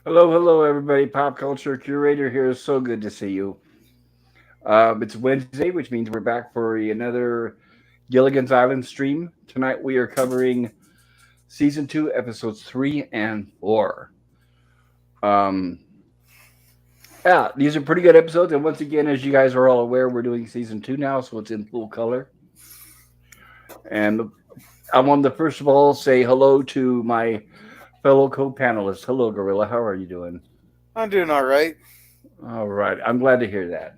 Hello, hello, everybody. Pop culture curator here. So good to see you. It's Wednesday, which means we're back for another Gilligan's Island stream. Tonight we are covering season two, episodes 3 and 4. Um, yeah, these are pretty good episodes. And once again, as you guys are all aware, we're doing season two now, so it's in full color. And I wanted to first of all say hello to my fellow co-panelists. Hello, Gorilla. How are you doing? I'm doing all right. All right. I'm glad to hear that.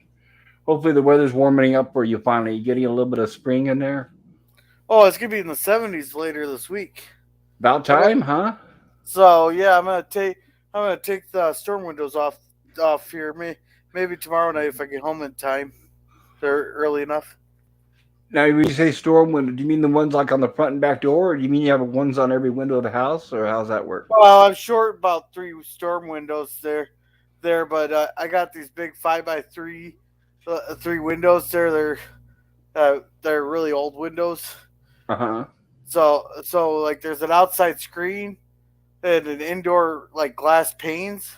Hopefully the weather's warming up where you finally getting a little bit of spring in there. Oh, it's gonna be in the 70s later this week. About I got time, huh? so yeah. I'm gonna take the storm windows off here. Maybe tomorrow night if I get home in time. They're early enough. Now, when you say storm window, do you mean the ones like on the front and back door, or do you mean you have ones on every window of the house, or how's that work? Well, I'm short about three storm windows there, but I got these big 5x3 three windows there. They're really old windows. Uh huh. So like there's an outside screen and an indoor like glass panes.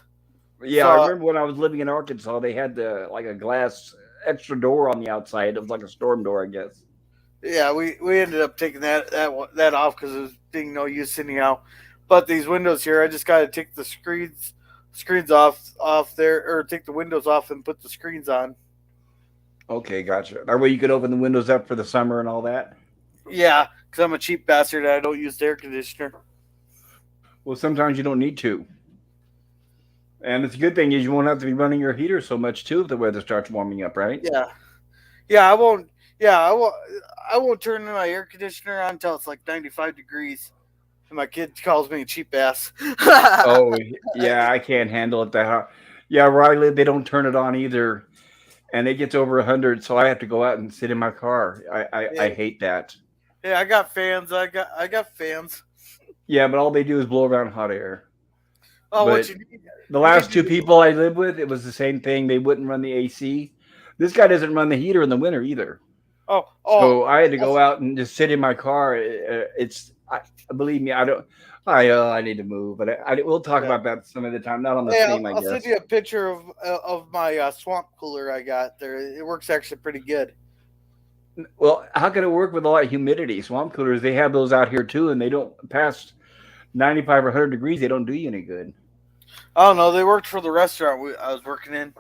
Yeah, I So remember when I was living in Arkansas, they had the like a glass extra door on the outside. It was like a storm door, I guess. yeah, we ended up taking that off because it was being no use anyhow. But these windows here, I just got to take the screens off there, or take the windows off and put the screens on. Okay, gotcha. That way you could open the windows up for the summer and all that. Yeah, because I'm a cheap bastard. I don't use the air conditioner. Well, sometimes you don't need to. And it's a good thing is you won't have to be running your heater so much too if the weather starts warming up, right? Yeah, yeah, I won't. Yeah, I won't turn my air conditioner on until it's like 95 degrees. And my kid calls me a cheap ass. Oh, yeah, I can't handle it that hot. Yeah, where I live, they don't turn it on either, and it gets over 100, so I have to go out and sit in my car. I Yeah, hate that. yeah, I got fans. I got fans. Yeah, but all they do is blow around hot air. Oh, what But you need? the You need last to two do. people I lived with, it was the same thing. They wouldn't run the AC. This guy doesn't run the heater in the winter either. Oh, So I had to I'll, go out and just sit in my car. Believe me, I don't. I need to move, but we'll talk yeah. about that some other time. Not on the Hey, stream, I I'll send guess. you a picture of my swamp cooler I got there. It works actually pretty good. Well, how can it work with all that humidity? Swamp coolers, they have those out here too, and they don't pass 95 or 100 degrees. They don't do you any good. I don't know. They worked for the restaurant I was working in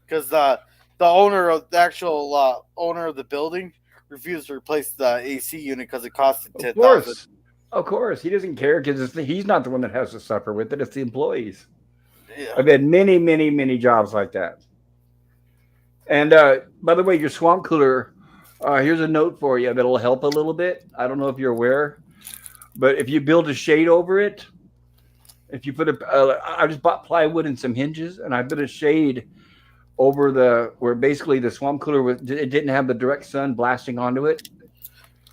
because the actual owner of the building refused to replace the AC unit because it costed Of 10,000. course. Of course. He doesn't care because he's not the one that has to suffer with it. It's the employees. Yeah. I've had many, many, many jobs like that. And by the way, your swamp cooler, here's a note for you that'll help a little bit. I don't know if you're aware, but if you build a shade over it, if you put I just bought plywood and some hinges, and I put a shade over the where basically the swamp cooler was. It didn't have the direct sun blasting onto it,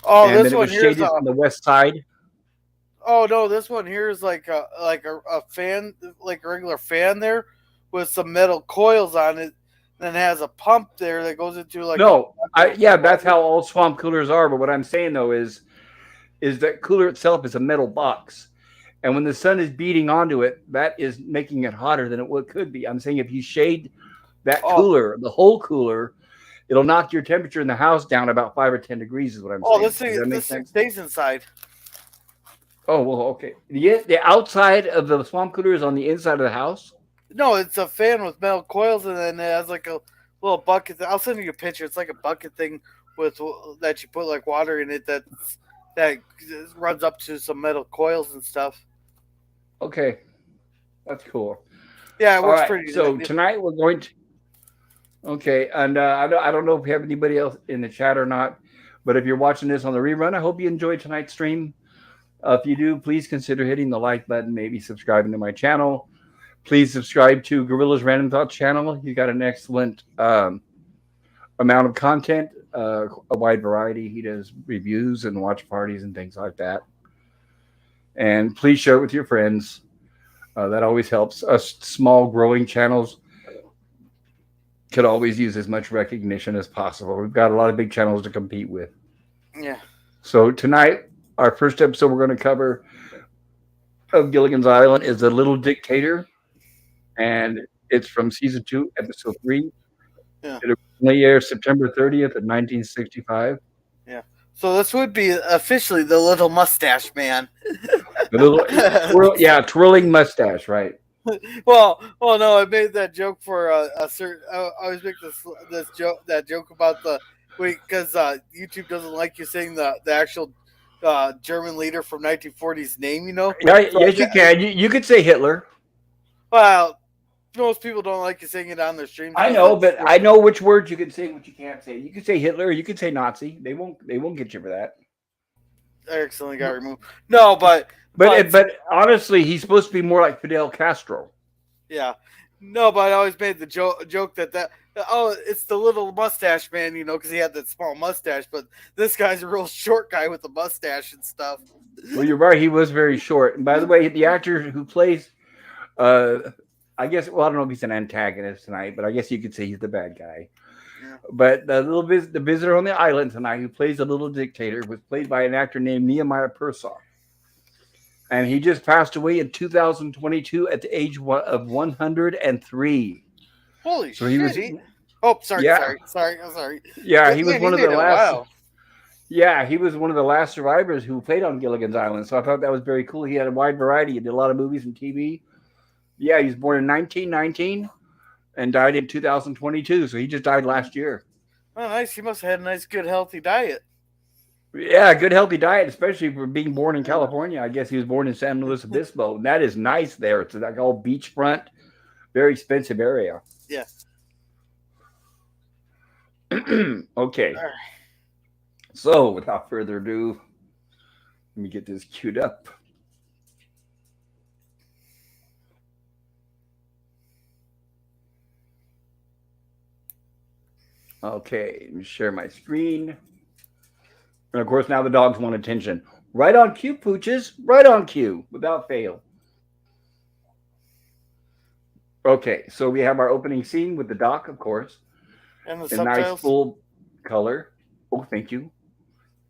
Oh, and this then it one was here is shaded from the west side. oh no, this one here is like a fan, like a regular fan there, with some metal coils on it. Then has a pump there that goes into like a No, bucket of yeah, that's water. how all swamp coolers are. But what I'm saying though is that cooler itself is a metal box, and when the sun is beating onto it, that is making it hotter than it would could be. I'm saying if you shade that Oh, cooler, the whole cooler, it'll knock your temperature in the house down about 5 or 10 degrees. Is what I'm oh, saying. this Does thing that make this thing sense? stays inside. Oh well, okay. The outside of the swamp cooler is on the inside of the house. No, it's a fan with metal coils, and then it has like a little bucket. I'll send you a picture. It's like a bucket thing with that you put like water in it that runs up to some metal coils and stuff. Okay, that's cool. Yeah, it All works right, pretty. so tonight we're going to. Okay, and I don't know if we have anybody else in the chat or not, but if you're watching this on the rerun, I hope you enjoyed tonight's stream. If you do, please consider hitting the like button, maybe subscribing to my channel. Please subscribe to Gorilla's Random Thoughts channel. He's got an excellent amount of content, a wide variety. He does reviews and watch parties and things like that. And please share it with your friends. That always helps. Us small growing channels could always use as much recognition as possible. We've got a lot of big channels to compete with. Yeah. So tonight, our first episode we're going to cover of Gilligan's Island is The Little Dictator. and it's from season 2, episode 3. Yeah, It originally aired September 30th of 1965. yeah. So this would be officially the Little Mustache Man. The little twirling mustache, right? well, no, I made that joke for a certain. I always make this joke about the wait because YouTube doesn't like you saying the actual German leader from 1940's name. Yeah, So yes, you can. You could say Hitler. well, most people don't like you saying it on their streams I because know, it's but I know which words you can say, what you can't say. You can say Hitler, or you can say Nazi. They won't get you for that. accidentally got removed. No, but But honestly, he's supposed to be more like Fidel Castro. yeah, no, but I always made the joke that it's the Little Mustache Man, because he had that small mustache, but this guy's a real short guy with a mustache and stuff. Well, you're right. He was very short. And by the way, the actor who plays, uh, I guess, well, I don't know if he's an antagonist tonight, but I guess you could say he's the bad guy. Yeah. But the visitor on the island tonight, who plays the little dictator, was played by an actor named Nehemiah Persoff, and he just passed away in 2022 at the age of 103. Holy So he was, shit! Oh, sorry, yeah, sorry, sorry. I'm sorry. yeah, But he was man, he one of made the it a last. while. Yeah, he was one of the last survivors who played on Gilligan's Island. So I thought that was very cool. He had a wide variety. He did a lot of movies and TV. Yeah, he was born in 1919 and died in 2022. So he just died last year. Oh, nice. He must have had a nice, good, healthy diet. Yeah, good healthy diet, especially for being born in Yeah. California. I guess he was born in San Luis Obispo, and that is nice there. It's like all beachfront, very expensive area. Yeah. Okay, All right. so without further ado, let me get this queued up. Okay, let me share my screen. And of course, now the dogs want attention. Right on cue, pooches. Right on cue, without fail. Okay, so we have our opening scene with the doc, of course, And the in nice subtitles. full color. Oh, thank you.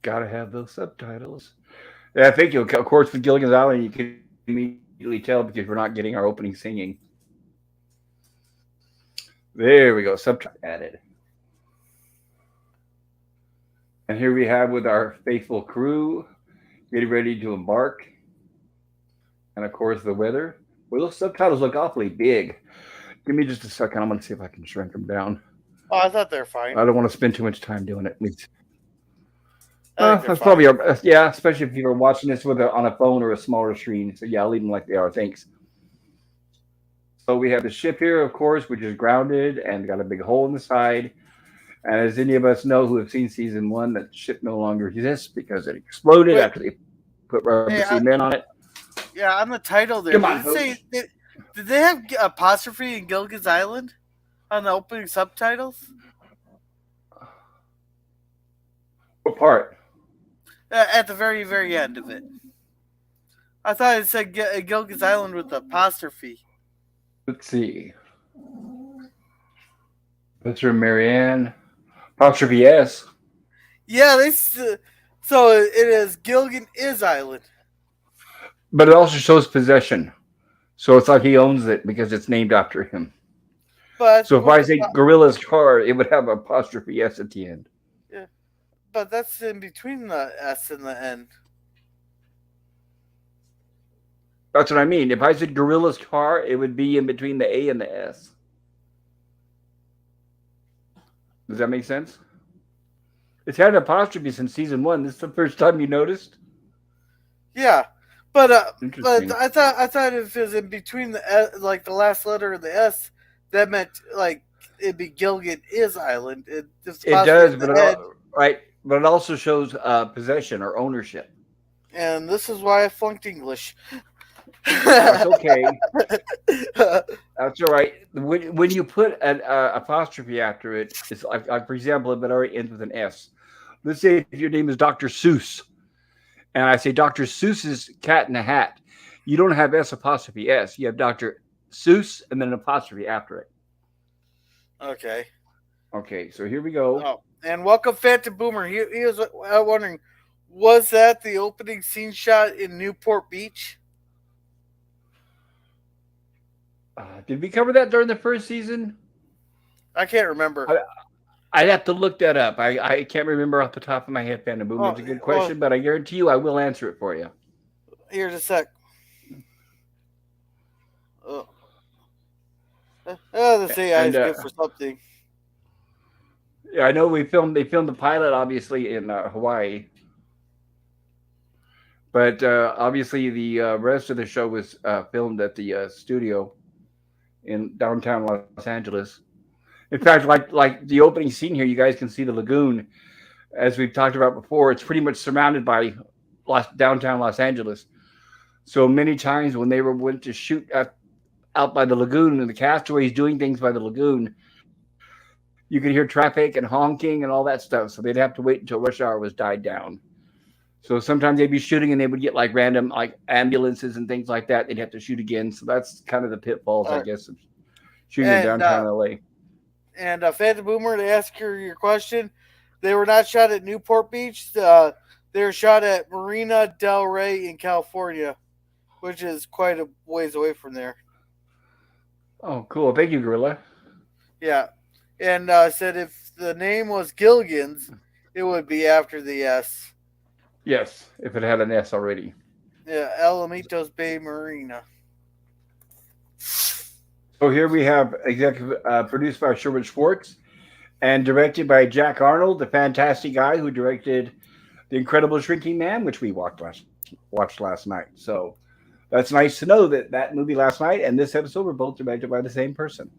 Gotta have those subtitles. Yeah, thank you. Of course, with Gilligan's Island, you can immediately tell because we're not getting our opening singing. There we go. Subtitles added. And here we have with our faithful crew getting ready to embark. And of course, the weather. Well, those subtitles look awfully big. Give me just a second. I'm going to see if I can shrink them down. Oh, I thought they're fine. I don't want to spend too much time doing it. I think they're That's fine. probably yeah, especially if you're watching this on a phone or a smaller screen. So yeah, I'll leave them like they are. Thanks. So we have the ship here, of course, which is grounded and got a big hole in the side. And as any of us know who have seen season 1, that ship no longer exists because it exploded Wait, after they put rubber hey, cement on it. yeah, on the title there, Come did on, it say Hooch. did they have apostrophe in Gilligan's Island on the opening subtitles? What part? At the very, very end of it. I thought it said Gilligan's Island with apostrophe. Let's see. That's from Marianne. Apostrophe S. Yeah, so it is Gilligan is Island. But it also shows possession. So it's like he owns it because it's named after him. But So if I say Gorilla's car, it would have apostrophe S at the end. yeah, but that's in between the S and the N. That's what I mean. If I said Gorilla's car, it would be in between the A and the S. Does that make sense? It's had an apostrophe since season 1. This is the first time you noticed? Yeah, but Interesting. I thought if it was in between the S, like the last letter of the S, that meant like it'd be Gilligan is Island. It does, but it also shows possession or ownership. And this is why I flunked English. That's okay. That's all right. When you put an apostrophe after it, it's like, for example, if it already ends with an S. Let's say if your name is Dr. Seuss, and I say Dr. Seuss's Cat in a Hat, you don't have S apostrophe S. You have Dr. Seuss and then an apostrophe after it. Okay. Okay, so here we go. Oh, and welcome Phantom Boomer. He was wondering, was that the opening scene shot in Newport Beach? Did we cover that during the first season? I can't remember. I, I'd have to look that up. I can't remember off the top of my head, Phantom Boom. Oh, It's a good well, question, but I guarantee you I will answer it for you. here's a sec. Oh, the CI And is good for something. yeah, I know they filmed the pilot obviously in Hawaii, but obviously the rest of the show was filmed at the studio in downtown Los Angeles. In fact, like the opening scene here, you guys can see the lagoon, as we've talked about before. It's pretty much surrounded by downtown Los Angeles. So many times when they went to shoot out by the lagoon and the castaways doing things by the lagoon, you could hear traffic and honking and all that stuff. So they'd have to wait until rush hour was died down. So sometimes they'd be shooting and they would get like random like ambulances and things like that. They'd have to shoot again. So that's kind of the pitfalls, I All right. guess, of shooting in And downtown LA. Phantom Boomer, to ask your question, they were not shot at Newport Beach. They were shot at Marina Del Rey in California, which is quite a ways away from there. Oh, cool. Thank you, Gorilla. Yeah, and said if the name was Gilligan's, it would be after the S. Yes, if it had an S already. Yeah, Alamitos Bay Marina. So here we have executive produced by Sherwood Schwartz and directed by Jack Arnold, the fantastic guy who directed The Incredible Shrinking Man, which we watched last night. So that's nice to know that that movie last night and this episode were both directed by the same person.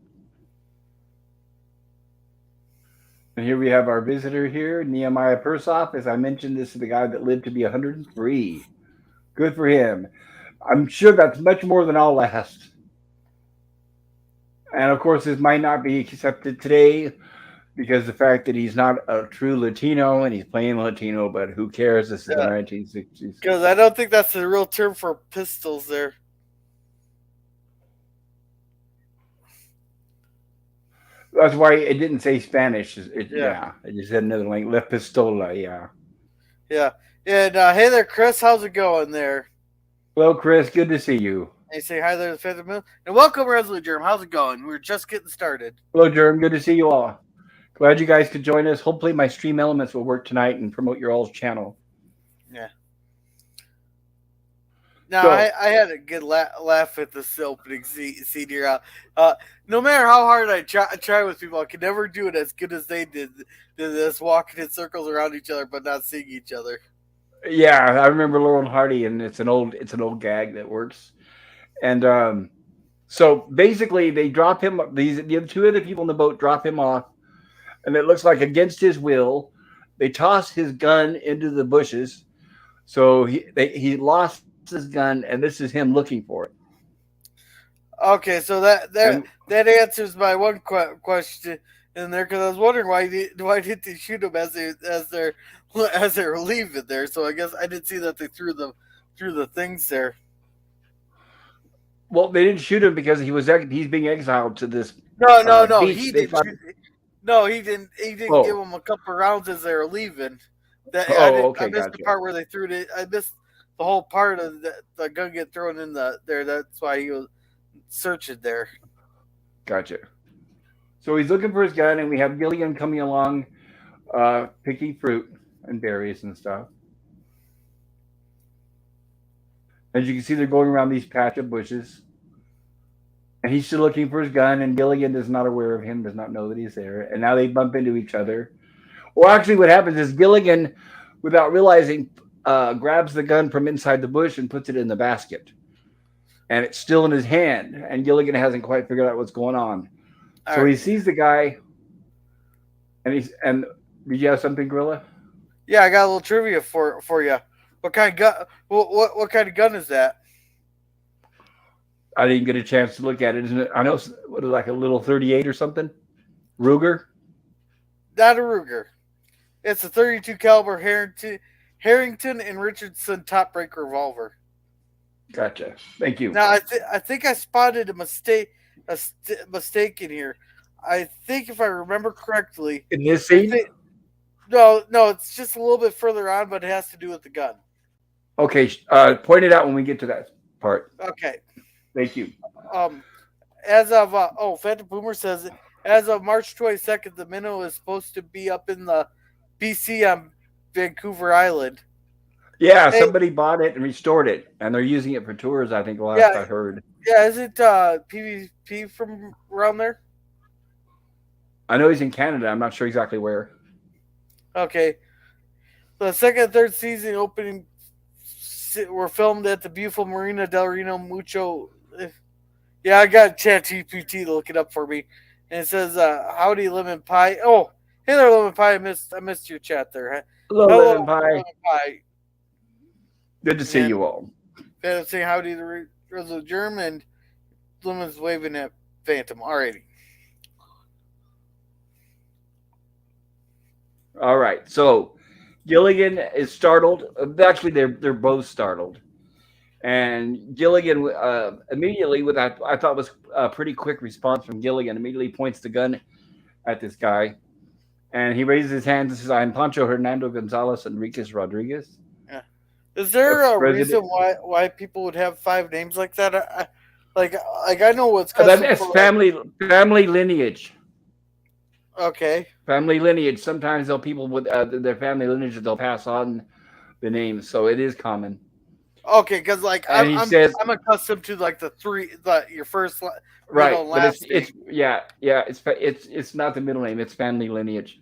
And here we have our visitor here, Nehemiah Persoff. As I mentioned, this is the guy that lived to be 103. Good for him. I'm sure that's much more than I'll last. And of course, this might not be accepted today because the fact that he's not a true Latino and he's playing Latino, but who cares? This is the Yeah, 1960s. because I don't think that's the real term for pistols there. That's why it didn't say Spanish. Yeah, It just said another language. La Pistola, yeah. yeah. And hey there, Chris. How's it going there? Well, Chris, good to see you. And you say hi there to Phantom Moon. And welcome, Resolute Germ. How's it going? We're just getting started. Hello, Jerm. Good to see you all. Glad you guys could join us. Hopefully, my stream elements will work tonight and promote your all's channel. Yeah. Now, So, I had a good laugh at this opening scene here. No matter how hard I try with people, I can never do it as good as they did. This walking in circles around each other, but not seeing each other. yeah, I remember Laurel and Hardy, and it's an old gag that works. And so basically, they drop him. The other two other people in the boat drop him off, and it looks like against his will, they toss his gun into the bushes. So he lost his gun, and this is him looking for it. Okay, so that And that that answers my one question in there because I was wondering why did they shoot them as they were leaving there? So I guess I didn't see that they threw the things there. well, they didn't shoot him because he's being exiled to this No, beach. he They didn't thought, shoot. No, he didn't. He didn't give oh, them a couple rounds as they were leaving. That I oh, didn't. I okay, missed the gotcha, part where they threw it. I missed the whole part of the gun get thrown in there. That's why he was searching there. gotcha. So he's looking for his gun, and we have Gilligan coming along, picking fruit and berries and stuff. As you can see, they're going around these patch of bushes, and he's still looking for his gun. And Gilligan is not aware of him, does not know that he's there. And now they bump into each other. Well, actually, what happens is Gilligan, without realizing, grabs the gun from inside the bush and puts it in the basket, and it's still in his hand. And Gilligan hasn't quite figured out what's going on. All So right. he sees the guy, and did you have something, Gorilla? Yeah, I got a little trivia for you. What kind of gun? What kind of gun is that? I didn't get a chance to look at it. Isn't it? I know it's what is it, like a little 38 or something. Ruger. Not a Ruger. It's a 32 caliber Harrington and Richardson top break revolver. Gotcha. Thank you. Now I think I spotted mistake in here. I think if I remember correctly, In this I scene. think no, it's just a little bit further on, but it has to do with the gun. Okay. Point it out when we get to that part. Okay. Thank you. Um, as of Phantom Boomer says, as of March 22nd, the minnow is supposed to be up in the BC on Vancouver Island. Yeah, Hey, somebody bought it and restored it, and they're using it for tours. I think last yeah, I heard. yeah, is it PvP from around there? I know he's in Canada. I'm not sure exactly where. Okay, the second and third season opening were filmed at the beautiful Marina del Reno Mucho. Yeah, I got ChatGPT to look it up for me, and it says, "Howdy lemon pie." Oh, hey there, lemon pie. I missed your chat there. Hello, Hello, Lemon Pie. lemon pie. Good to see And you all. Phantom saying howdy to Rizzo Germ, and Lemon's waving at Phantom. Alrighty. All right. So Gilligan is startled. Actually, they're both startled. And Gilligan immediately, with that, I thought was a pretty quick response from Gilligan, immediately points the gun at this guy. And he raises his hands and says, I'm Pancho Hernando Gonzalez Enriquez Rodriguez, Yeah. Is there a reason president. why people would have five names like that? Like like I know what's custom That's for like family lineage. okay Family lineage. Sometimes they'll people with their family lineage they'll pass on the names, so it is common. okay because like And he says, I'm accustomed to like the your first middle right, and but last it's name. yeah, it's not the middle name; it's family lineage.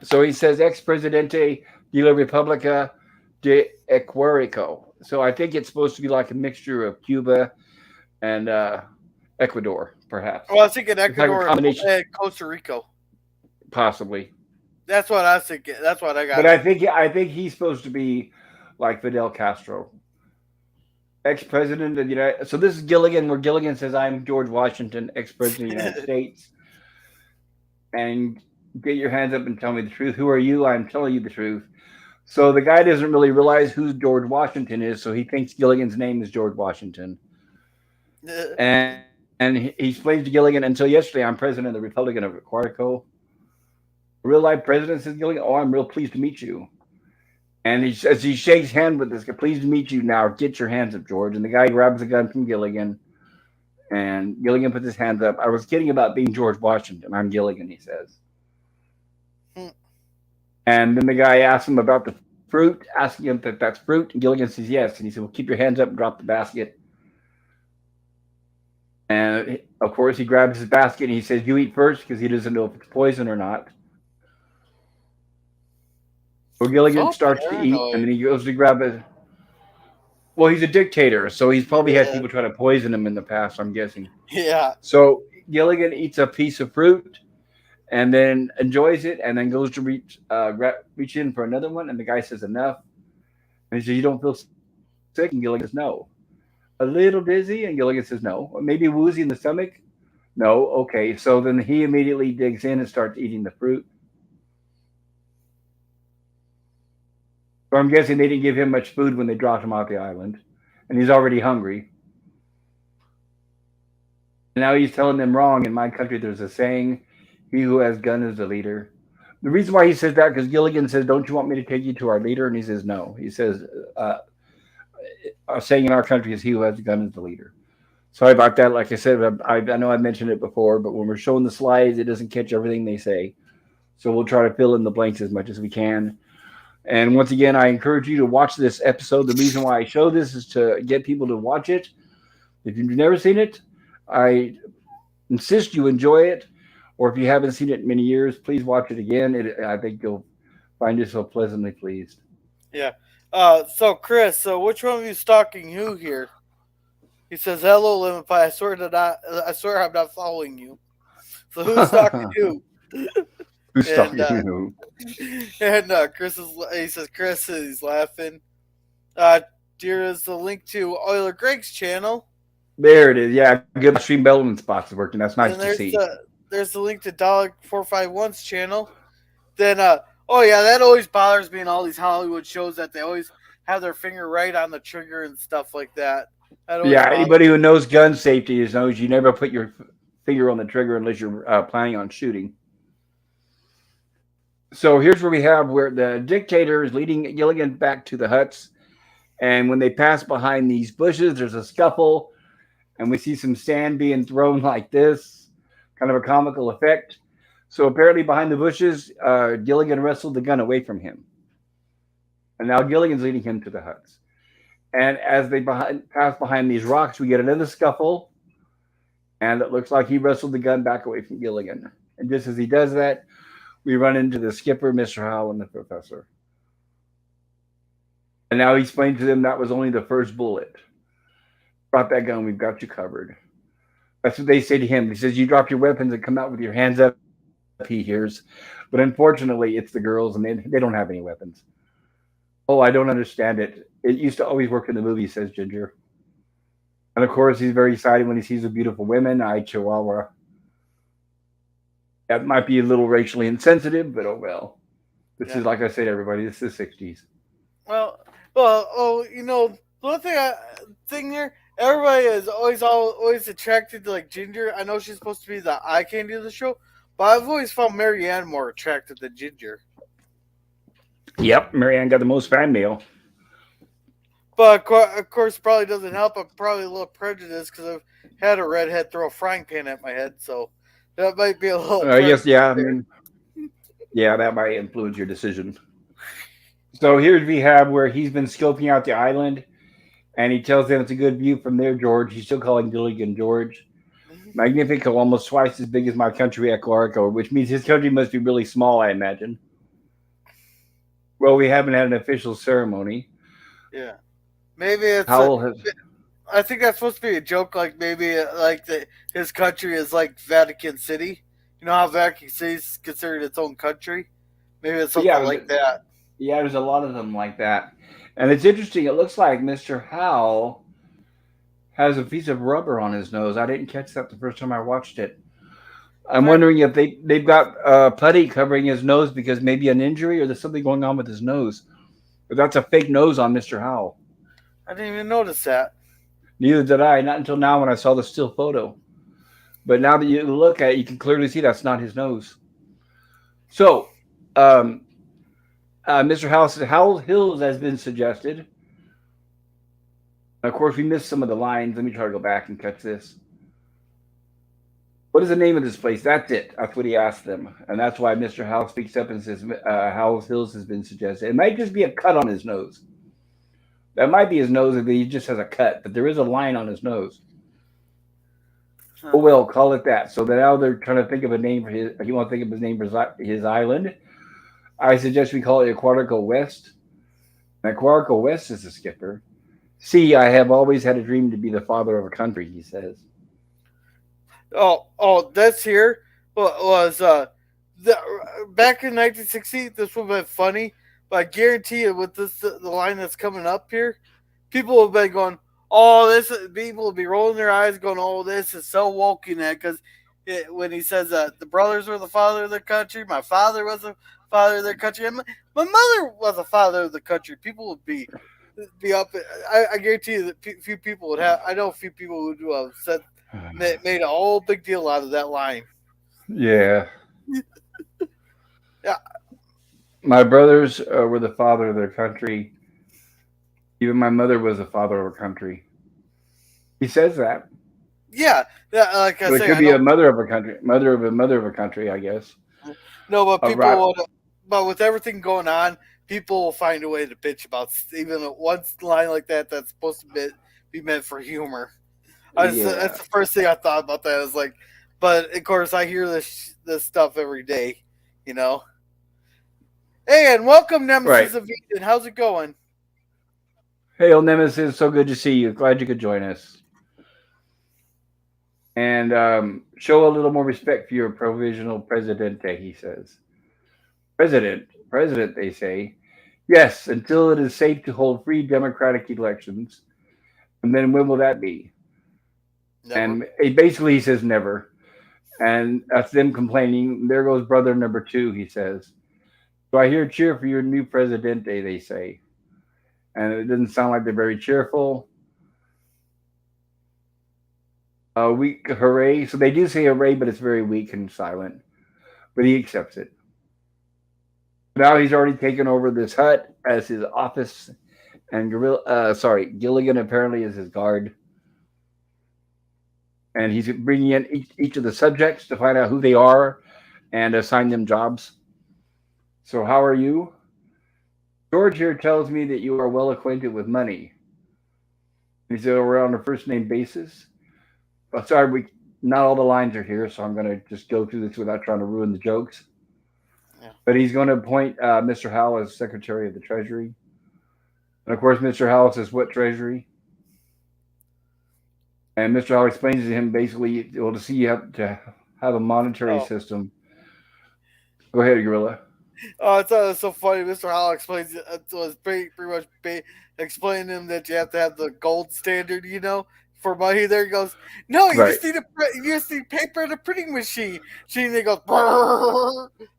So he says ex presidente de la República de Ecuador. So I think it's supposed to be like a mixture of Cuba and Ecuador, perhaps. Well, I was thinking It's like a Ecuador combination, and Costa Rica. possibly. That's what I was thinking. That's what I But got. I think he's supposed to be like Fidel Castro, ex president of the United. So this is Gilligan, where Gilligan says, "I'm George Washington, ex president of the United States," and get your hands up and tell me the truth. Who are you? I'm telling you the truth. So the guy doesn't really realize who George Washington is, so he thinks Gilligan's name is George Washington. And he explains to Gilligan, until yesterday, I'm president of the Republic of Quarico. Real life president, says Gilligan. Oh, I'm real pleased to meet you. And as he shakes hands with this guy, pleased to meet you now. Get your hands up, George. And the guy grabs a gun from Gilligan, and Gilligan puts his hands up. I was kidding about being George Washington. I'm Gilligan, he says. And then the guy asks him about the fruit, asking him if that's fruit. And Gilligan says yes. And he said, well, keep your hands up and drop the basket. And of course, he grabs his basket and he says, you eat first, because he doesn't know if it's poison or not. So Gilligan So starts to eat, and paranoid. then he goes to grab a. Well, he's a dictator, so he's probably had Yeah. people try to poison him in the past, I'm guessing. Yeah. So Gilligan eats a piece of fruit and then enjoys it, and then goes to reach in for another one, and the guy says enough. And he says, "You don't feel sick?" And Gilligan says, "No." A little dizzy, and Gilligan says, "No." Or maybe woozy in the stomach. No. Okay. So then he immediately digs in and starts eating the fruit. So I'm guessing they didn't give him much food when they dropped him off the island, and he's already hungry. And now he's telling them wrong. In my country, there's a saying, "He who has gun is the leader." The reason why he says that because Gilligan says, "Don't you want me to take you to our leader?" And he says, "No." He says, uh, "Our saying in our country is, he who has a gun is the leader." Sorry about that. Like I said, I know I mentioned it before, but when we're showing the slides, it doesn't catch everything they say. So we'll try to fill in the blanks as much as we can. And once again, I encourage you to watch this episode. The reason why I show this is to get people to watch it. If you've never seen it, I insist you enjoy it. Or if you haven't seen it in many years, please watch it again. I think you'll find yourself pleasantly pleased. Yeah. So Chris, so which one of you stalking who here? He says, "Hello, lemon pie. I swear I'm not following you. So who's stalking who?" Who's And stalking you? Chris is. He says, "Chris is laughing." Uh, Here is the link to Euler Greg's channel, There it is. Yeah, good. My stream Bellman spots is working. That's nice and to see. there's the link to Dollar451's channel. Then oh yeah, that always bothers me in all these Hollywood shows that they always have their finger right on the trigger and stuff like that. That always Yeah, bothers. anybody who knows gun safety knows you never put your finger on the trigger unless you're planning on shooting. So here's where we have where the dictator is leading Gilligan back to the huts, and when they pass behind these bushes, there's a scuffle, and we see some sand being thrown like this, kind of a comical effect. So apparently, behind the bushes, Gilligan wrestled the gun away from him, and now Gilligan's leading him to the huts. And as they pass behind these rocks, we get another scuffle, and it looks like he wrestled the gun back away from Gilligan. And just as he does that, we run into the skipper, Mr. Howell, and the professor. And now he explained to them that was only the first bullet. Drop that gun, we've got you covered. That's what they say to him. He says, you drop your weapons and come out with your hands up, he hears. But unfortunately, it's the girls, and they don't have any weapons. Oh, I don't understand it. It used to always work in the movies, says Ginger. And of course, he's very excited when he sees the beautiful women, I Chihuahua. That might be a little racially insensitive, but oh well. This Yeah. is, like I said, everybody, this is the 60s. Well, the one thing here, everybody is always attracted to like Ginger. I know she's supposed to be the eye candy of the show, but I've always found Marianne more attractive than Ginger. Yep, Marianne got the most fan mail. But of course, it probably doesn't help. I'm probably a little prejudiced because I've had a redhead throw a frying pan at my head, so that might be a little Yes, prejudice yeah, I there. mean, yeah, that might influence your decision. So here we have where he's been scoping out the island, and he tells them it's a good view from there, George. He's still calling Gilligan George. Magnifico, almost twice as big as my country, Ecuador, which means his country must be really small, I imagine. Well, we haven't had an official ceremony. Yeah, maybe it's. Howell has. I think that's supposed to be a joke. Like maybe his country is like Vatican City. You know how Vatican City is considered its own country. Maybe it's Yeah, something like that. there's a lot of them like that. And it's interesting. It looks like Mr. Howell has a piece of rubber on his nose. I didn't catch that the first time I watched it. I'm Right. wondering if they've got putty covering his nose because maybe an injury or there's something going on with his nose. But that's a fake nose on Mr. Howell. I didn't even notice that. Neither did I, not until now when I saw the still photo. But now that you look at it, you can clearly see that's not his nose. So, um, Mr. Howell said Howell Hills has been suggested. Of course, we missed some of the lines. Let me try to go back and catch this. What is the name of this place? That's it. That's what he asked them. And that's why Mr. Howell speaks up and says Howell Hills has been suggested. It might just be a cut on his nose. That might be his nose if he just has a cut, but there is a line on his nose. Huh. Oh, well, call it that. So now they're trying to think of a name for his, he wants to think of his name for his island. I suggest we call it Aquatico West. And Aquatico West is the skipper. See, I have always had a dream to be the father of a country, he says. This here was the, back in 1960. This would have been funny, but I guarantee you, with the line that's coming up here, people have been going, "Oh, people will be rolling their eyes, going, oh, this is so woke in that." Because when he says that the brothers were the father of the country, my father was the father of their country, and my mother was the father of the country, people would be up. I guarantee you that few people would have. I know a few people would have said made a whole big deal out of that line. Yeah. Yeah, My brothers were the father of their country. Even my mother was the father of a country. He says that. yeah, yeah. Like I But it say, could I be know. a mother of a country, mother of a country, I guess. No, but Right. but with everything going on, people will find a way to bitch about even one line like that that's supposed to be meant for humor. Yeah. That's the first thing I thought about that. I was like, but of course I hear this stuff every day, you know. Hey, and welcome Right. Nemesis of Eden. How's it going? Hey, old Nemesis, so good to see you. Glad you could join us. And show a little more respect for your provisional presidente, he says. President, they say. Yes, until it is safe to hold free democratic elections. And then when will that be? Never. And basically, he says never. And that's them complaining. There goes brother number two, he says. So I hear cheer for your new presidente, they say. And it doesn't sound like they're very cheerful. Weak hooray. So they do say hooray, but it's very weak and silent. But he accepts it. Now he's already taken over this hut as his office, and Gilligan apparently is his guard. and he's bringing in each of the subjects to find out who they are and assign them jobs. So, how are you? George here tells me that you are well acquainted with money. He said, oh, we're on a first name basis. But sorry, not all the lines are here, so I'm going to just go through this without trying to ruin the jokes. Yeah. But he's going to appoint Mr. Howell as Secretary of the Treasury. And of course, Mr. Howell says, what Treasury? And Mr. Howell explains to him basically, well, to see you have to have a monetary Oh, system. Go ahead, Gorilla. I thought it was so funny. Mr. Hall explains it was pretty much explaining to him that you have to have the gold standard, for money. There he goes. No, you Right. just need you just need paper and a printing machine. Machine. They goes.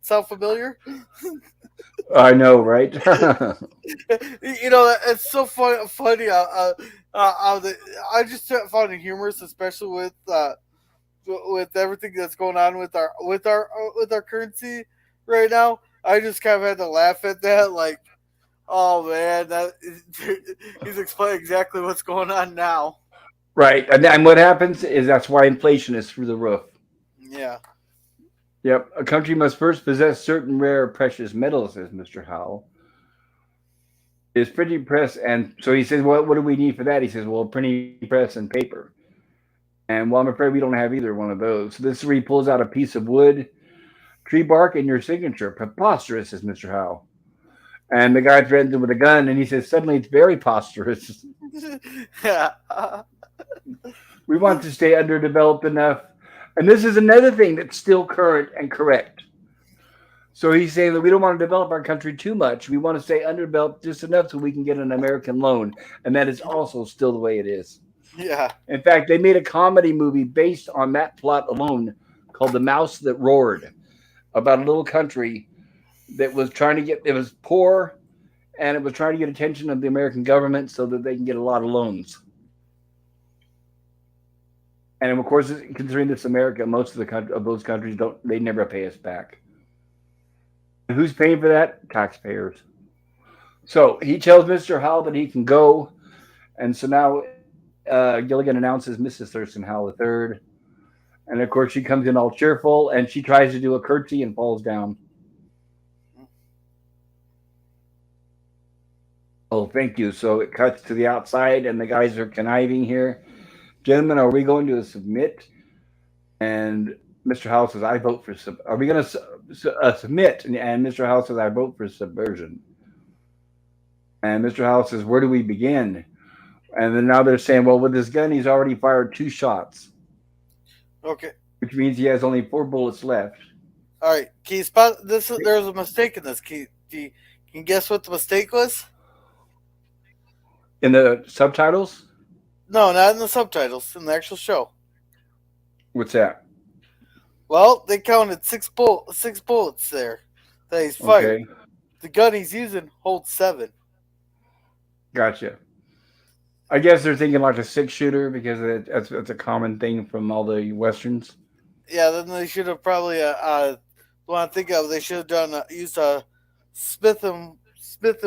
Sound familiar? I know, right? It's so funny. I just found it humorous, especially with everything that's going on with our currency right now. I just kind of had to laugh at that, like, oh man, that he's explaining exactly what's going on now. Right. And what happens is that's why inflation is through the roof. Yeah, Yep. A country must first possess certain rare precious metals, says Mr. Howell. His printing press, and so he says, well, what do we need for that? He says, well, printing press and paper. And well, I'm afraid we don't have either one of those. So this is where he pulls out a piece of wood, tree bark, and your signature. Preposterous, says Mr. Howell. And the guy threatens him with a gun, and he says, suddenly it's very preposterous. yeah, We want to stay underdeveloped enough. And this is another thing that's still current and correct. So he's saying that we don't want to develop our country too much. We want to stay underdeveloped just enough so we can get an American loan. And that is also still the way it is. yeah, In fact, they made a comedy movie based on that plot alone called The Mouse That Roared, about a little country that was trying to get, it was poor and it was trying to get attention of the American government so that they can get a lot of loans. And of course, considering this America, most of of those countries don't, they never pay us back. And who's paying for that? Taxpayers. So he tells Mr. Howell that he can go. And so now Gilligan announces Mrs. Thurston Howell III. And of course, she comes in all cheerful and she tries to do a curtsy and falls down. Oh, thank you. So it cuts to the outside and the guys are conniving here. Gentlemen, are we going to submit? And Mr. Howell says, I vote for are we going to submit? And Mr. Howell says, I vote for subversion. And Mr. Howell says, where do we begin? And then now they're saying, well, with this gun, he's already fired 2 shots, okay. which means he has only 4 bullets left. All right, can you spot this? There's a mistake in this. Can you guess what the mistake was? In the subtitles, No, not in the subtitles. In the actual show. what's that? Well, they counted six bullets there that he's fired. Okay, The gun he's using holds 7. gotcha. I guess they're thinking like a 6 shooter because that's a common thing from all the westerns. Yeah, then they should have probably when I think of, they should have used a Smith and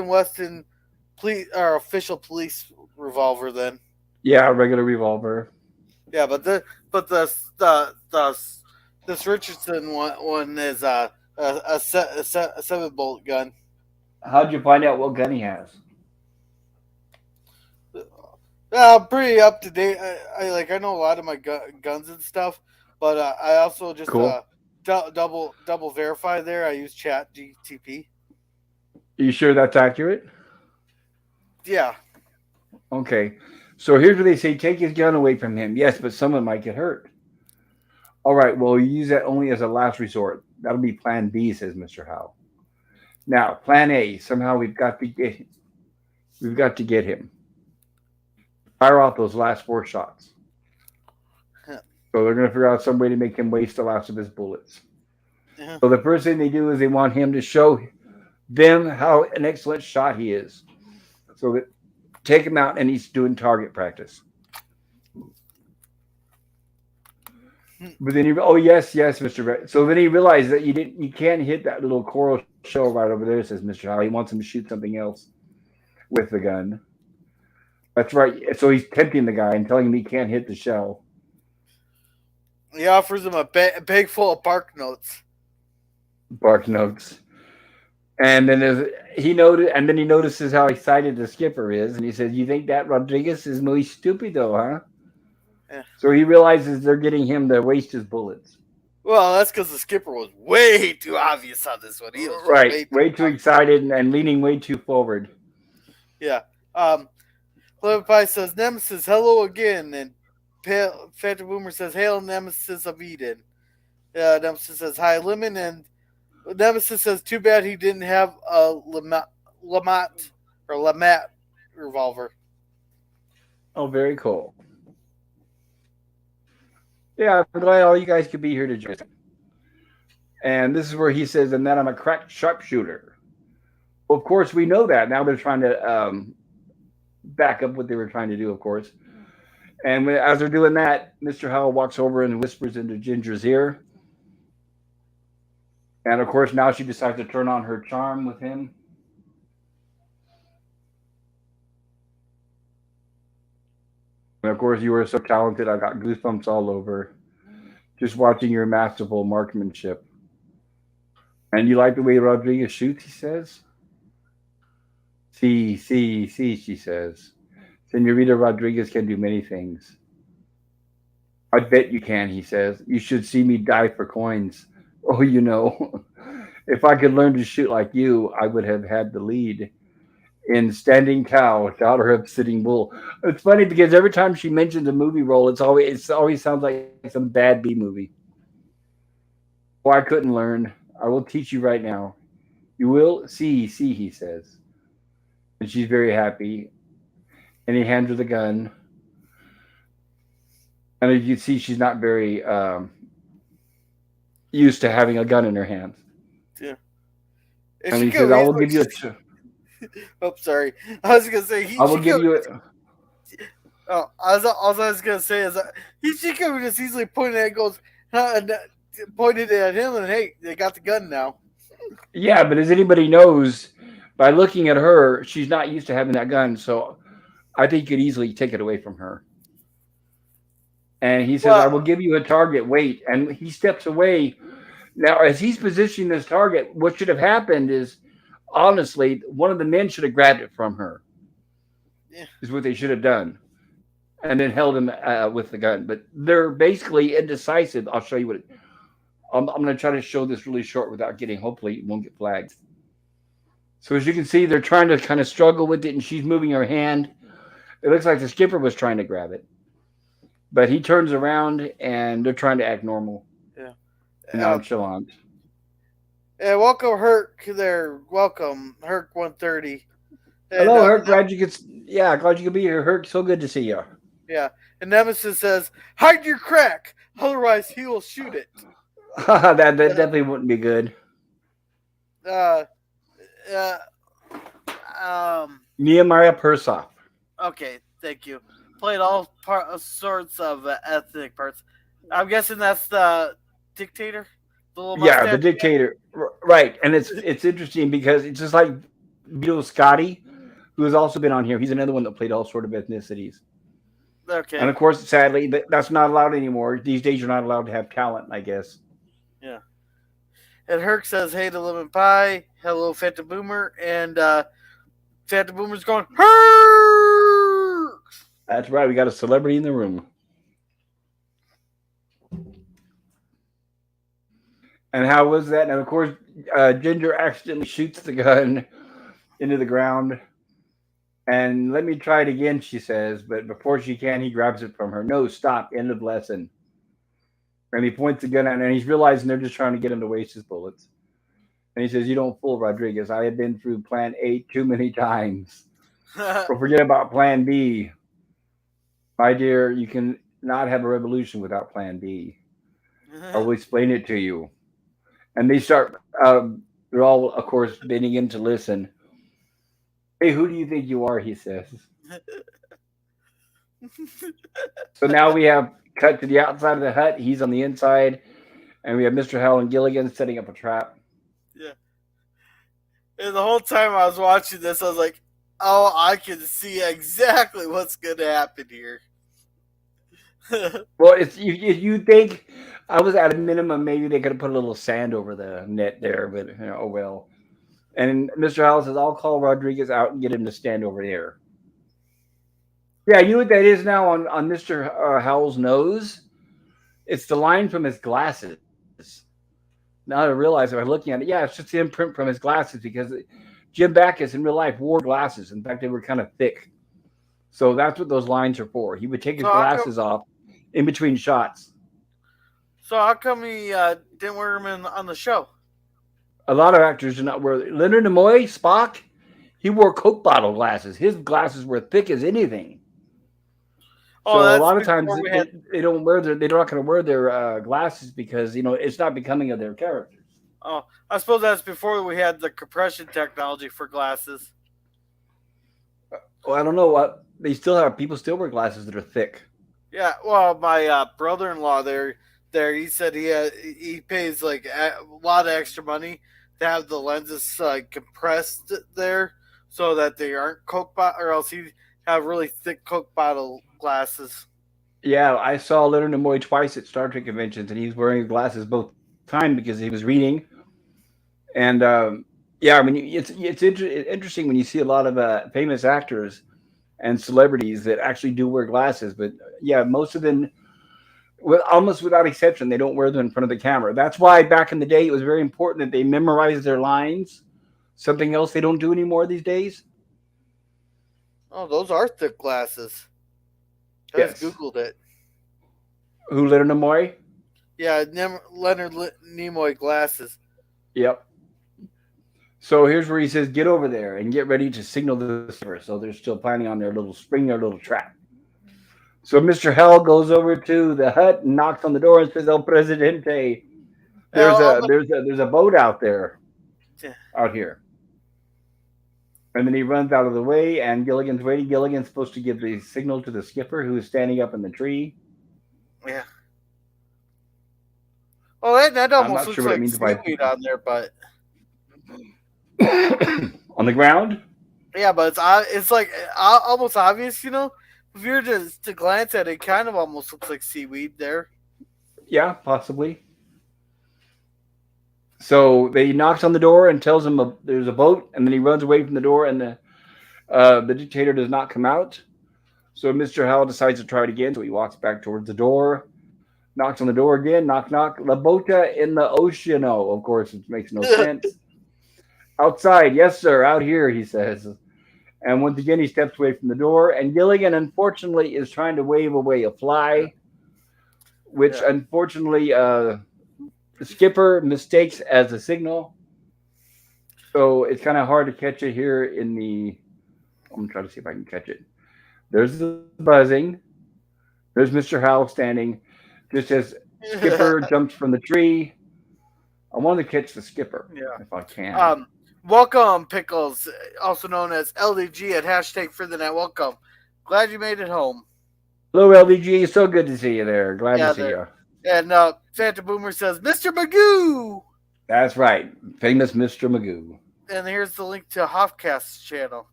Wesson police or official police revolver then. Yeah, a regular revolver. Yeah, but this Richardson one is a 7 bullet gun. How'd you find out what gun he has? I'm pretty up to date. I know a lot of my guns and stuff, but I also just Cool. double verify there. I use Chat GTP. Are you sure that's accurate? Yeah, Okay. So here's what they say: take his gun away from him. Yes, but someone might get hurt. All right. Well, you use that only as a last resort. That'll be Plan B, says Mr. Howe. Now, Plan A. Somehow we've got to get him. Fire off those last 4 shots. yeah, So they're going to figure out some way to make him waste the last of his bullets. yeah. So the first thing they do is they want him to show them how an excellent shot he is. So that take him out and he's doing target practice. But then oh yes, Mr. So then he realized that you can't hit that little coral shell right over there, says Mr. Howe. He wants him to shoot something else with the gun. That's right. So he's tempting the guy and telling him he can't hit the shell. He offers him a bag full of bark notes. Bark notes. And then he notices how excited the skipper is, and he says, "You think that Rodriguez is muy stupido, huh?" Yeah. So he realizes they're getting him to waste his bullets. Well, that's because the skipper was way too obvious on this one. He was just Right, way too way too obvious. excited and leaning way too forward. Yeah. Clever Pie says, Nemesis, hello again. And Phantom Boomer says, hail Nemesis of Eden. Nemesis says, hi, Lemon. And Nemesis says, too bad he didn't have a Lamat revolver. Oh, very cool. Yeah, I'm glad all you guys could be here to join us. And this is where he says, and then I'm a crack sharpshooter. Well, of course, we know that. Now they're trying to back up what they were trying to do, of course. And as they're doing that, Mr. Howell walks over and whispers into Ginger's ear. And of course, now she decides to turn on her charm with him. And of course, you are so talented. I got goosebumps all over just watching your masterful marksmanship. And you like the way Rodriguez shoots, he says. See, she says. Senorita Rodriguez can do many things. I bet you can, he says. You should see me die for coins. Oh, if I could learn to shoot like you, I would have had the lead in Standing Cow, Daughter of Sitting Bull. It's funny because every time she mentions a movie role, it always sounds like some bad B movie. Oh, I couldn't learn. I will teach you right now. You will see, he says. And she's very happy. And he hands her the gun. And as you see, she's not very used to having a gun in her hands. Yeah. If And she he says, could "I will easily. give you Oh, sorry. I was going to say, I she will give could. you a." Oh, all I was going to say is that she could have just easily pointed at it and goes, pointed at him, and hey, they got the gun now. Yeah, but as anybody knows, by looking at her, she's not used to having that gun. So I think you could easily take it away from her. And he says, "I will Well, give you a target. Wait." And he steps away. Now, as he's positioning this target, what should have happened is, honestly, one of the men should have grabbed it from her. yeah. Is what they should have done, and then held him with the gun. But they're basically indecisive. I'll show you what. I'm going to try to show this really short without getting. Hopefully, it won't get flagged. So as you can see, they're trying to kind of struggle with it, and she's moving her hand. It looks like the skipper was trying to grab it, but he turns around, and they're trying to act normal Yeah. and Uh, nonchalant. yeah, welcome, Herc. There, welcome, Herc 130. And Hello, Herc. Glad you could be here, Herc. So good to see you. yeah, and Nemesis says, "Hide your crack, otherwise he will shoot it." That definitely wouldn't be good. Uh, uh, Nehemiah Persoff. okay, thank you. Played all sorts of ethnic parts. I'm guessing that's the dictator, the little Yeah, the mustache. dictator. Right, and it's interesting because it's just like Vito Scotti, who has also been on here. He's another one that played all sort of ethnicities. And Okay, of course, sadly, that's not allowed anymore. These days, you're not allowed to have talent, I guess. yeah. And Herc says, "Hey to Lemon Pie, hello Phantom Boomer," and Phantom Boomer's going, "Herc." That's right. We got a celebrity in the room. And how was that? And of course, Ginger accidentally shoots the gun into the ground. And let me try it again, she says. But before she can, he grabs it from her. No, stop. End of lesson. And he points the gun at her, and he's realizing they're just trying to get him to waste his bullets. And he says, "You don't fool Rodriguez. I have been through plan A too many times. But forget about plan B. My dear, you can not have a revolution without plan B. I will explain it to you." And they start, they're all, of course, bending in to listen. "Hey, who do you think you are?" he says. So now we have cut to the outside of the hut. He's on the inside. And we have Mr. Howell and Gilligan setting up a trap. Yeah. And the whole time I was watching this, I was like, "Oh, I can see exactly what's going to happen here." Well, it's you think I was at a minimum. Maybe they could have put a little sand over the net there, but oh well. And Mr. Howell says, "I'll call Rodriguez out and get him to stand over there." Yeah, you know what that is now on Mr. Howell's nose? It's the line from his glasses. Now I realize if I'm looking at it, yeah, it's just the imprint from his glasses because Jim Backus in real life wore glasses. In fact, they were kind of thick. So that's what those lines are for. He would take his so how come? glasses off in between shots. So how come he didn't wear them on the show? A lot of actors do not wear. Leonard Nimoy, Spock, he wore Coke bottle glasses. His glasses were thick as anything. Oh, So a that's lot of times before we had. they don't wear their they're not going to wear their glasses because it's not becoming of their characters. Oh, I suppose that's before we had the compression technology for glasses. Well, I don't know what they still have. People still wear glasses that are thick. Yeah, well, my brother-in-law he said he pays like a lot of extra money to have the lenses compressed there so that they aren't Coke bottle, or else he have really thick Coke bottle glasses. Yeah, I saw Leonard Nimoy twice at Star Trek conventions, and he's wearing glasses both time because he was reading. And yeah, I mean, interesting when you see a lot of famous actors and celebrities that actually do wear glasses. But yeah, most of them, almost without exception, they don't wear them in front of the camera. That's why back in the day, it was very important that they memorize their lines. Something else they don't do anymore these days. Oh, those are thick glasses. I just Yes. googled it. Who, Leonard Nimoy? Yeah, Leonard Nimoy glasses. Yep. So here's where he says, "Get over there and get ready to signal the skipper." So they're still planning on their little trap. So Mr. Hell goes over to the hut and knocks on the door and says, "El Presidente, there's I'll a boat out there let, out here." And then he runs out of the way, and Gilligan's waiting. Gilligan's supposed to give the signal to the skipper, who is standing up in the tree. yeah. Well, that I'm almost not sure looks what it like means by seaweed on there, but on the ground. yeah, but it's like almost obvious, you know. If you were to glance at it, it kind of almost looks like seaweed there. Yeah, possibly. So they knocks on the door and tells him there's a boat, and then he runs away from the door, and the dictator does not come out. So Mr. Howell decides to try it again. So he walks back towards the door, knocks on the door again, knock, knock. La Bota in the ocean. Oh, of course, it makes no sense. Outside, yes, sir, out here, he says. And once again, he steps away from the door. And Gilligan, unfortunately, is trying to wave away a fly, which Yeah, unfortunately the skipper mistakes as a signal. So it's kind of hard to catch it here in the. I'm trying to see if I can catch it. There's the buzzing. There's Mr. Howell standing just as Skipper yeah. jumps from the tree. I want to catch the skipper if I can. Um, welcome, Pickles, also known as LDG at hashtag for the net. Welcome. Glad you made it home. Hello, LDG. So good to see you there. Glad to Yeah, see there. you. And Phantom Boomer says, Mr. Magoo! That's right. Famous Mr. Magoo. And here's the link to Hofcast's channel.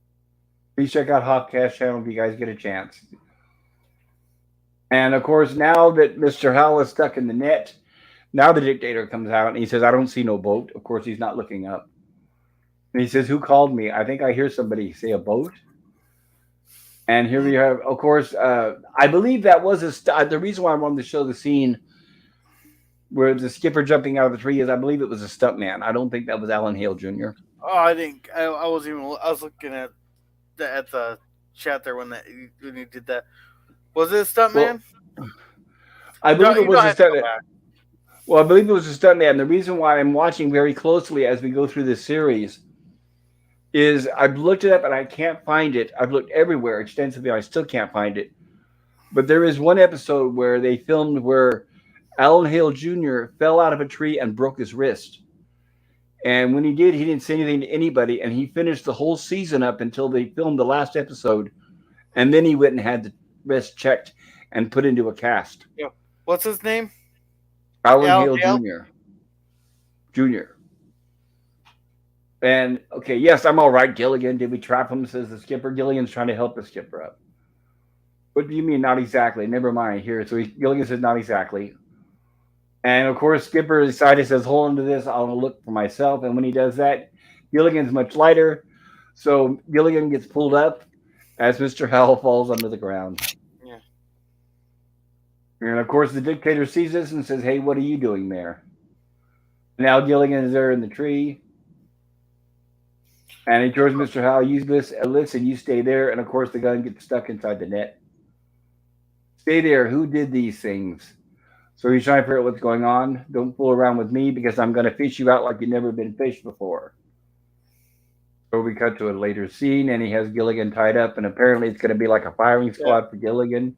Please check out Hopcast channel if you guys get a chance. And of course, now that Mr. Howell is stuck in the net, now the dictator comes out and he says, "I don't see no boat." Of course, he's not looking up. And he says, "Who called me?" I think I hear somebody say a boat. And here we have, of course, I believe that was the reason why I wanted to show the scene where the skipper jumping out of the tree is I believe it was a stuntman. I don't think that was Alan Hale Jr. Oh, I didn't. I wasn't even. I was looking at the chat there when you did that. Was it a Well, stuntman? I No, believe it you was don't a have to go stuntman. back. Well, I believe it was a stuntman. The reason why I'm watching very closely as we go through this series is I've looked it up and I can't find it. I've looked everywhere extensively. I still can't find it. But there is one episode where they filmed where Alan Hale Jr. fell out of a tree and broke his wrist. And when he did, he didn't say anything to anybody. And he finished the whole season up until they filmed the last episode. And then he went and had the wrist checked and put into a cast. Yeah. What's his name? Alan Alan Hale Hale. Jr. And yes, I'm all right. Gilligan, did we trap him? Says the skipper. Gilligan's trying to help the skipper up. What do you mean, not exactly? Never mind. Here, so Gilligan says, not exactly. And of course, Skipper decided, says, hold on to this. I'll look for myself. And when he does that, Gilligan's much lighter. So Gilligan gets pulled up as Mr. Howell falls under the ground. Yeah. And of course, the dictator sees this and says, hey, what are you doing there? Now Gilligan is there in the tree. And he tells Mr. Howell, you listen, you stay there. And of course, the gun gets stuck inside the net. Stay there. Who did these things? So he's trying to figure out what's going on. Don't fool around with me because I'm going to fish you out like you've never been fished before. So we cut to a later scene, and he has Gilligan tied up, and apparently it's going to be like a firing Yeah. squad for Gilligan.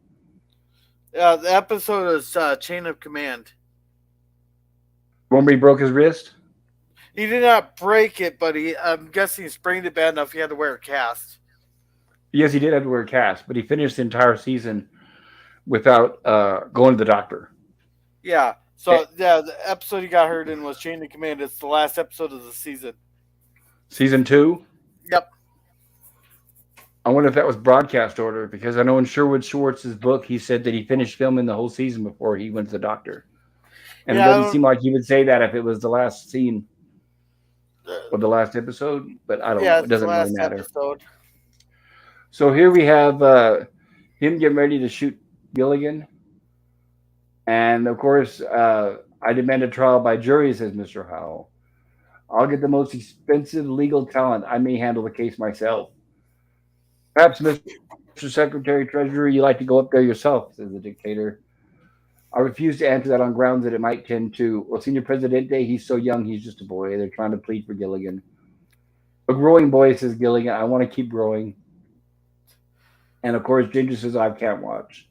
Yeah, the episode is Chain of Command. Remember he broke his wrist? He did not break it, but I'm guessing he sprained it bad enough he had to wear a cast. Yes, he did have to wear a cast, but he finished the entire season without going to the doctor. Yeah. So, yeah, the episode he got hurt in was Chain of Command. It's the last episode of the season. Season 2? Yep. I wonder if that was broadcast order, because I know in Sherwood Schwartz's book, he said that he finished filming the whole season before he went to the doctor. And Yeah, it doesn't seem like he would say that if it was the last scene or the last episode, but I don't know. Yeah, It it's the doesn't really last matter. episode. So here we have him getting ready to shoot Gilligan. And of course, I demand a trial by jury, says Mr. Howell. I'll get the most expensive legal talent. I may handle the case myself. Perhaps, Mr. Secretary Treasurer, you'd like to go up there yourself, says the dictator. I refuse to answer that on grounds that it might tend to. Well, Senor Presidente, he's so young, he's just a boy. They're trying to plead for Gilligan. A growing boy, says Gilligan. I want to keep growing. And of course, Ginger says, I can't watch.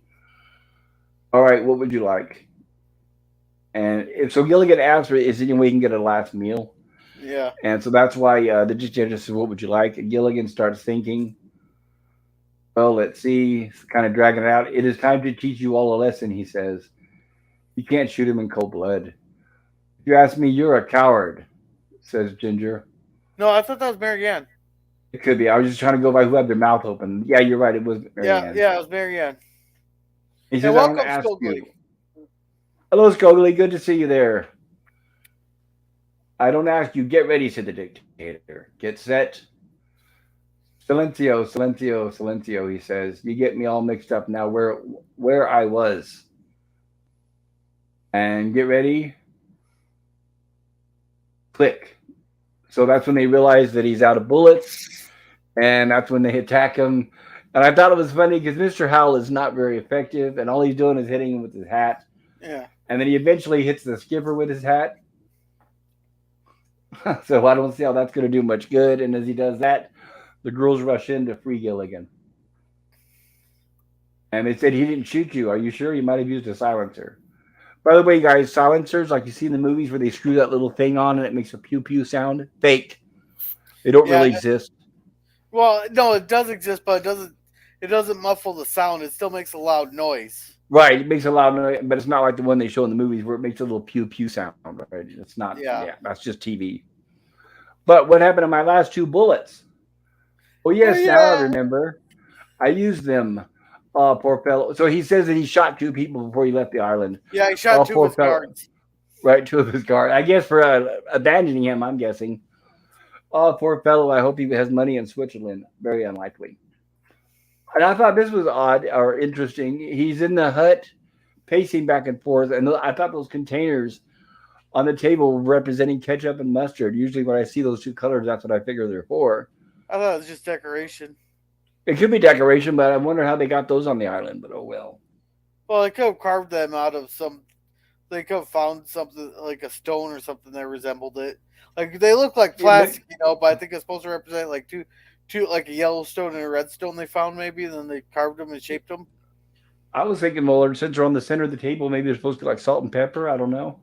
All right, what would you like? And so Gilligan asks her, is there any way he can get a last meal? Yeah. And so that's why the dictator says, what would you like? And Gilligan starts thinking, well, let's see, kind of dragging it out. It is time to teach you all a lesson, he says. You can't shoot him in cold blood. If you ask me, you're a coward, says Ginger. No, I thought that was Marianne. It could be. I was just trying to go by who had their mouth open. Yeah, you're right. It was Marianne. Yeah, it was Marianne. He Hey, says, I want welcome, to ask Stokely. you. Hello, Scogly. Good to see you there. I don't ask you. Get ready, said the dictator. Get set. Silencio, silencio, silencio, he says. You get me all mixed up now where I was. And get ready. Click. So that's when they realize that he's out of bullets. And that's when they attack him. And I thought it was funny because Mr. Howell is not very effective. And all he's doing is hitting him with his hat. Yeah. And then he eventually hits the skipper with his hat. So I don't see how that's going to do much good. And as he does that, the girls rush in to free Gilligan. And they said, he didn't shoot you. Are you sure? He might have used a silencer. By the way, guys, silencers, like you see in the movies where they screw that little thing on and it makes a pew-pew sound, fake. They don't really exist. Well, no, it does exist, but it doesn't muffle the sound. It still makes a loud noise. Right, it makes a loud noise, but it's not like the one they show in the movies where it makes a little pew-pew sound. Right? It's not, yeah, that's just TV. But what happened to my last 2 bullets? Oh, yes, now I remember. I used them. Poor fellow. So he says that he shot 2 people before he left the island. Yeah, he shot 2 of his guards. Right, 2 of his guards. I guess for abandoning him, I'm guessing. Oh, poor fellow. I hope he has money in Switzerland. Very unlikely. And I thought this was odd or interesting. He's in the hut, pacing back and forth, and I thought those containers on the table representing ketchup and mustard. Usually when I see those 2 colors, that's what I figure they're for. I thought it was just decoration. It could be decoration, but I wonder how they got those on the island, but oh well. Well, they could have carved them out of they could have found something like a stone or something that resembled it. Like they look like plastic, but I think it's supposed to represent like two like a yellow stone and a red stone they found maybe, and then they carved them and shaped them. I was thinking, well, since they're on the center of the table, maybe they're supposed to be like salt and pepper. I don't know.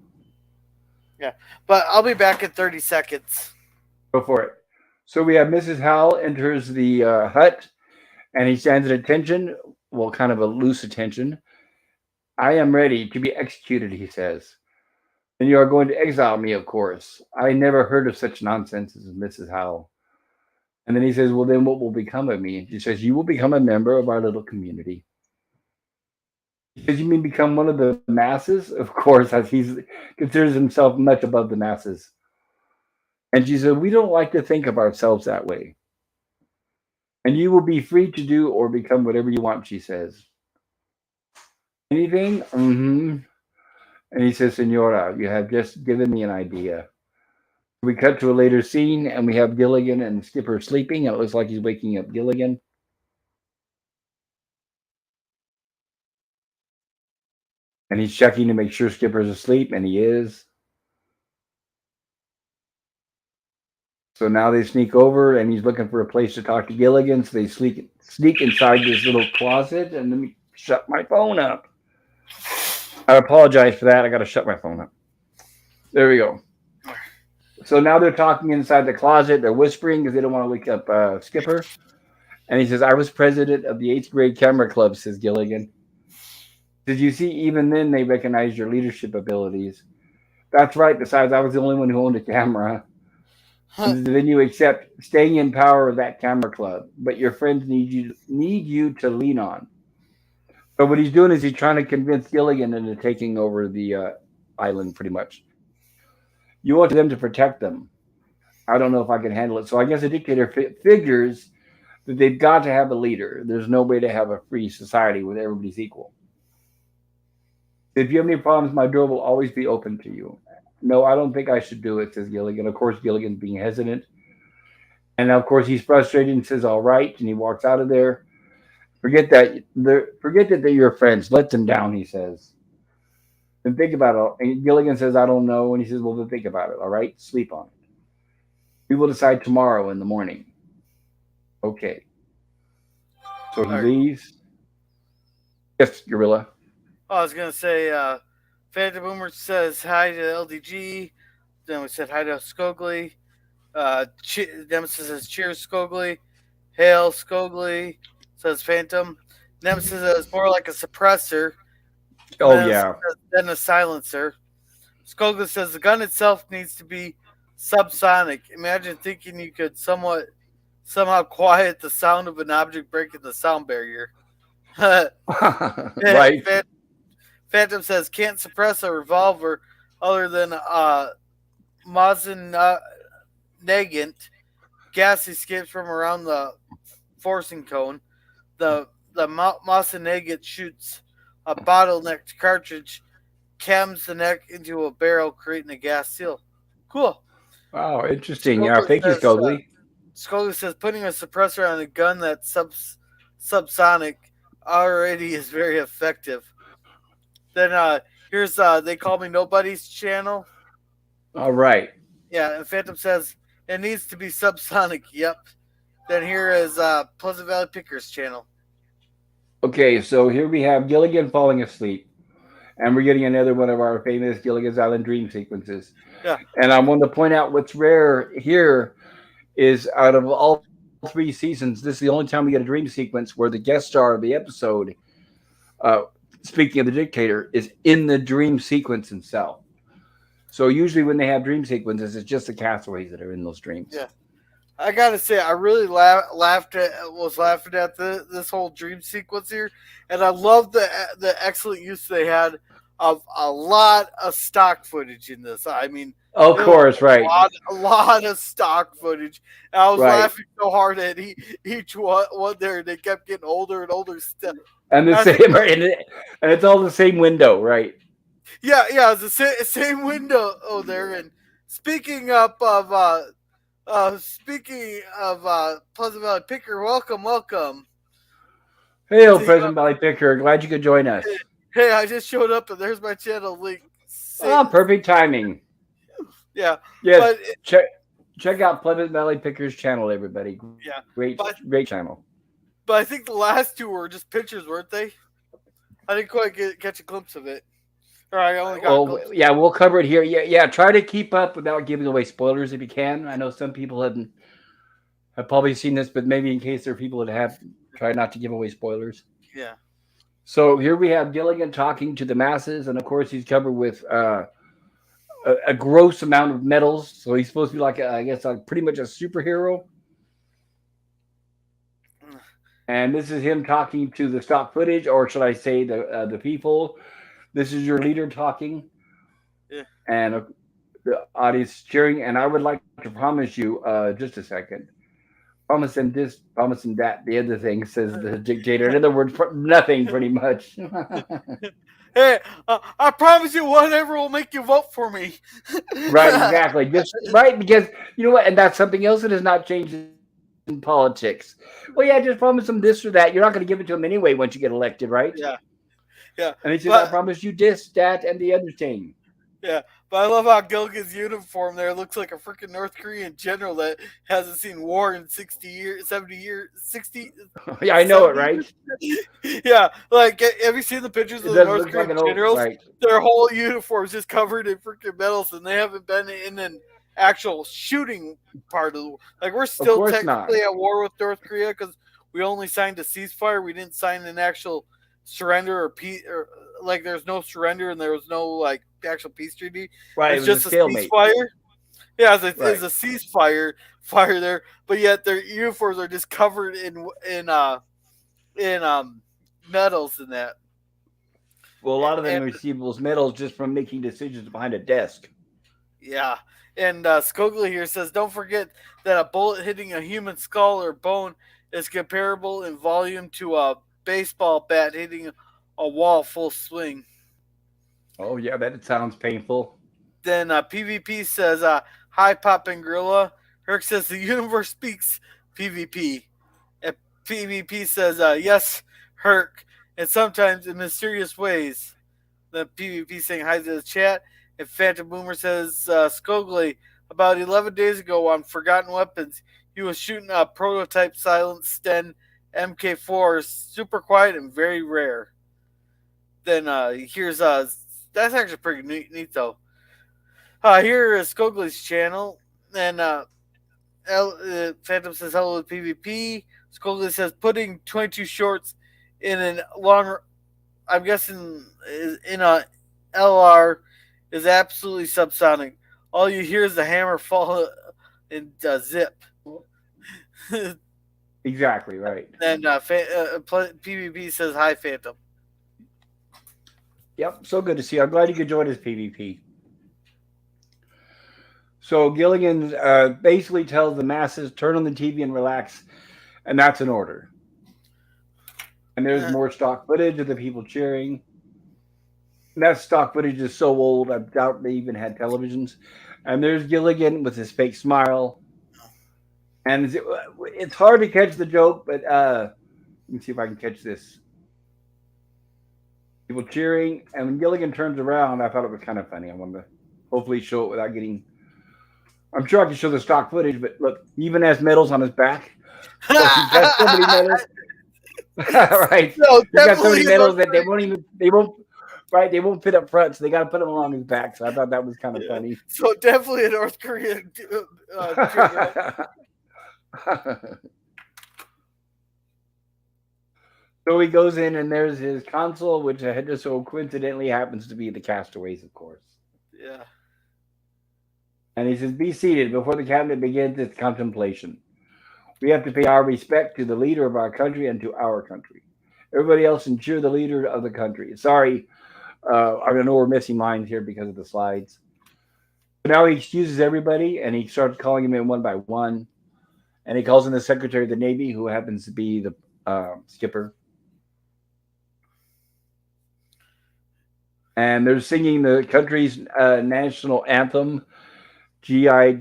Yeah, but I'll be back in 30 seconds. Go for it. So we have Mrs. Howell enters the hut, and he stands at attention, well, kind of a loose attention. I am ready to be executed, he says. Then you are going to exile me, of course. I never heard of such nonsense, as Mrs. Howell. And then he says, well, then what will become of me? And she says, you will become a member of our little community. He says, "You mean become one of the masses?" Of course, as he considers himself much above the masses. And she said, "We don't like to think of ourselves that way. And you will be free to do or become whatever you want," she says. "Anything?" Mm-hmm. And he says, "Senora, you have just given me an idea." We cut to a later scene, and we have Gilligan and Skipper sleeping, and it looks like he's waking up Gilligan. And he's checking to make sure Skipper's asleep, and he is. So now they sneak over, and he's looking for a place to talk to Gilligan. So they sneak inside this little closet, and let me shut my phone up. I apologize for that. I got to shut my phone up. There we go. So now they're talking inside the closet. They're whispering because they don't want to wake up Skipper. And he says, "I was president of the eighth grade camera club," says Gilligan. "Did you see? Even then, they recognized your leadership abilities." "That's right. Besides, I was the only one who owned a camera." "And then you accept staying in power of that camera club, but your friends need you to lean on." So what he's doing is he's trying to convince Gilligan into taking over the island, pretty much. "You want them to protect them. I don't know if I can handle it." So I guess the dictator figures that they've got to have a leader. There's no way to have a free society where everybody's equal. "If you have any problems, my door will always be open to you." "No, I don't think I should do it," says Gilligan. Of course, Gilligan's being hesitant. And of course, he's frustrated and says, "All right," and he walks out of there. Forget that they're your friends. Let them down," he says. "Then think about it." And Gilligan says, "I don't know." And he says, "Well, then think about it. All right, sleep on it. We will decide tomorrow in the morning." Okay. So he All right. leaves. Yes, Gorilla. I was gonna say, Phantom Boomer says hi to LDG. Then we said hi to Skogly. Nemesis says cheers, Skogly. Hail, Skogly, says Phantom. Nemesis says more like a suppressor Oh yeah. than a silencer. Skogly says the gun itself needs to be subsonic. Imagine thinking you could somehow quiet the sound of an object breaking the sound barrier. Right. Phantom says can't suppress a revolver other than Mazin negant. Gas escapes from around the forcing cone. The Masanegit shoots a bottlenecked cartridge, cams the neck into a barrel, creating a gas seal. Cool. Wow, interesting. Yeah, Scully thank you, says, Scogly. Scully says putting a suppressor on a gun that's subsonic already is very effective. Then here's They Call Me Nobody's channel. All right. Yeah, and Phantom says it needs to be subsonic. Yep. Then here is Pleasant Valley Pickers channel. Okay, so here we have Gilligan falling asleep, and we're getting another one of our famous Gilligan's Island dream sequences. Yeah. And I want to point out what's rare here is out of all three seasons, this is the only time we get a dream sequence where the guest star of the episode, uh, speaking of the dictator, is in the dream sequence himself. So usually when they have dream sequences, it's just the castaways that are in those dreams. Yeah. I gotta say, I really was laughing at this whole dream sequence here, and I love the excellent use they had of a lot of stock footage in this. I mean, Of it was course, right, a lot of stock footage. And I was right. laughing so hard at each one there. They kept getting older and older. Still, And the I same, think, and it's all the same window, right? yeah, it's the same window there. And speaking up of Pleasant Valley Picker, welcome. Hail, See, President Valley Picker. Glad you could join us. hey, I just showed up and there's my channel link. Ah, perfect timing. Yeah, Yes, but check out Pleasant Valley Picker's channel, everybody. yeah, Great but channel. but I think the last two were just pictures, weren't they? I didn't quite catch a glimpse of it. Or I only got a Well, glimpse. yeah, we'll cover it here. Yeah. Try to keep up without giving away spoilers if you can. I know some people have probably seen this, but maybe in case there are people that have, try not to give away spoilers. Yeah, So here we have Gilligan talking to the masses, and of course he's covered with a gross amount of medals. So he's supposed to be like, I guess, like pretty much a superhero. And this is him talking to the stock footage, or should I say the people. This is your leader talking, Yeah. and the audience cheering. And I would like to promise you, just a second, promising this, promising that, the other thing, says the dictator. In other words, nothing, pretty much. Hey, I promise you, whatever will make you vote for me. Right, exactly. Just right, because you know what, and that's something else that has not changed in politics. Well, yeah, just promise them this or that. You're not going to give it to them anyway once you get elected, right? Yeah, yeah, And he says, "I but promise you this, that, and the other thing." yeah, but I love how Gilligan's uniform there looks like a freaking North Korean general that hasn't seen war in 60 years, 70 years, 60, Yeah, I know it, 70 right? years. Yeah, like have you seen the pictures It of the does North look like Korean an old generals? right. Their whole uniforms just covered in freaking medals, and they haven't been in an actual shooting part of the war. Like we're Of still course not. technically at war with North Korea because we only signed a ceasefire. We didn't sign an actual surrender or peace, or like there's no surrender and there was no like actual peace treaty. Right, it It's was a just a stalemate. ceasefire. Yeah, it's Right. a ceasefire fire there, but yet their uniforms are just covered in medals and that. Well, a lot of them And receive those medals just from making decisions behind a desk. yeah, and Skogli here says, don't forget that a bullet hitting a human skull or bone is comparable in volume to a baseball bat hitting a wall full swing. Oh yeah, that sounds painful. Then PvP says, hi, Pop and Gorilla. Herc says, the universe speaks PvP. And PvP says, yes, Herc, and sometimes in mysterious ways. The PvP saying hi to the chat. And Phantom Boomer says, Skogli, about 11 days ago on Forgotten Weapons, he was shooting a prototype Silent Sten MK4, super quiet and very rare. Then here's, that's actually pretty neat though. Here is Skogli's channel, and Phantom says hello to PvP. Skogli says putting 22 shorts in a long, I'm guessing in a LR is absolutely subsonic. All you hear is the hammer fall and zip. Exactly right. And PvP says hi, Phantom. Yep, so good to see you. I'm glad you could join us, PvP. So Gilligan basically tells the masses turn on the TV and relax, and that's an order. And there's more stock footage of the people cheering. And that stock footage is so old, I doubt they even had televisions. And there's Gilligan with his fake smile. And it's hard to catch the joke, but let me see if I can catch this. People cheering, and when Gilligan turns around, I thought it was kind of funny. I wanted to hopefully show it without getting. I'm sure I can show the stock footage, but look, he even has medals on his back. Oh, he's got so many medals. Right. No, He's got so many definitely medals that they won't right, they won't fit up front, so they gotta put them along his back. So I thought that was kind of yeah. funny. So definitely a North Korean So he goes in and there's his console, which just so coincidentally happens to be the castaways, of course. yeah. And he says, be seated before the cabinet begins its contemplation. We have to pay our respect to the leader of our country and to our country. Everybody else ensure the leader of the country. Sorry, I know we're missing lines here because of the slides. But now he excuses everybody and he starts calling them in one by one. And he calls in the Secretary of the Navy, who happens to be the skipper. And they're singing the country's national anthem, Gilligans.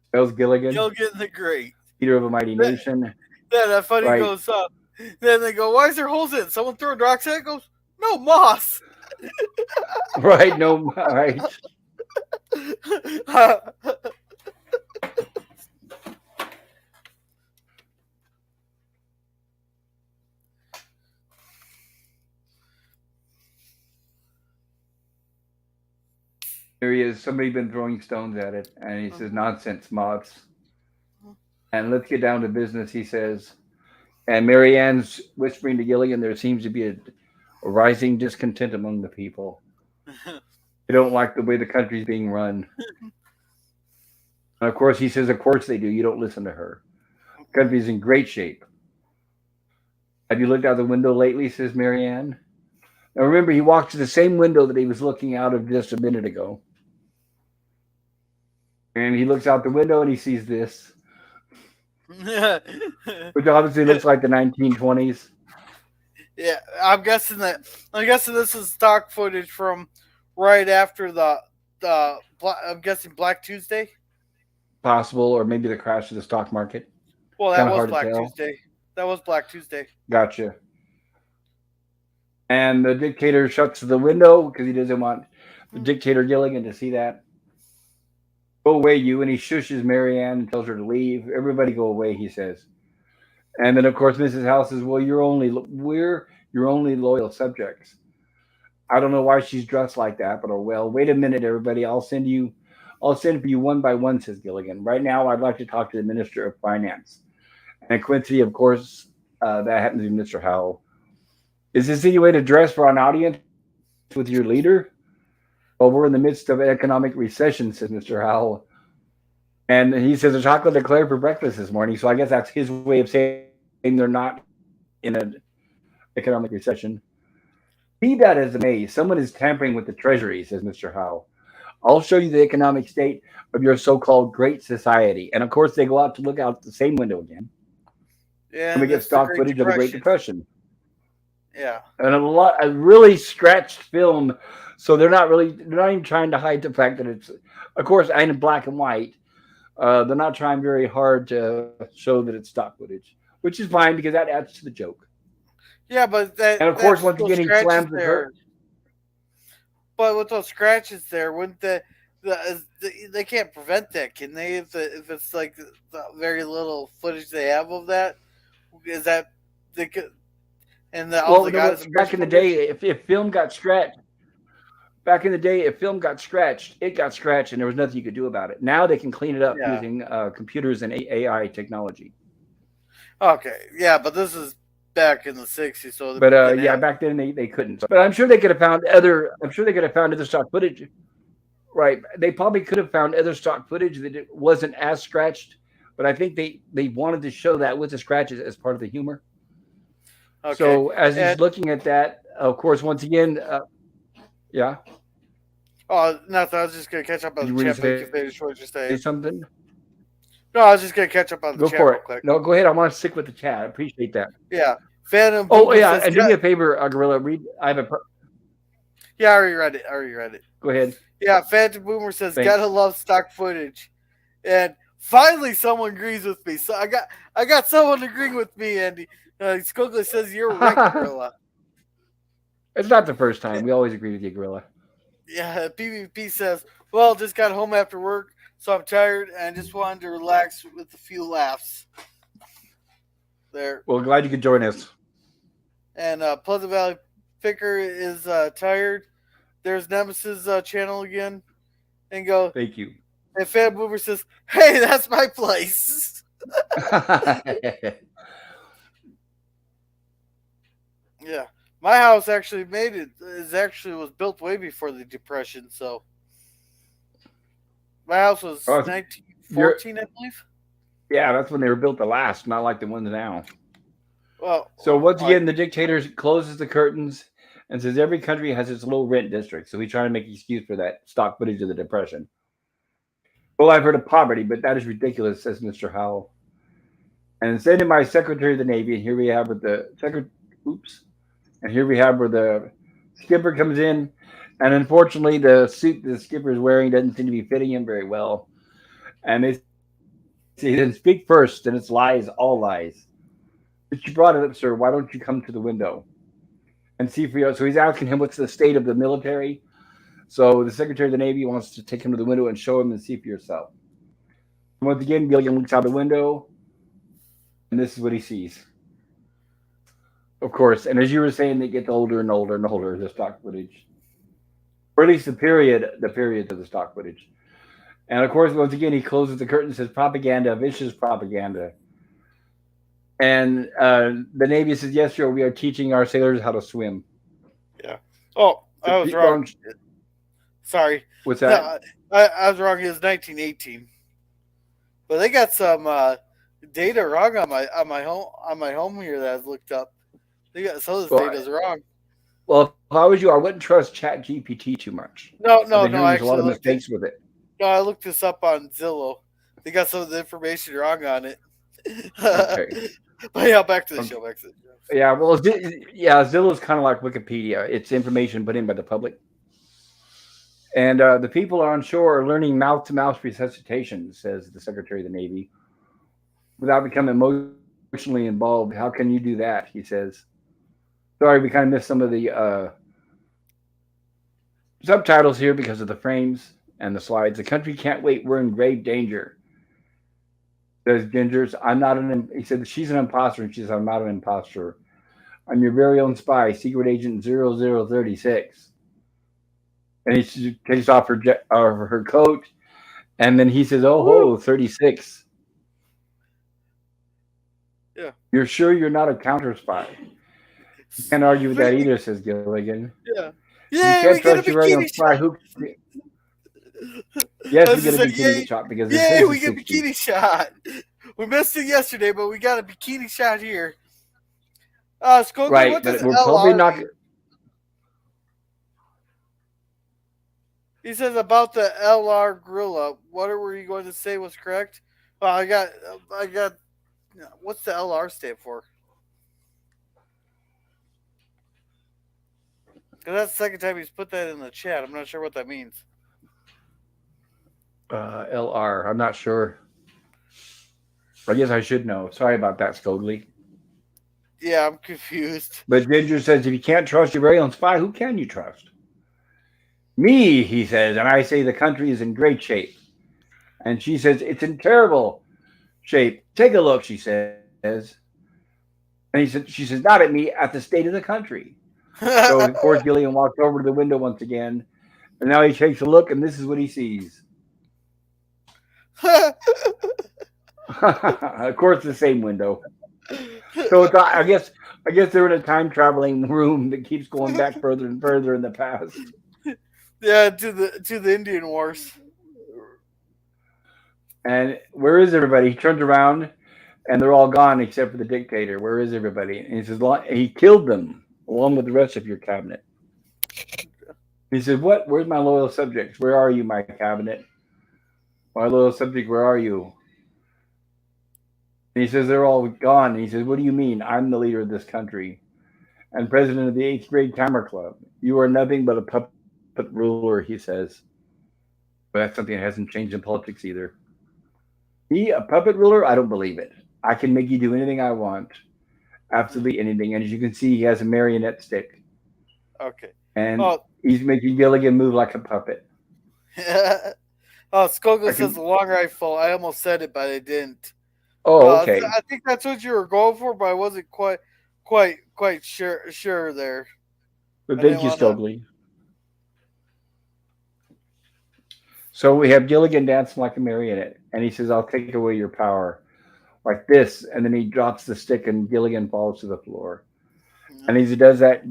Spells Gilligan, Gilligan the Great. leader of a mighty nation. Then funny Right, goes up. Then they go, why is there holes in it? Someone throwing rocks at it? Goes, no, moss. right, no, right. There he is. Somebody been throwing stones at it, and he says, "Nonsense, moths." And let's get down to business, he says. And Marianne's whispering to Gilligan, there seems to be a rising discontent among the people. They don't like the way the country's being run. And of course, he says, "Of course they do. You don't listen to her. The country's in great shape. Have you looked out the window lately?" says Marianne. Now remember, he walked to the same window that he was looking out of just a minute ago. And he looks out the window and he sees this, which obviously looks like the 1920s. Yeah, I'm guessing this is stock footage from right after I'm guessing Black Tuesday. Possible, or maybe the crash of the stock market. Well, that Kind of was hard to Black tell. Tuesday. That was Black Tuesday. Gotcha. And the dictator shuts the window because he doesn't want the dictator Gilligan to see that. Go away, you. And he shushes Marianne and tells her to leave. Everybody go away, he says. And then, of course, Mrs. House says, well, we're your only loyal subjects. I don't know why she's dressed like that, but oh well. Wait a minute, everybody. I'll send for you one by one, says Gilligan. Right now, I'd like to talk to the Minister of Finance. And Quincy, of course, that happens to be Mr. Howell. Is this any way to dress for an audience with your leader? Well, we're in the midst of an economic recession, says Mr. Howell. And he says a chocolate eclair for breakfast this morning. So I guess that's his way of saying they're not in an economic recession. Be that as it may, someone is tampering with the Treasury, says Mr. Howell. I'll show you the economic state of your so-called Great Society. And of course, they go out to look out the same window again, Yeah, and we and get that's the stock Great footage of the Great Depression. Depression. Yeah. And a really stretched film, so they're not even trying to hide the fact that it's, of course, and in black and white. They're not trying very hard to show that it's stock footage, which is fine because that adds to the joke. Yeah, but And of course, that's once those again, he scratches slams the curtain. there. But with those scratches there, wouldn't they can't prevent that, can they? If it's like the very little footage they have of that, is that they could, and all Well, they got is back scratch in the day, footage? if film got scratched, back in the day, if film got scratched, it got scratched, and there was nothing you could do about it. Now they can clean it up Yeah. using computers and AI technology. Okay. Yeah, but this is back in the '60s, so they But didn't yeah, have. back then they couldn't. But I'm sure they could have found other. I'm sure they could have found other stock footage. Right. They probably could have found other stock footage that it wasn't as scratched. But I think they wanted to show that with the scratches as part of the humor. Okay. So as And he's looking at that, of course, once again, yeah. oh, nothing. I was just gonna catch up on the Were you chat, but you say can finish what you're something? saying. No, I was just gonna catch up on the Go chat for real it. quick. No, go ahead. I want to stick with the chat. I appreciate that. Yeah. Phantom Oh Boomer yeah, says, and do me a favor, Gorilla. Read. I have a. yeah, I already read it. I already read it. Go ahead. Yeah, Phantom Boomer says, gotta Thanks. love stock footage. And finally someone agrees with me. So I got someone agreeing with me, and Skogler says you're right, Gorilla. It's not the first time. We always agree with you, Gorilla. Yeah, PvP says, well, just got home after work, so I'm tired and just wanted to relax with a few laughs. There. Well, glad you could join us. And Pleasant Valley Picker is tired. There's Nemesis channel again. And go. Thank you. And Fan Boomer says, hey, that's my place. Yeah. My house actually was built way before the Depression, so my house was Oh, 1914, I believe. yeah, that's when they were built to last, not like the ones now. Well, So once again, the dictator closes the curtains and says every country has its low rent district. So he's trying to make an excuse for that stock footage of the Depression. Well, I've heard of poverty, but that is ridiculous, says Mr. Howell. And send in my Secretary of the Navy, and here we have with the oops, and here we have where the skipper comes in, and unfortunately, the suit the skipper is wearing doesn't seem to be fitting him very well. And they say, then speak first, and it's lies, all lies. But you brought it up, sir. Why don't you come to the window and see for yourself? So he's asking him what's the state of the military. So the Secretary of the Navy wants to take him to the window and show him and see for yourself. And once again, Gilligan looks out the window, and this is what he sees. Of course, and as you were saying, they get older and older and older, the stock footage. Or at least the periods of the stock footage. And of course, once again, he closes the curtain and says propaganda, vicious propaganda. And the Navy says, yes, sir, we are teaching our sailors how to swim. yeah. Oh, I was wrong. Wrong. Sorry. What's No, that? I was wrong. It was 1918. But they got some data wrong on my home here that I've looked up. They got some of this Well, data's wrong. well, if I was you, I wouldn't trust Chat GPT too much. No, I've no, been no. hearing I there's a lot actually of looked it. mistakes with it. No, I looked this up on Zillow. They got some of the information wrong on it. Okay. But yeah, back to the Okay. show. Back to the show. Yeah. Well, yeah, Zillow's kind of like Wikipedia. It's information put in by the public, and the people on shore are learning mouth-to-mouth resuscitation, says the Secretary of the Navy, without becoming emotionally involved. How can you do that? He says. Sorry, we kind of missed some of the subtitles here because of the frames and the slides. The country can't wait. We're in grave danger, says Gingers. I'm not an. He said she's an imposter, and she says I'm not an imposter. I'm your very own spy, secret agent 0036. And she takes off her coat, and then he says, "Oh Woo! ho, 36. Yeah, You're sure you're not a counter spy?" You can't argue with that we, either, says Gilligan. yeah, You yay! can't We get a trust your very own bikini spy. shot. Who? Yes, I we was get just a saying, bikini yay, shot because this yay! is the We get a 60s. bikini shot. We missed it yesterday, but we got a bikini shot here. Skogler, Right, what does but we're probably LR not. mean? He says about the LR gorilla. What were you going to say was correct? Well, I got. What's the LR stand for? Because that's the second time he's put that in the chat. I'm not sure what that means. LR. I'm not sure. I guess I should know. Sorry about that, Scogly. Yeah, I'm confused. But Ginger says, if you can't trust your very own spy, who can you trust? Me, he says, and I say the country is in great shape. And she says, it's in terrible shape. Take a look, she says. And she says, not at me, at the state of the country. So, of course, Gillian walks over to the window once again. And now he takes a look, and this is what he sees. Of course, the same window. So it's, I guess they're in a time traveling room that keeps going back further and further in the past. Yeah, to the Indian Wars. And where is everybody? He turns around, and they're all gone except for the dictator. Where is everybody? And he says he killed them along with the rest of your cabinet. He said, "What? Where's my loyal subjects? Where are you, my cabinet? My loyal subject, where are you?" And he says, "They're all gone." And he says, "What do you mean? I'm the leader of this country and president of the eighth grade camera club. You are nothing but a puppet ruler," he says. But that's something that hasn't changed in politics either. Me, a puppet ruler? I don't believe it. I can make you do anything I want. Absolutely anything. And as you can see, he has a marionette stick. Okay. And Oh, he's making Gilligan move like a puppet. Skogler I says can. the long rifle. I almost said it, but I didn't. Oh, okay. I think that's what you were going for, but I wasn't quite sure there. But I thank didn't you, want to. Stokely. So we have Gilligan dancing like a marionette. And he says, I'll take away your power. Like this. And then he drops the stick and Gilligan falls to the floor. And as he does that,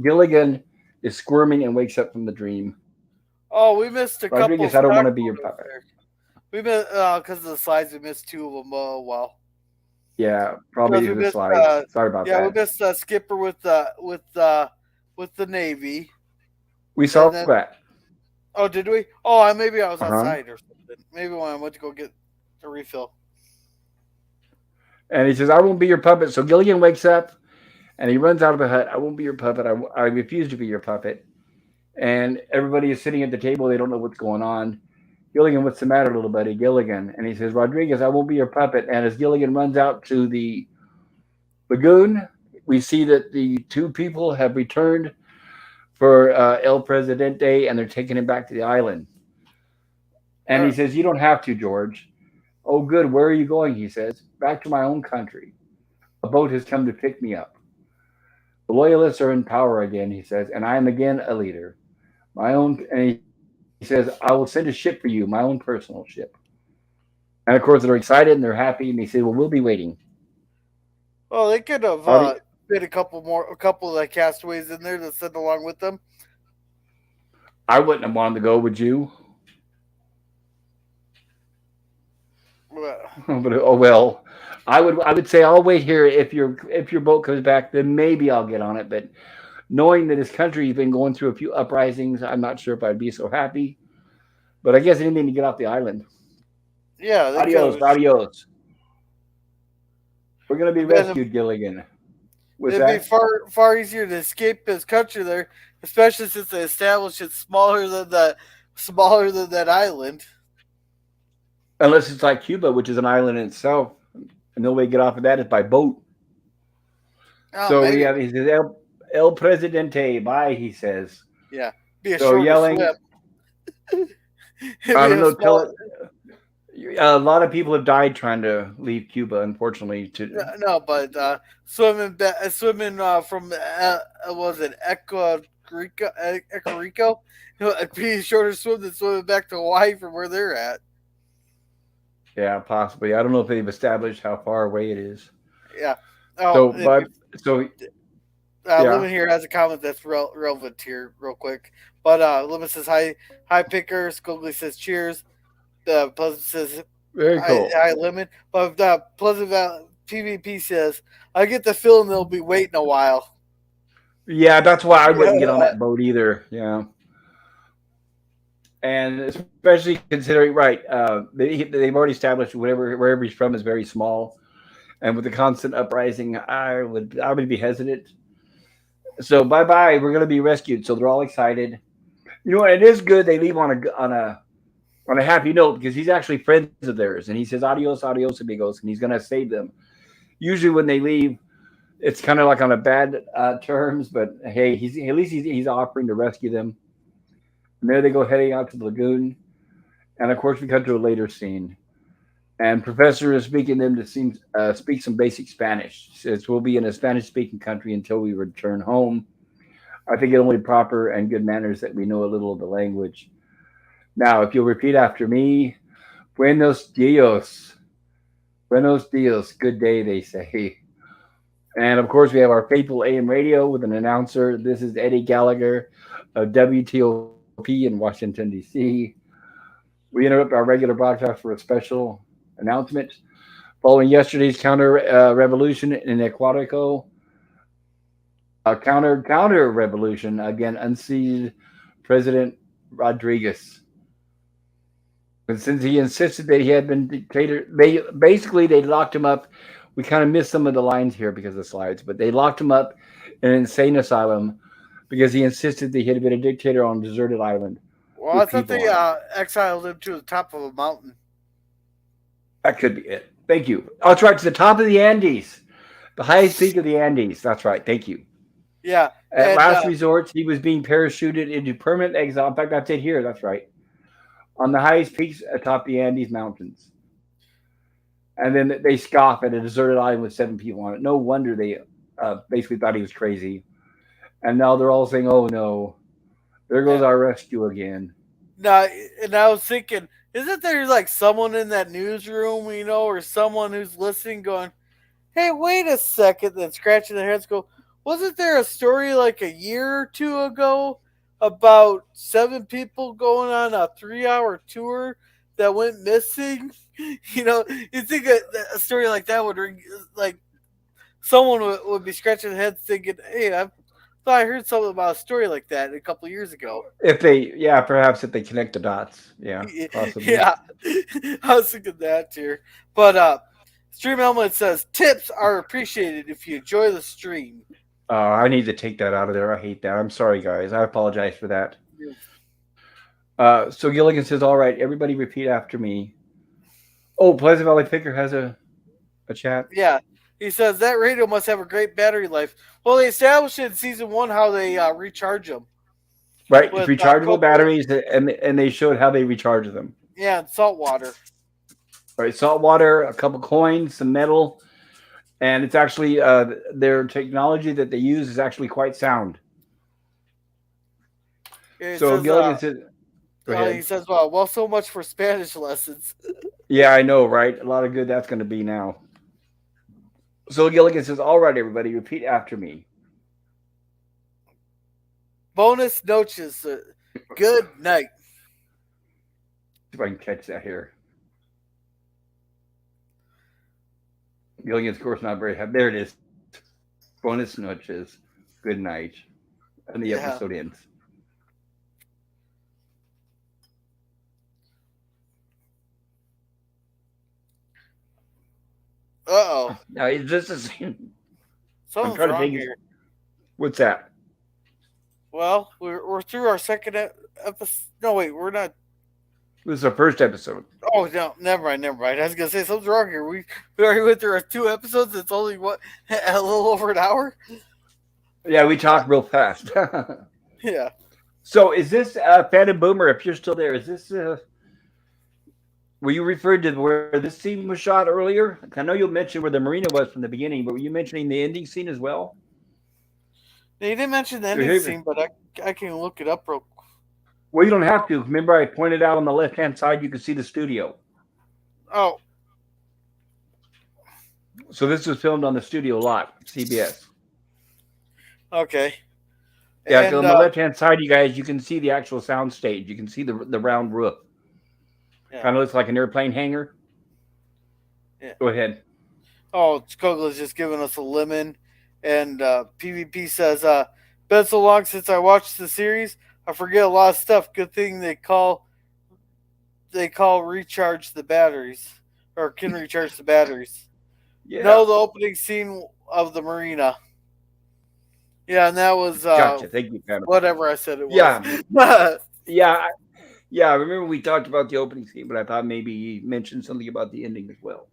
Gilligan is squirming and wakes up from the dream. Oh, we missed a couple Rodriguez, I don't want stock to be your photos puppet. there. We missed because of the slides. We missed two of them. Well, Yeah, probably because we the missed. slides. Sorry about Yeah, we that. missed Skipper with the Navy, We and saw then that. oh, did we? Oh, maybe I was Uh huh. outside or something. Maybe when I went to go get a refill. And he says, I won't be your puppet. So Gilligan wakes up and he runs out of the hut. I won't be your puppet. I refuse to be your puppet. And everybody is sitting at the table. They don't know what's going on. Gilligan, what's the matter, little buddy? Gilligan. And he says, Rodriguez, I won't be your puppet. And as Gilligan runs out to the lagoon, we see that the two people have returned for El Presidente and they're taking him back to the island. And he says, you don't have to, George. Oh, good. Where are you going? He says, back to my own country. A boat has come to pick me up. The loyalists are in power again, he says, and I am again a leader. My own, and he says, I will send a ship for you, my own personal ship. And of course, they're excited and they're happy, and they say, well, we'll be waiting. Well, they could have Already, fit a couple of the castaways in there to send along with them. I wouldn't have wanted to go, would you? Well, But oh well. I would say I'll wait here. If your boat comes back, then maybe I'll get on it. But knowing that his country's been going through a few uprisings, I'm not sure if I'd be so happy. But I guess anything to get off the island. yeah, they could Adios, have. adios. We're gonna be Been rescued, Gilligan. What's It'd be that? far easier to escape his country there, especially since they established it's smaller than that island. Unless it's like Cuba, which is an island in itself, and the only way to get off of that is by boat. Oh, So we maybe. have he says El Presidente, bye. He says. Yeah, be a So shorter yelling. swim. It'd I be don't a know. small. A lot of people have died trying to leave Cuba, unfortunately. To No, but swimming from was it Echo Rico? It'd be a shorter swim than swimming back to Hawaii from where they're at. yeah, possibly. I don't know if they've established how far away it is. Yeah. Oh, So, but so yeah, Lemon here has a comment that's relevant here, real quick. But Lemon says hi, Picker. Scogly says cheers. Pleasant says very cool. hi, Lemon. But Pleasant PvP says I get the feeling they'll be waiting a while. Yeah, that's why I wouldn't get on that boat either. Yeah, and especially considering they've already established wherever he's from is very small, and with the constant uprising, I would be hesitant. So bye bye, we're gonna be rescued. So they're all excited. You know, it is good they leave on a happy note because he's actually friends of theirs, and he says adios, adios, amigos, and he's gonna save them. Usually when they leave, it's kind of like on a bad terms, but hey, at least he's offering to rescue them. And there they go heading out to the lagoon, and of course we cut to a later scene. And Professor is speaking them to speak some basic Spanish. He says we'll be in a Spanish-speaking country until we return home. I think it only proper and good manners that we know a little of the language. Now, if you'll repeat after me, buenos dios, good day, they say. And of course, we have our faithful AM radio with an announcer. This is Eddie Gallagher of WTOP in Washington, D.C. We interrupt our regular broadcast for a special announcement. Following yesterday's counter revolution in Ecuador, a counter revolution again unseated President Rodriguez. And since he insisted that he had been dictator, they locked him up. We kind of missed some of the lines here because of the slides, but they locked him up in an insane asylum because he insisted that he had been a dictator on a deserted island Well, I with thought people they on it. exiled him to the top of a mountain. That could be it. Thank you. Oh, that's right. To the top of the Andes, the highest peak of the Andes. That's right. Thank you. Yeah, At and last resort, he was being parachuted into permanent exile. In fact, that's it here. That's right. On the highest peaks atop the Andes Mountains. And then they scoff at a deserted island with 7 people on it. No wonder they basically thought he was crazy. And now they're all saying, "Oh no, there uh, goes our rescue again." now, and I was thinking, isn't there like someone in that newsroom, or someone who's listening, going, "Hey, wait a second," then scratching their heads, go, "Wasn't there a story like a year or two ago about 7 people going on a 3-hour tour that went missing?" You think a story like that would ring, like someone would be scratching their heads thinking, "Hey, I thought I heard something about a story like that a couple years ago." Yeah, perhaps if they connect the dots, yeah, possibly. Yeah, I was thinking that too. But Stream Element says tips are appreciated if you enjoy the stream. I need to take that out of there. I hate that. I'm sorry, guys. I apologize for that. So Gilligan says, "All right, everybody, repeat after me." Oh, Pleasant Valley Picker has a chat. Yeah, he says that radio must have a great battery life. Well, they established in season one how they recharge them Right, it's with rechargeable cocoa, batteries, and they showed how they recharge them. yeah, and salt water. All right, salt water, a couple coins, some metal, and it's actually their technology that they use is actually quite sound. He So says, Gilligan says, "Go ahead." well, so much for Spanish lessons. Yeah, I know, right? A lot of good that's going to be now. So Gilligan says, "All right, everybody, repeat after me." Bonus noches. Good night. See if I can catch that here. Gilligan's, of course, not very happy. There it is. Buenas noches. Good night. And the Yeah. episode ends. Uh-oh. Now, is this is, I'm Something's trying to wrong think. here. What's that? Well, we're through our second episode. No, wait, we're not. This is our first episode. Oh, no, never mind, never mind. I was going to say something's wrong here. We already went through our 2 episodes. It's only, what, a little over an hour? Yeah, we talk real fast. Yeah. So, is this Phantom Boomer? If you're still there, is this? Were you referred to where this scene was shot earlier? I know you mentioned where the marina was from the beginning, but were you mentioning the ending scene as well? Now, you didn't mention the ending scene, but I can look it up real quick. Well, you don't have to. Remember, I pointed out on the left-hand side, you can see the studio. Oh, So this was filmed on the studio lot, CBS. okay. Yeah, And, on the left-hand side, you guys, you can see the actual sound stage. You can see the round roof. yeah, Kind of looks like an airplane hangar. yeah. Go ahead. Oh, Skogla's just giving us a lemon. And PvP says, been so long since I watched the series, I forget a lot of stuff. Good thing they call recharge the batteries, or can recharge the batteries. Yeah. No, the opening scene of the marina. Yeah, and that was Gotcha. Thank you, Phantom. whatever I said it Yeah. was. Yeah. Yeah. I remember we talked about the opening scene, but I thought maybe you mentioned something about the ending as well.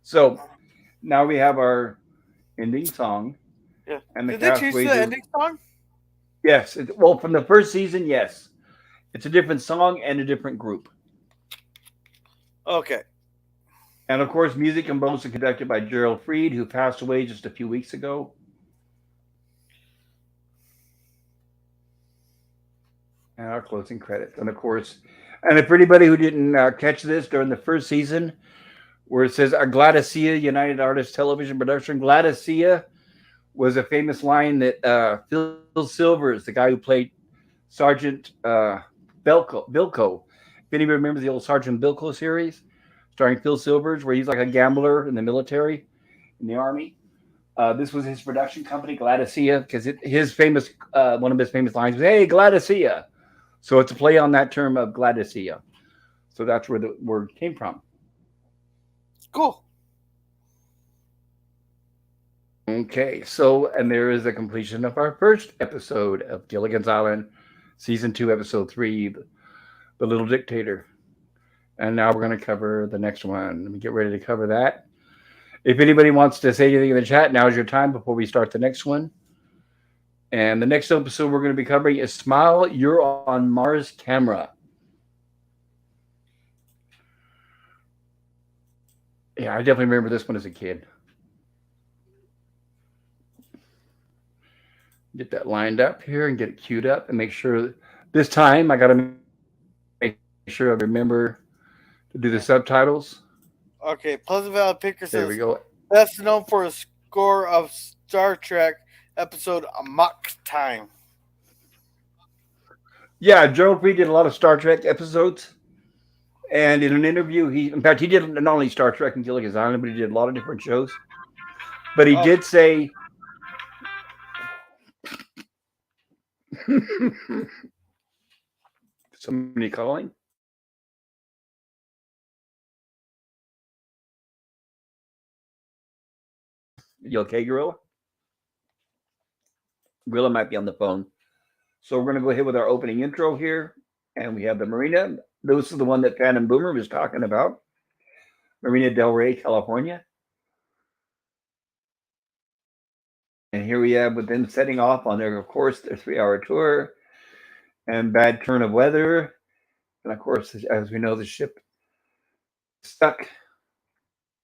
So now we have our ending song. Yeah. And the Did they choose Castaways the are, ending song? yes. Well, from the first season, yes. It's a different song and a different group. Okay. And of course, music composed and conducted by Gerald Fried, who passed away just a few weeks ago. And our closing credits. And of course, and if for anybody who didn't catch this during the first season, where it says Gladicia United Artists Television Production, Gladicia was a famous line that Phil Silvers, the guy who played Sergeant Bilko. If anybody remembers the old Sergeant Bilko series, starring Phil Silvers, where he's like a gambler in the military, in the army. This was his production company, Gladicia, because his famous one of his famous lines was, "Hey, Gladicia." So it's a play on that term of Gladicia. So that's where the word came from. Cool. Okay, so and there is a completion of our first episode of Gilligan's Island, season 2, episode 3, the Little Dictator. And now we're going to cover the next one. Let me get ready to cover that. If anybody wants to say anything in the chat, now is your time before we start the next one. And the next episode we're going to be covering is Smile, You're on Mars Camera. Yeah, I definitely remember this one as a kid. Get that lined up here and get it queued up and make sure this time I got to make sure I remember to do the subtitles. Okay. Pleasant Valley Picker There says, we go. best known for a score of Star Trek episode Amok Time. Yeah, Gerald Fried did a lot of Star Trek episodes. And in an interview, in fact, he did not only Star Trek and Gilligan's Island, but he did a lot of different shows. But he did say, somebody calling? You okay, Gorilla? Gorilla might be on the phone. So we're going to go ahead with our opening intro here. And we have the marina. This is the one that Phantom Boomer was talking about. Marina Del Rey, California. And here we have with them setting off on their, of course, their 3-hour tour and bad turn of weather. And of course, as we know, the ship is stuck.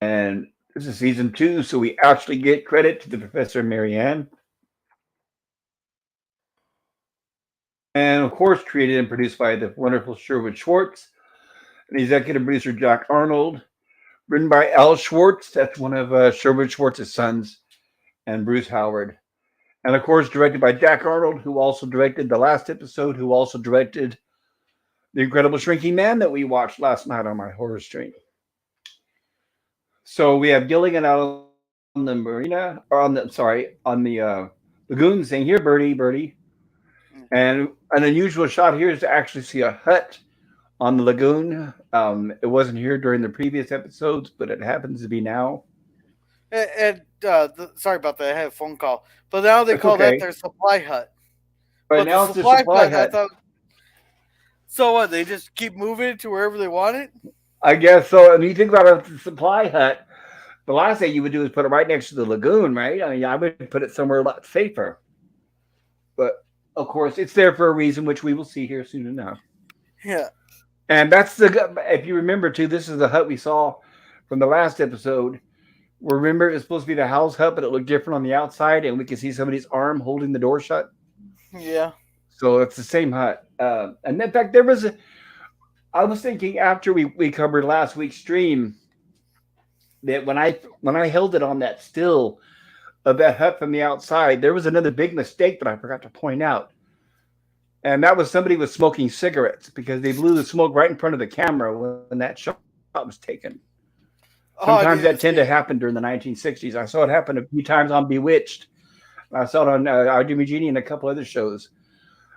And this is season 2, so we actually get credit to the Professor Marianne. And of course, created and produced by the wonderful Sherwood Schwartz and executive producer Jack Arnold. Written by Al Schwartz, that's one of Sherwood Schwartz's sons, and Bruce Howard. And of course, directed by Jack Arnold, who also directed the last episode, who also directed The Incredible Shrinking Man that we watched last night on my horror stream. So we have Gilligan out the marina, or on the sorry, on the lagoon, saying, "Here, birdie, birdie." And an unusual shot here is to actually see a hut on the lagoon. It wasn't here during the previous episodes, but it happens to be now. Sorry about that. I had a phone call, but now they That's call that okay. their supply hut. But But the now it's a supply supply hut, I hut. thought. So what? They just keep moving it to wherever they want it. I guess so. And you think about a supply hut, the last thing you would do is put it right next to the lagoon, right? I mean, I would put it somewhere a lot safer. But of course, it's there for a reason, which we will see here soon enough. Yeah. And that's the, if you remember too, this is the hut we saw from the last episode. Remember, it was supposed to be the house hut, but it looked different on the outside, and we could see somebody's arm holding the door shut. Yeah. So it's the same hut. And in fact, there was a, I was thinking after we covered last week's stream that when I held it on that still of that hut from the outside, there was another big mistake that I forgot to point out. And that was somebody was smoking cigarettes because they blew the smoke right in front of the camera when that shot was taken. Oh, Sometimes I that didn't tended to see. happen during the 1960s. I saw it happen a few times on Bewitched. I saw it on I Do Me Genie and a couple other shows.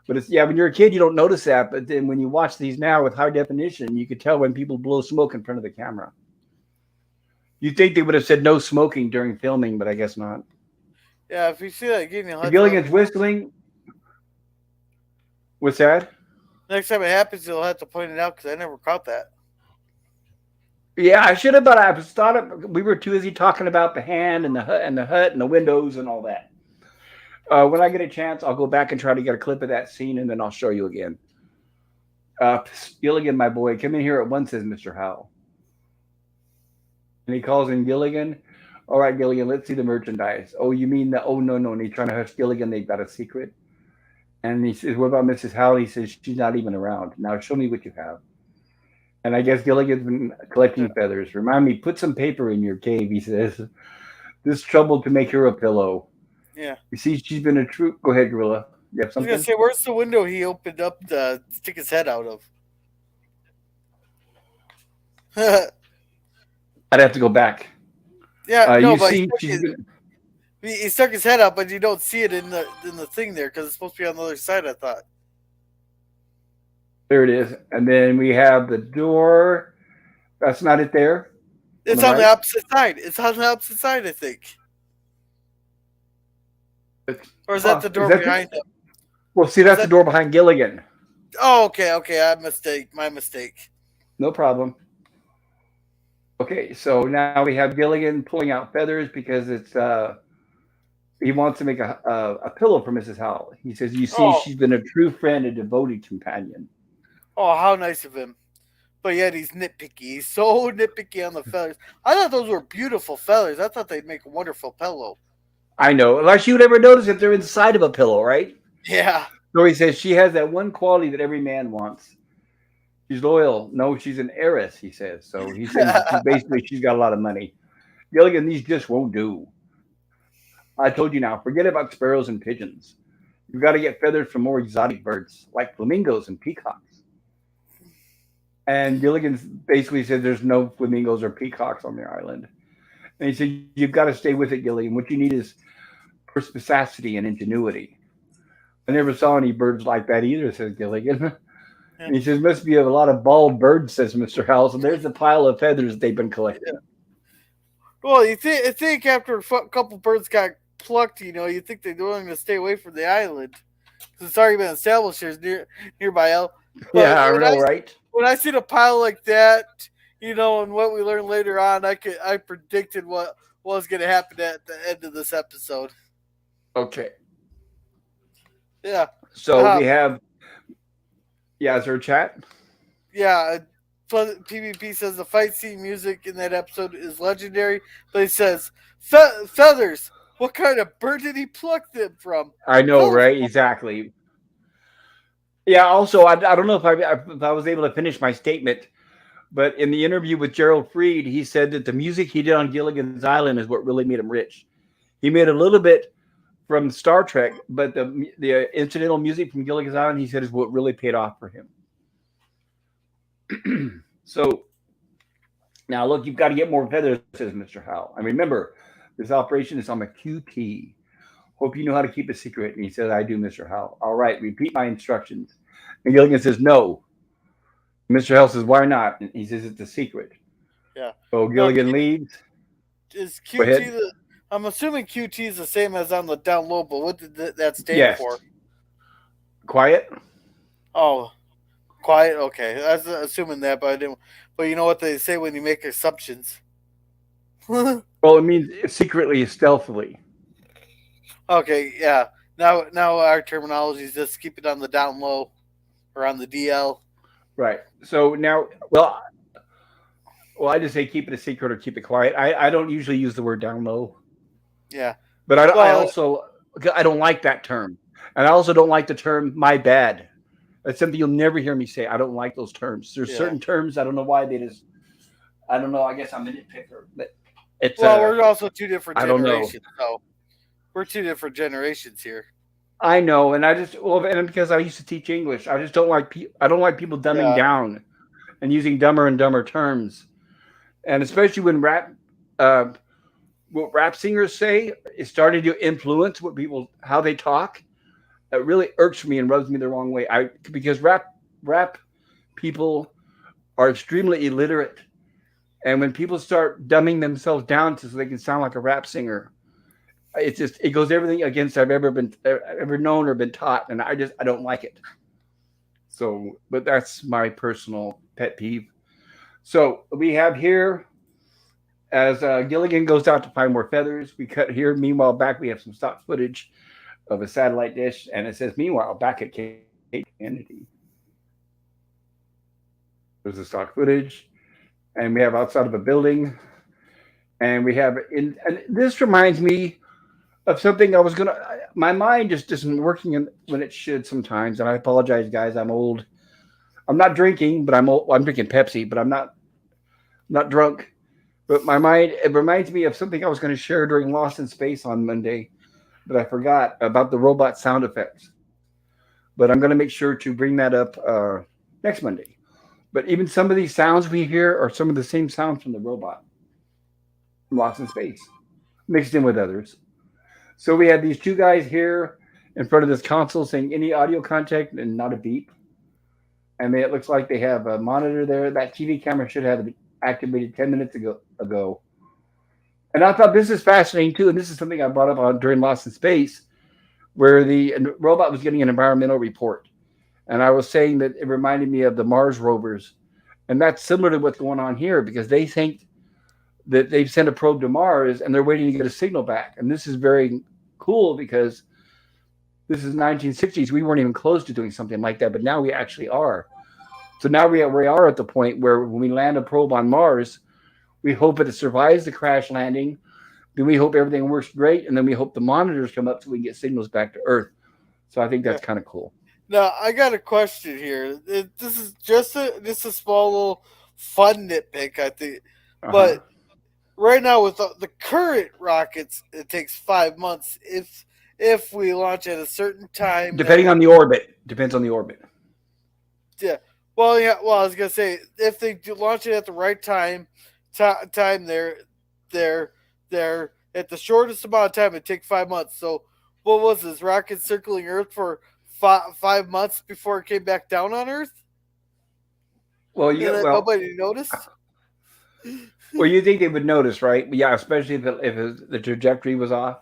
But it's yeah, when you're a kid, you don't notice that. But then when you watch these now with high definition, you could tell when people blow smoke in front of the camera. You'd think they would have said no smoking during filming, but I guess not. Yeah, if you see that again, you'll have to let me Gilligan's know. whistling. What's that? Next time it happens, you'll have to point it out because I never caught that. Yeah, I should have, but I thought we were too busy talking about the hand and the hut and the windows and all that. When I get a chance, I'll go back and try to get a clip of that scene, and then I'll show you again. Gilligan, my boy, come in here at once, says Mr. Howell. And he calls in Gilligan. All right, Gilligan, let's see the merchandise. Oh, you mean the, oh, no, no. And he's trying to hush Gilligan. They've got a secret. And he says, what about Mrs. Howell? He says, she's not even around. Now show me what you have. And I guess Gilligan's been Yeah. collecting feathers. Remind me, put some paper in your cave, he says. This trouble to make her a pillow. Yeah. You see, she's been a true. Go ahead, Gorilla. You have I was gonna something? say, where's the window he opened up to stick his head out of? I'd have to go back. Yeah, no, You but see, she's been. he stuck his head out, but you don't see it in the thing there because it's supposed to be on the other side. I thought. There it is. And then we have the door. That's not it there on It's the on the right. opposite side. It's on the opposite side, I think. Or is that the Is door that the, behind him? well, see, Is that's the that? door behind Gilligan. Oh, okay, okay. I mistake. My mistake. No problem. Okay, so now we have Gilligan pulling out feathers because it's he wants to make a pillow for Mrs. Howell. He says, "You see, Oh, she's been a true friend and devoted companion." oh, how nice of him. But yet he's nitpicky. He's so nitpicky on the feathers. I thought those were beautiful feathers. I thought they'd make a wonderful pillow. I know, unless you would ever notice if they're inside of a pillow, right? Yeah. So he says she has that one quality that every man wants. She's loyal. No, she's an heiress. He says. So he's saying basically she's got a lot of money. Gilligan, these just won't do. I told you now. Forget about sparrows and pigeons. You've got to get feathers from more exotic birds like flamingos and peacocks. And Gilligan basically said there's no flamingos or peacocks on the island. And he said, you've got to stay with it, Gilligan. What you need is perspicacity and ingenuity. I never saw any birds like that either, says Gilligan. And he says, must be a lot of bald birds, says Mr. Howells. And there's the pile of feathers they've been collecting. Well, you think after a couple birds got plucked, you think they're willing to stay away from the island because it's already been established there's nearby. But Yeah, I know, right? when I seen a pile like that, and what we learned later on, I predicted what was going to happen at the end of this episode. Okay. Yeah. So Uh, we have, yeah, is there a chat? yeah. PvP says the fight scene music in that episode is legendary, but he says feathers. What kind of bird did he pluck them from? I know, Feathers. right? Exactly. Yeah, also, I don't know if I was able to finish my statement, but in the interview with Gerald Freed, he said that the music he did on Gilligan's Island is what really made him rich. He made a little bit from Star Trek, but the incidental music from Gilligan's Island, he said, is what really paid off for him. So now look, you've got to get more feathers, says Mr. Howell. And remember, This operation is on a QT. Hope you know how to keep a secret. And he says, I do, Mr. Howell. All right, repeat my instructions. And Gilligan says, no. Mr. Howell says, why not? And he says, it's a secret. Yeah. So Now, Gilligan leaves. is Go QT ahead. the? I'm assuming QT is the same as on the down low, but what did that stand Yes. for? Quiet. Oh, quiet. Okay, I was assuming that, but I didn't. But you know what they say when you make assumptions. Well, it means secretly, stealthily. Okay, yeah. Now our terminology is just keep it on the down low or on the DL. Right. So now, well, I just say keep it a secret or keep it quiet. I don't usually use the word down low, Yeah. but I Well, also I don't like that term, and I also don't like the term "my bad." That's something you'll never hear me say. I don't like those terms. There's yeah. certain terms I don't know why they just. I don't know. I guess I'm a nitpicker, but it's Well, we're also two different I don't know. generations, so we're two different generations here. I know, and I just well, and because I used to teach English, I just don't like I don't like people dumbing Yeah. down and using dumber and dumber terms, and especially when uh, what rap singers say is starting to influence what people how they talk. It really irks me and rubs me the wrong way. I because rap people are extremely illiterate, and when people start dumbing themselves down so they can sound like a rap singer, it's just it goes everything against I've ever known or been taught, and I don't like it. So, but that's my personal pet peeve. So we have here as Gilligan goes out to find more feathers. We cut here. Meanwhile, back we have some stock footage of a satellite dish, and it says, "Meanwhile, back at Kennedy, there's the stock footage, and we have outside of a building, and we have in, and this reminds me of something I was gonna. My mind just isn't working when it should sometimes, and I apologize, guys. I'm old. I'm not drinking, but I'm old. I'm drinking Pepsi, but I'm not drunk. But my mind it reminds me of something I was going to share during Lost in Space on Monday, but I forgot about the robot sound effects. But I'm going to make sure to bring that up next Monday. But even some of these sounds we hear are some of the same sounds from the robot from Lost in Space, mixed in with others. So we have these two guys here in front of this console saying any audio contact and not a beep. And it looks like they have a monitor there. That TV camera should have been activated 10 minutes ago. And I thought this is fascinating too. And this is something I brought up on during Lost in Space, where the robot was getting an environmental report. And I was saying that it reminded me of the Mars rovers. And that's similar to what's going on here because they think that they've sent a probe to Mars and they're waiting to get a signal back. And this is very cool because this is 1960s. We weren't even close to doing something like that, but now we actually are. So now we are at the point where when we land a probe on Mars, we hope that it survives the crash landing. Then we hope everything works great, and then we hope the monitors come up so we can get signals back to Earth. So I think Yeah. that's kind of cool. Now I got a question here. This is just a small little fun nitpick, I think. Uh huh. But right now with the current rockets, it takes 5 months if we launch at a certain time Depending that on the orbit, depends on the orbit. yeah. Well, yeah. Well, I was gonna say if they do launch it at the right time they're they're at the shortest amount of time. It take 5 months. So what was this rocket circling Earth for 5 months before it came back down on Earth, Well, and you then nobody noticed? well you think they would notice, right? Yeah, especially the trajectory was off.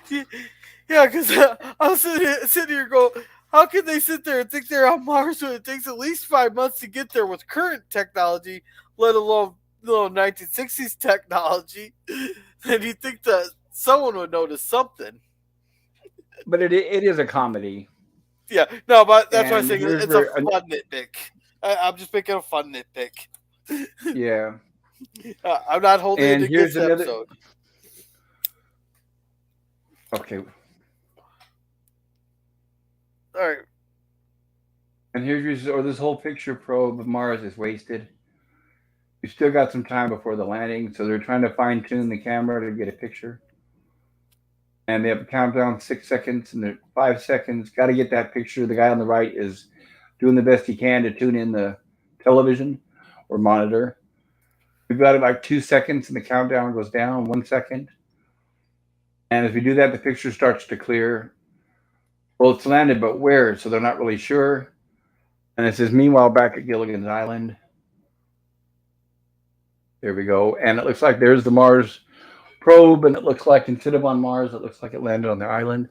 Yeah, because I was sitting here going, how can they sit there and think they're on Mars when it takes at least 5 months to get there with current technology, let alone 1960s technology? And you think that someone would notice something? But it is a comedy, Yeah, no, but that's why I'm and saying here's it's a where fun nitpick. I'm just making a fun nitpick. yeah, I'm not holding it and here's against the another. episode. Okay, All right. and or this whole picture probe of Mars is wasted. We still got some time before the landing, so they're trying to fine tune the camera to get a picture. And they have a countdown 6 seconds and they're 5 seconds. Got to get that picture. The guy on the right is doing the best he can to tune in the television or monitor. We've got about 2 seconds and the countdown goes down 1 second. And as we do that, the picture starts to clear. Well, it's landed, but where? So they're not really sure. And it says, meanwhile, back at Gilligan's Island. There we go. And it looks like there's the Mars probe, and it looks like instead of on Mars, it looks like it landed on their island.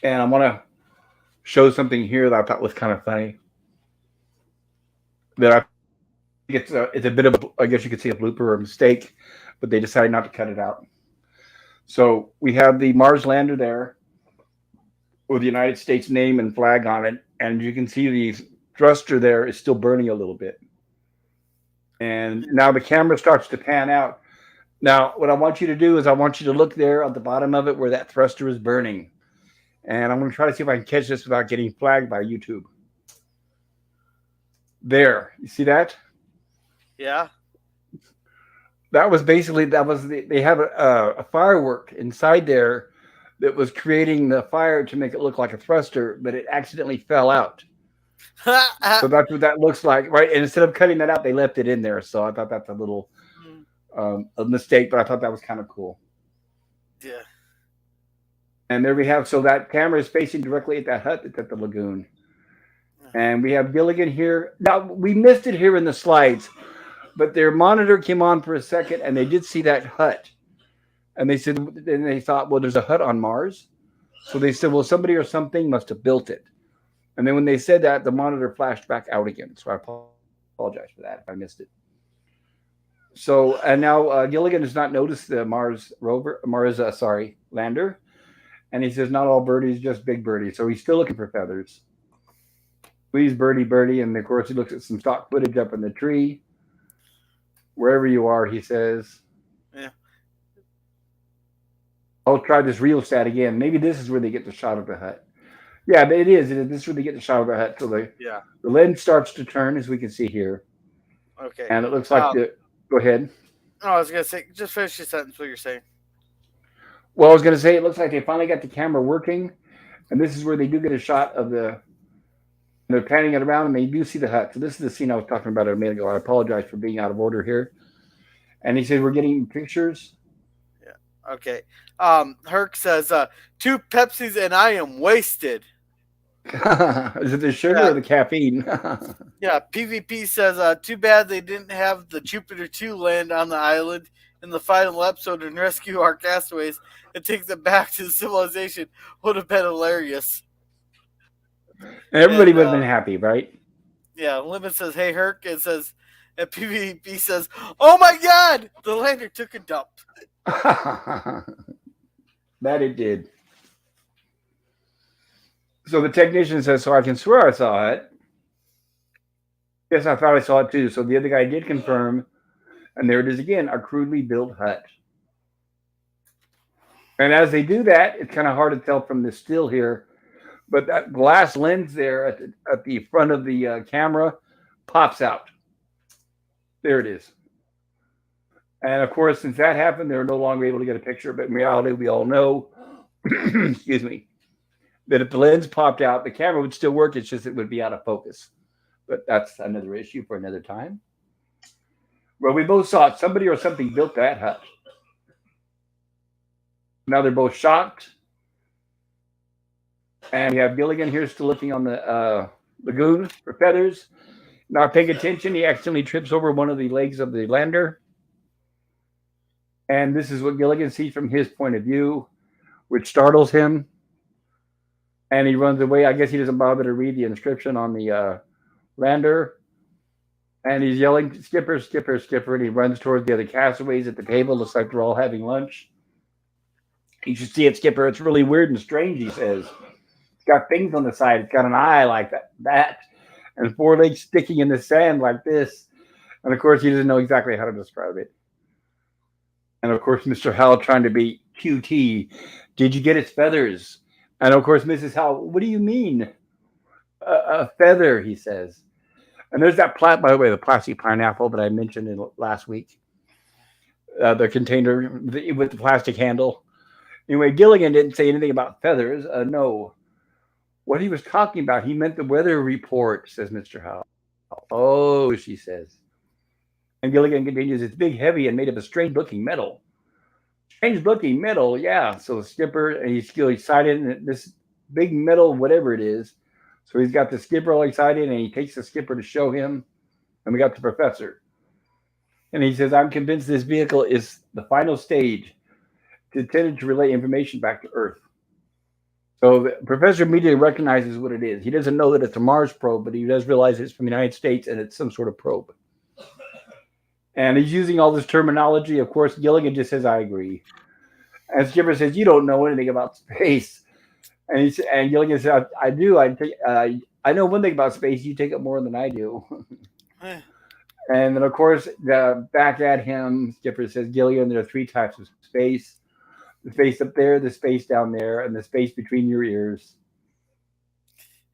And I want to show something here that I thought was kind of funny. That I think it's a bit of, I guess you could say, a blooper or a mistake, but they decided not to cut it out. So we have the Mars lander there with the United States name and flag on it, and you can see the thruster there is still burning a little bit. And now the camera starts to pan out. Now, what I want you to do is I want you to look there at the bottom of it where that thruster is burning. And I'm going to try to see if I can catch this without getting flagged by YouTube. There, you see that? Yeah. That was basically they have a firework inside there that was creating the fire to make it look like a thruster, but it accidentally fell out. So that's what that looks like, right? And instead of cutting that out, they left it in there. So I thought that's a little a mistake, but I thought that was kind of cool. Yeah. And there we have. So that camera is facing directly at that hut that's at the lagoon. And we have Gilligan here. Now we missed it here in the slides, but their monitor came on for a second, and they did see that hut. And they said, and they thought, well, there's a hut on Mars. So they said, well, somebody or something must have built it. And then when they said that, the monitor flashed back out again. So I apologize for that if I missed it. So, and now Gilligan has not noticed the Mars lander. And he says, not all birdies, just big birdies. So he's still looking for feathers. Please, birdie, birdie. And of course, he looks at some stock footage up in the tree. Wherever you are, he says. Yeah. I'll try this real stat again. Maybe this is where they get the shot of the hut. Yeah, but it is. This is where they get the shot of the hut. So the lens starts to turn, as we can see here. Okay. And it looks like the. Go ahead. No, I was gonna say, just finish your sentence. What you're saying. Well, I was going to say it looks like they finally got the camera working, and this is where they do get a shot of the. They're panning it around, and they do see the hut. So this is the scene I was talking about a minute ago. I apologize for being out of order here. And he said we're getting pictures. Yeah. Okay. Herc says, 2 Pepsis and I am wasted. Is it the sugar or the caffeine? Yeah. PvP says, too bad they didn't have the Jupiter 2 land on the island in the final episode and rescue our castaways and take them back to the civilization. Would have been hilarious. Everybody would have been happy, right? Yeah. Limit says, hey, Herc. It says, and PvP says, oh my God, the lander took a dump. That it did. So the technician says, so I can swear I saw it. Yes, I thought I saw it too. So the other guy did confirm. And there it is again, a crudely built hut. And as they do that, it's kind of hard to tell from the still here. But that glass lens there at the front of the camera pops out. There it is. And of course, since that happened, they're no longer able to get a picture. But in reality, we all know, excuse me, that if the lens popped out, the camera would still work. It's just it would be out of focus. But that's another issue for another time. Well, we both saw it. Somebody or something built that hut. Now they're both shocked. And we have Gilligan here still looking on the lagoon for feathers. Not paying attention, he accidentally trips over one of the legs of the lander. And this is what Gilligan sees from his point of view, which startles him. And he runs away. I guess he doesn't bother to read the inscription on the lander. And he's yelling, Skipper, Skipper, Skipper. And he runs towards the other castaways at the table. Looks like they're all having lunch. You should see it, Skipper. It's really weird and strange, he says. It's got things on the side. It's got an eye like that. And 4 legs sticking in the sand like this. And of course, he doesn't know exactly how to describe it. And of course, Mr. Howell trying to be QT. Did you get its feathers? And of course, Mrs. Howell, what do you mean? A feather, he says. And there's that by the way, the plastic pineapple that I mentioned in last week. The container with the plastic handle. Anyway, Gilligan didn't say anything about feathers. No. What he was talking about, he meant the weather report, says Mr. Howell. Oh, she says. And Gilligan continues, it's big, heavy, and made of a strange-looking metal. Strange looking metal, yeah. So the skipper, and he's still excited, and this big metal, whatever it is. So he's got the skipper all excited, and he takes the skipper to show him. And we got the professor. And he says, I'm convinced this vehicle is the final stage intended to relay information back to Earth. So the professor immediately recognizes what it is. He doesn't know that it's a Mars probe, but he does realize it's from the United States and it's some sort of probe. And he's using all this terminology. Of course, Gilligan just says, I agree. And Skipper says, you don't know anything about space. And Gilligan says, I do. I know one thing about space. You take it more than I do. And then, of course, back at him, Skipper says, Gilligan, there are three types of space: the space up there, the space down there, and the space between your ears.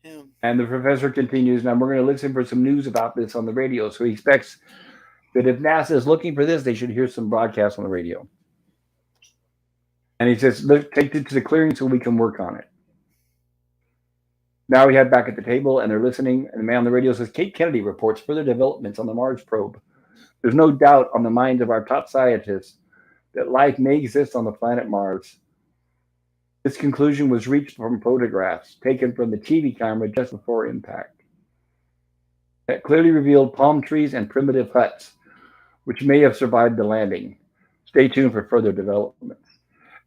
Yeah. And the professor continues, now we're going to listen for some news about this on the radio. So he expects that if NASA is looking for this, they should hear some broadcast on the radio. And he says, look, take it to the clearing so we can work on it. Now we head back at the table and they're listening. And the man on the radio says, Kate Kennedy reports further developments on the Mars probe. There's no doubt on the minds of our top scientists that life may exist on the planet Mars. This conclusion was reached from photographs taken from the TV camera just before impact that clearly revealed palm trees and primitive huts, which may have survived the landing. Stay tuned for further developments.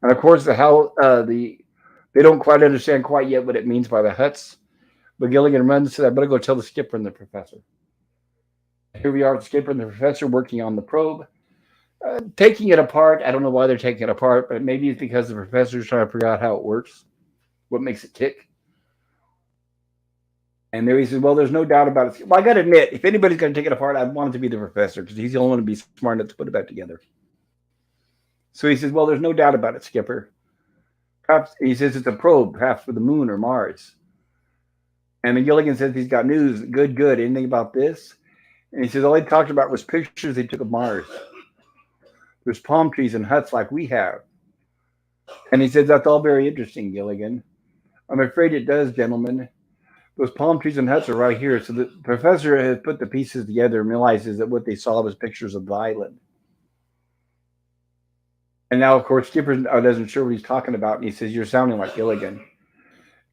And of course, they don't quite understand quite yet what it means by the huts. But Gilligan runs to that. I better go tell the skipper and the professor. Here we are, the skipper and the professor working on the probe, taking it apart. I don't know why they're taking it apart, but maybe it's because the professor's trying to figure out how it works, what makes it tick. And there he says, well, there's no doubt about it. Well, I got to admit, if anybody's going to take it apart, I'd want it to be the professor because he's the only one to be smart enough to put it back together. So he says, well, there's no doubt about it, Skipper. Perhaps, he says it's a probe, perhaps for the moon or Mars. And then Gilligan says he's got news. Good, good. Anything about this? And he says all he talked about was pictures they took of Mars. There's palm trees and huts like we have. And he says, that's all very interesting, Gilligan. I'm afraid it does, gentlemen. Those palm trees and huts are right here. So the professor has put the pieces together and realizes that what they saw was pictures of the island. And now, of course, Skipper doesn't sure what he's talking about. And he says, you're sounding like Gilligan.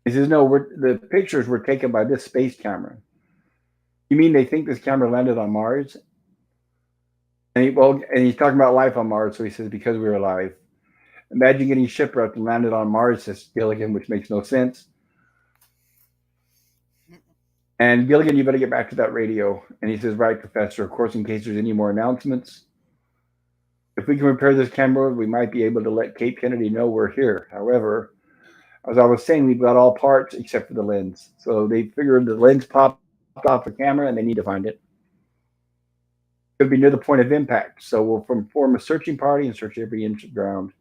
He says, no, the pictures were taken by this space camera. You mean they think this camera landed on Mars? And he's talking about life on Mars. So he says, because we're alive. Imagine getting shipwrecked and landed on Mars, says Gilligan, which makes no sense. And Gilligan, you better get back to that radio. And he says, right, Professor, of course, in case there's any more announcements. If we can repair this camera, we might be able to let Kate Kennedy know we're here. However, as I was saying, we've got all parts except for the lens. So they figured the lens popped off the camera and they need to find it. Could be near the point of impact. So we'll form a searching party and search every inch of ground.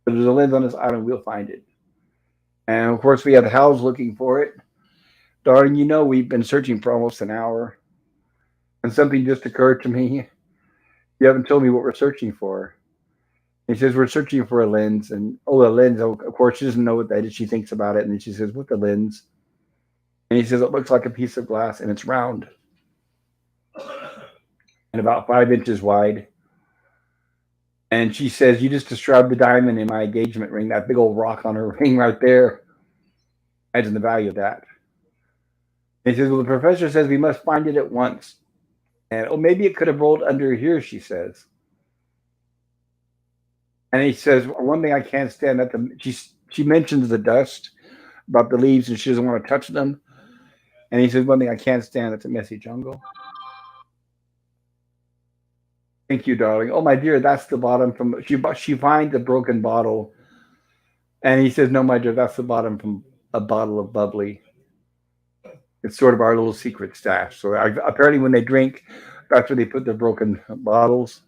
If there's a lens on this island, we'll find it. And of course, we have Hal's looking for it. Darling, you know we've been searching for almost an hour. And something just occurred to me. You haven't told me what we're searching for. He says, we're searching for a lens. And, oh, a lens. Oh, of course, she doesn't know what that is. She thinks about it. And then she says, what's a lens? And he says, it looks like a piece of glass and it's round. And about 5 inches wide. And she says, you just described the diamond in my engagement ring, that big old rock on her ring right there. Imagine the value of that. And he says, well, the professor says we must find it at once. And, oh, maybe it could have rolled under here, she says. And he says, well, one thing I can't stand, she mentions the dust about the leaves and she doesn't want to touch them. And he says, one thing I can't stand, it's a messy jungle. Thank you, darling. Oh, my dear, that's the bottom from, she finds a broken bottle. And he says, no, my dear, that's the bottom from a bottle of bubbly. It's sort of our little secret stash. So apparently when they drink, that's where they put their broken bottles.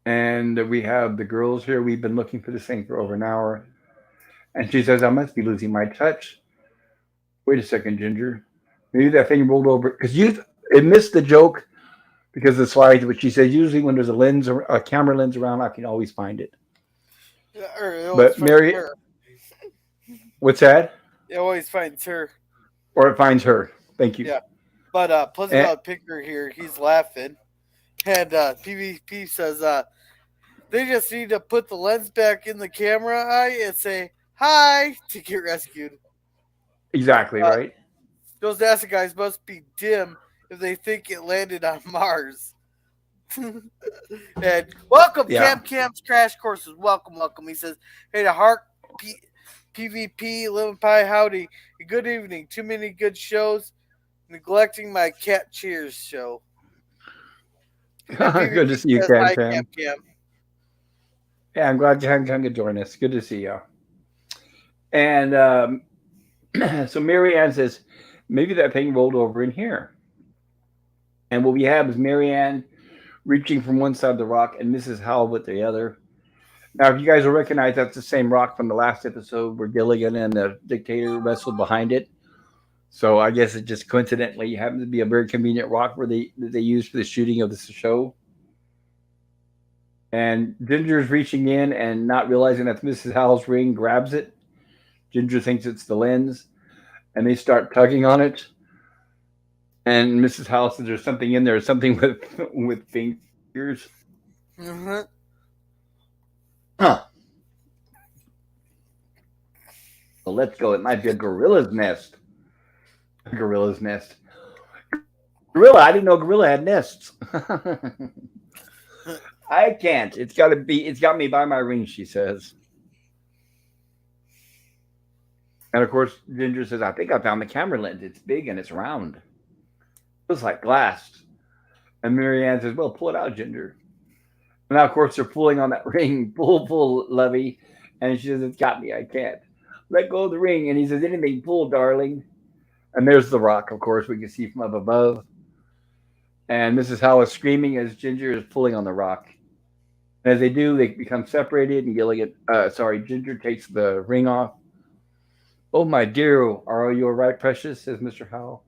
And we have the girls here. We've been looking for this thing for over an hour. And she says, I must be losing my touch. Wait a second, Ginger. Maybe that thing rolled over. Because it missed the joke because of the slides. But she says, usually when there's a camera lens around, I can always find it. But Mary, her. What's that? It always finds her. Or it finds her. Thank you. Yeah. But Pleasant And Valley Picker here, he's laughing. And PvP says, they just need to put the lens back in the camera eye and say, hi, to get rescued. exactly Uh, right. those NASA guys must be dim if they think it landed on Mars. And welcome, Yeah. Cam's Crash Courses. Welcome, welcome. He says, hey, to Hark PvP, Lemon Pie, howdy. Good evening. Too many good shows. Neglecting my cat cheers show. And Good to PvP see you, says, Cam hi, Cam. Cam. Yeah, I'm glad you could join us. Good to see you. And so Marianne says, maybe that thing rolled over in here. And what we have is Marianne reaching from one side of the rock and Mrs. Howell with the other. Now, if you guys will recognize, that's the same rock from the last episode where Gilligan and the dictator wrestled behind it. So I guess it just coincidentally happened to be a very convenient rock where they used for the shooting of the show. And Ginger's reaching in and not realizing that's Mrs. Howell's ring, grabs it. Ginger thinks it's the lens, and they start tugging on it. And Mrs. Howell says there's something in there, something with fingers. Mm-hmm. Huh. Well, let's go. It might be a gorilla's nest. A gorilla's nest. Gorilla. I didn't know gorilla had nests. I can't. It's got to be. It's got me by my ring. She says. And of course, Ginger says, "I think I found the camera lens. It's big and it's round. It looks like glass." And Marianne says, "Well, pull it out, Ginger." And now, of course, they're pulling on that ring. Pull, Levy. And she says, "It's got me. I can't. Let go of the ring." And he says, "Anything, pull, darling." And there's the rock, of course, we can see from up above. And Mrs. Howell is screaming as Ginger is pulling on the rock. And as they do, they become separated. And Ginger takes the ring off. "Oh, my dear, are you all right, precious?" says Mr. Howell.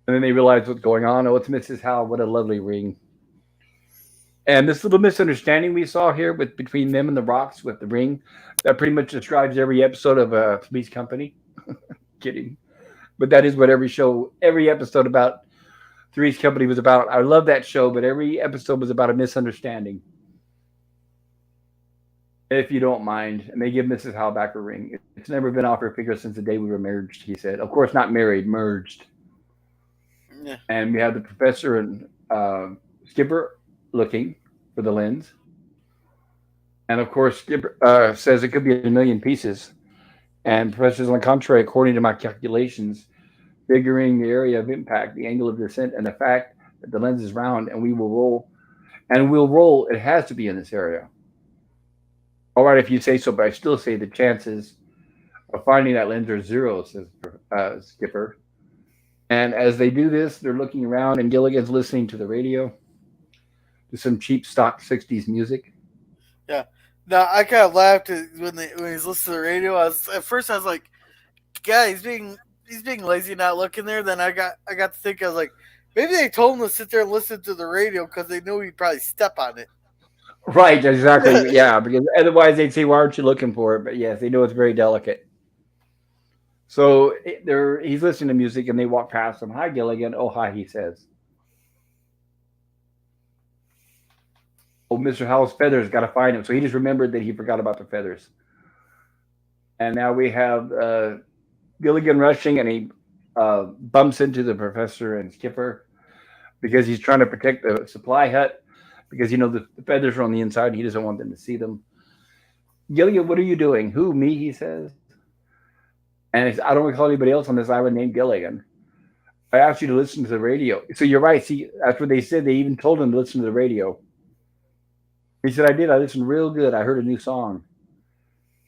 And then they realize what's going on. Oh, it's Mrs. Howell. What a lovely ring. And this little misunderstanding we saw here between them and the rocks with the ring, that pretty much describes every episode of Three's Company. Kidding. But that is what every episode about Three's Company was about. I love that show, but every episode was about a misunderstanding. If you don't mind. And they give Mrs. Howell back her ring. It's never been off her finger since the day we were merged, he said. Of course, not married, merged. Yeah. And we have the professor and Skipper looking for the lens. And of course, Skipper says it could be a million pieces. And Professor's on the contrary, according to my calculations, figuring the area of impact, the angle of descent, and the fact that the lens is round and we will roll. And we'll roll, it has to be in this area. All right, if you say so, but I still say the chances of finding that lens are zero, says Skipper. And as they do this, they're looking around, and Gilligan's listening to the radio, to some cheap stock 60s music. Yeah. Now I kind of laughed when he's listening to the radio. At first I was like, "Yeah, he's being lazy, not looking there." Then I got to think, I was like, maybe they told him to sit there and listen to the radio because they knew he'd probably step on it. Right, exactly. Yeah, because otherwise they'd say, "Why aren't you looking for it?" But yes, they know it's very delicate. So he's listening to music, and they walk past him. "Hi, Gilligan." "Oh, hi," he says. "Oh, Mr. Howell's feathers. Got to find him." So he just remembered that he forgot about the feathers. And now we have Gilligan rushing, and he bumps into the professor and Skipper because he's trying to protect the supply hut because the feathers are on the inside. And he doesn't want them to see them. "Gilligan, what are you doing?" "Who, me?" he says. And I don't recall anybody else on this island named Gilligan. "I asked you to listen to the radio." So you're right. See, that's what they said. They even told him to listen to the radio. He said, "I did. I listened real good. I heard a new song.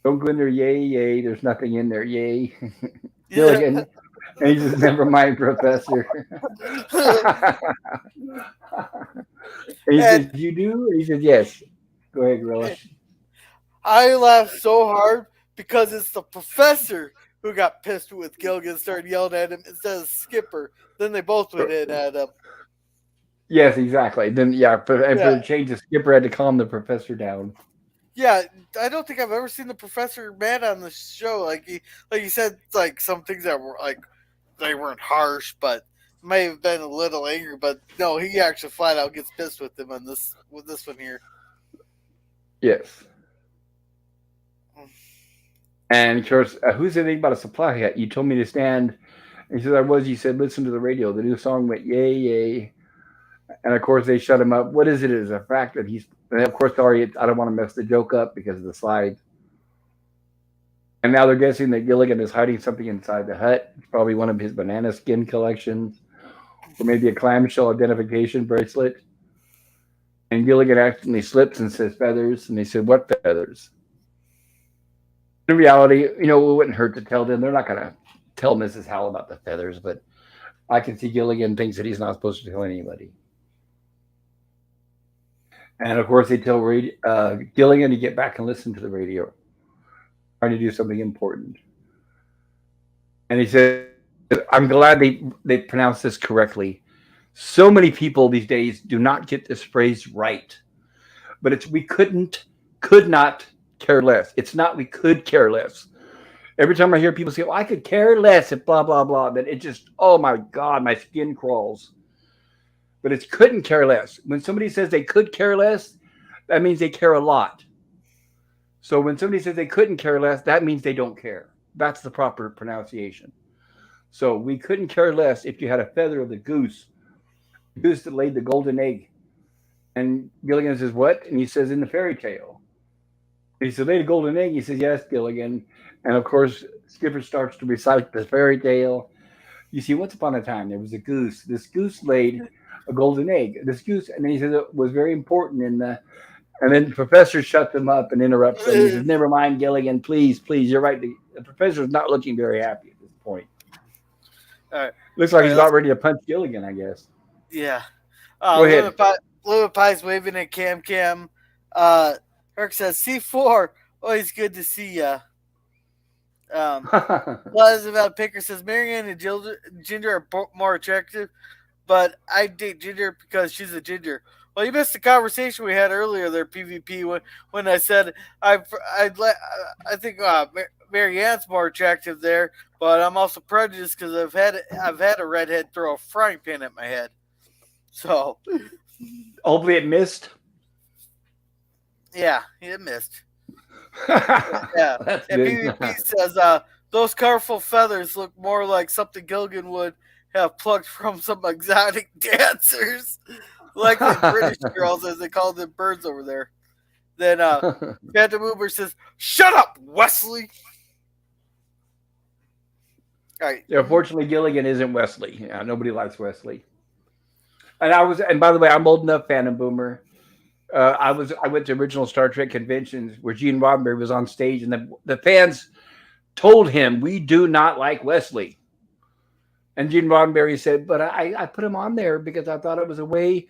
Don't go in there, yay, yay. There's nothing in there, yay." Yeah. Gilligan. And he says, "Never mind, Professor." And he And says, "You do?" And he says, "Yes." Go ahead, Gorilla. I laughed so hard because it's the professor who got pissed with Gilligan and started yelling at him instead of Skipper. Then they both went in at him. Yes, exactly. Then, yeah, and for Yeah. the change, the Skipper had to calm the professor down. Yeah, I don't think I've ever seen the professor mad on the show. Like he said, like some things that were like they weren't harsh, but may have been a little angry, but no, he actually flat out gets pissed with him on this with this one here. Yes. And of course, who said anything about a supply hat? You told me to stand. And he says, I was. You said, listen to the radio. The new song went, yay, yay. And of course, they shut him up. What is it? Is a fact that he's, and of course, sorry, I don't want to mess the joke up because of the slide. And now they're guessing that Gilligan is hiding something inside the hut. It's probably one of his banana skin collections, or maybe a clamshell identification bracelet. And Gilligan accidentally slips and says feathers. And they said, what feathers? In reality, it wouldn't hurt to tell them. They're not going to tell Mrs. Howell about the feathers, but I can see Gilligan thinks that he's not supposed to tell anybody. And of course, they tell Gilligan to get back and listen to the radio, trying to do something important. And he said, I'm glad they pronounced this correctly. So many people these days do not get this phrase right. But it's could not care less. It's not we could care less. Every time I hear people say, well, I could care less if blah, blah, blah, then it just, oh my God, my skin crawls. But it's couldn't care less. When somebody says they could care less, that means they care a lot. So when somebody says they couldn't care less, that means they don't care. That's the proper pronunciation. So we couldn't care less if you had a feather of the goose that laid the golden egg. And Gilligan says, what? And he says, in the fairy tale. And he said, laid a golden egg? He says, yes, Gilligan. And of course, Skipper starts to recite the fairy tale. You see, once upon a time, there was a goose. This goose laid a golden egg. This goose, and then he says it was very important in the. And then the professor shuts them up and interrupts them. He says, never mind, Gilligan, please, please, you're right. The professor's not looking very happy at this point. All right. Looks like he's about ready to punch Gilligan, I guess. Yeah. Go ahead. Louis Pie's waving at Cam. Herc says, C4, always good to see ya. Elizabeth Picker says, Marianne and Ginger are more attractive, but I date Ginger because she's a ginger. Well, you missed the conversation we had earlier there, PvP, when I said I think Marianne's more attractive there, but I'm also prejudiced because I've had a redhead throw a frying pan at my head. So hopefully it missed. Yeah, it missed. Yeah, and PvP says those colorful feathers look more like something Gilligan would have plucked from some exotic dancers, like the British girls, as they call them birds over there. Then Phantom Uber says, "Shut up, Wesley." All right. Yeah, fortunately, Gilligan isn't Wesley. Yeah, nobody likes Wesley. And by the way, I'm old enough, Phantom Boomer. I went to original Star Trek conventions where Gene Roddenberry was on stage, and the fans told him, we do not like Wesley. And Gene Roddenberry said, but I put him on there because I thought it was a way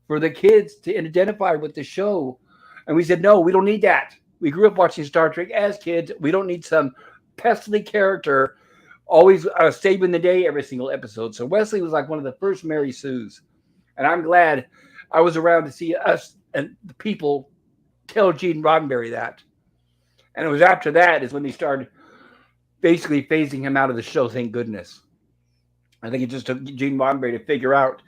for the kids to identify with the show. And we said, no, we don't need that. We grew up watching Star Trek as kids. We don't need some pesky character always saving the day every single episode. So Wesley was like one of the first Mary Sues. And I'm glad I was around to see us and the people tell Gene Roddenberry that. And it was after that is when they started basically phasing him out of the show, thank goodness. I think it just took Gene Roddenberry to figure out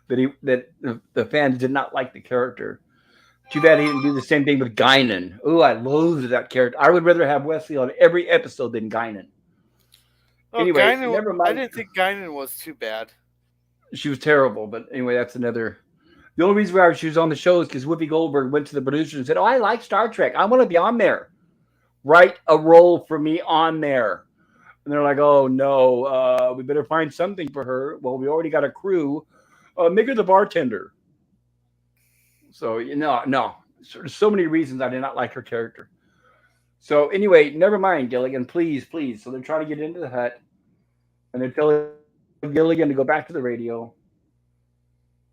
that the fans did not like the character. Too bad he didn't do the same thing with Guinan. Oh, I loathed that character. I would rather have Wesley on every episode than Guinan. Anyway, Guinan, never mind. I didn't think Guinan was too bad. She was terrible, but anyway, that's another. The only reason why she was on the show is because Whoopi Goldberg went to the producers and said, "Oh, I like Star Trek. I want to be on there. Write a role for me on there." And they're like, "Oh no, we better find something for her." Well, we already got a crew. Make her the bartender. So no. So many reasons I did not like her character. So anyway, never mind, Gilligan. Please. So they're trying to get into the hut, and they're telling Gilligan to go back to the radio.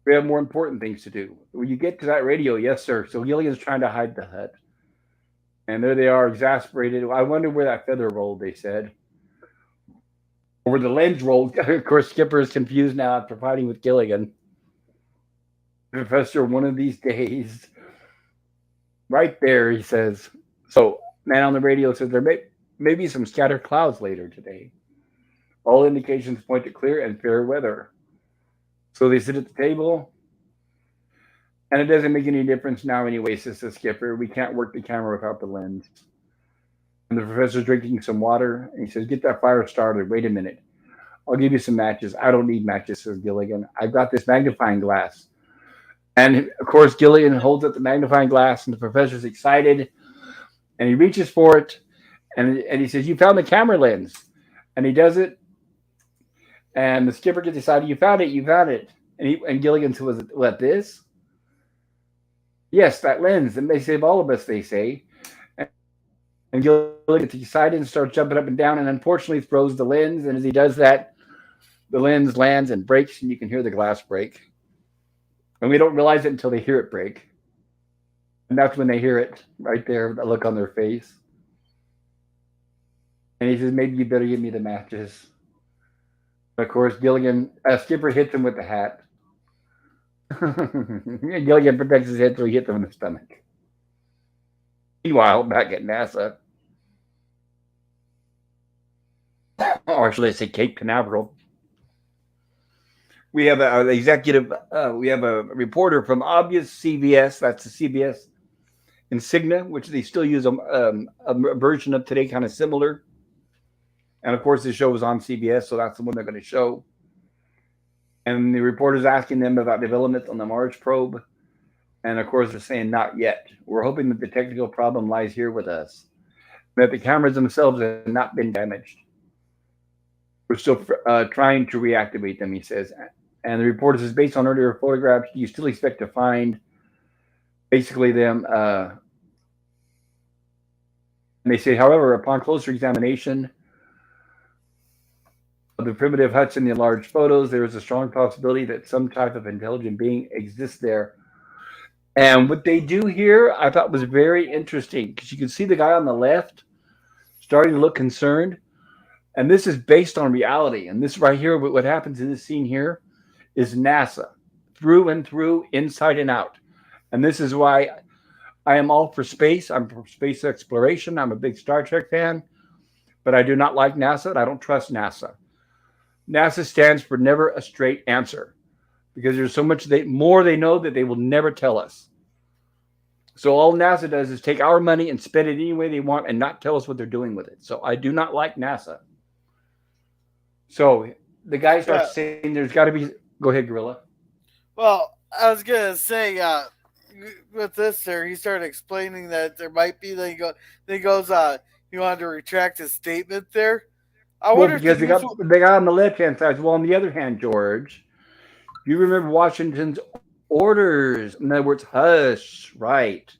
We have more important things to do. When you get to that radio, yes, sir. So Gilligan's trying to hide the hut. And there they are, exasperated. I wonder where that feather rolled, they said. Or where the lens rolled. Of course, Skipper is confused now after fighting with Gilligan. Professor, one of these days. Right there, he says. So, man on the radio says there may be some scattered clouds later today. All indications point to clear and fair weather. So they sit at the table, and it doesn't make any difference now anyway, says the skipper. We can't work the camera without the lens. And the professor's drinking some water, and he says, "Get that fire started. Wait a minute. I'll give you some matches." "I don't need matches," says Gilligan. "I've got this magnifying glass." And of course, Gilligan holds up the magnifying glass, and the professor's excited, and he reaches for it, and he says, "You found the camera lens." And he does it, and the skipper gets excited. "You found it, you found it." And Gilligan says, "What, this?" "Yes, that lens. It may save all of us," they say. And Gilligan gets excited and starts jumping up and down, and unfortunately throws the lens. And as he does that, the lens lands and breaks, and you can hear the glass break. And we don't realize it until they hear it break. And that's when they hear it right there, the look on their face. And he says, "Maybe you better give me the matches." Of course, Skipper hits him with the hat. Gilligan protects his head, so he hits him in the stomach. Meanwhile, back at NASA, or should I say Cape Canaveral, we have an executive, we have a reporter from obvious CBS, that's the CBS Insignia, which they still use a version of today, kind of similar. And of course, the show was on CBS, so that's the one they're going to show. And the reporter's asking them about developments on the Mars probe. And of course, they're saying, "Not yet. We're hoping that the technical problem lies here with us, that the cameras themselves have not been damaged. We're still trying to reactivate them," he says. And the reporter says, "Based on earlier photographs, do you still expect to find basically them?" And they say, "However, upon closer examination of the primitive huts in the enlarged photos, there is a strong possibility that some type of intelligent being exists there." And what they do here, I thought was very interesting, because you can see the guy on the left starting to look concerned. And this is based on reality. And this right here, what happens in this scene here, is NASA through and through, inside and out. And this is why I am all for space. I'm for space exploration. I'm a big Star Trek fan, but I do not like NASA, and I don't trust NASA. NASA stands for never a straight answer, because there's so much more they know that they will never tell us. So all NASA does is take our money and spend it any way they want and not tell us what they're doing with it. So I do not like NASA. So the guy Yeah. starts saying there's got to be. Go ahead, Gorilla. Well, I was gonna say, with this there, he started explaining that there might be. Then he goes, he wanted to retract his statement there. I Well, wonder if the because news. they got on the left hand side. Well, on the other hand, George, you remember Washington's orders. In other words, hush, right?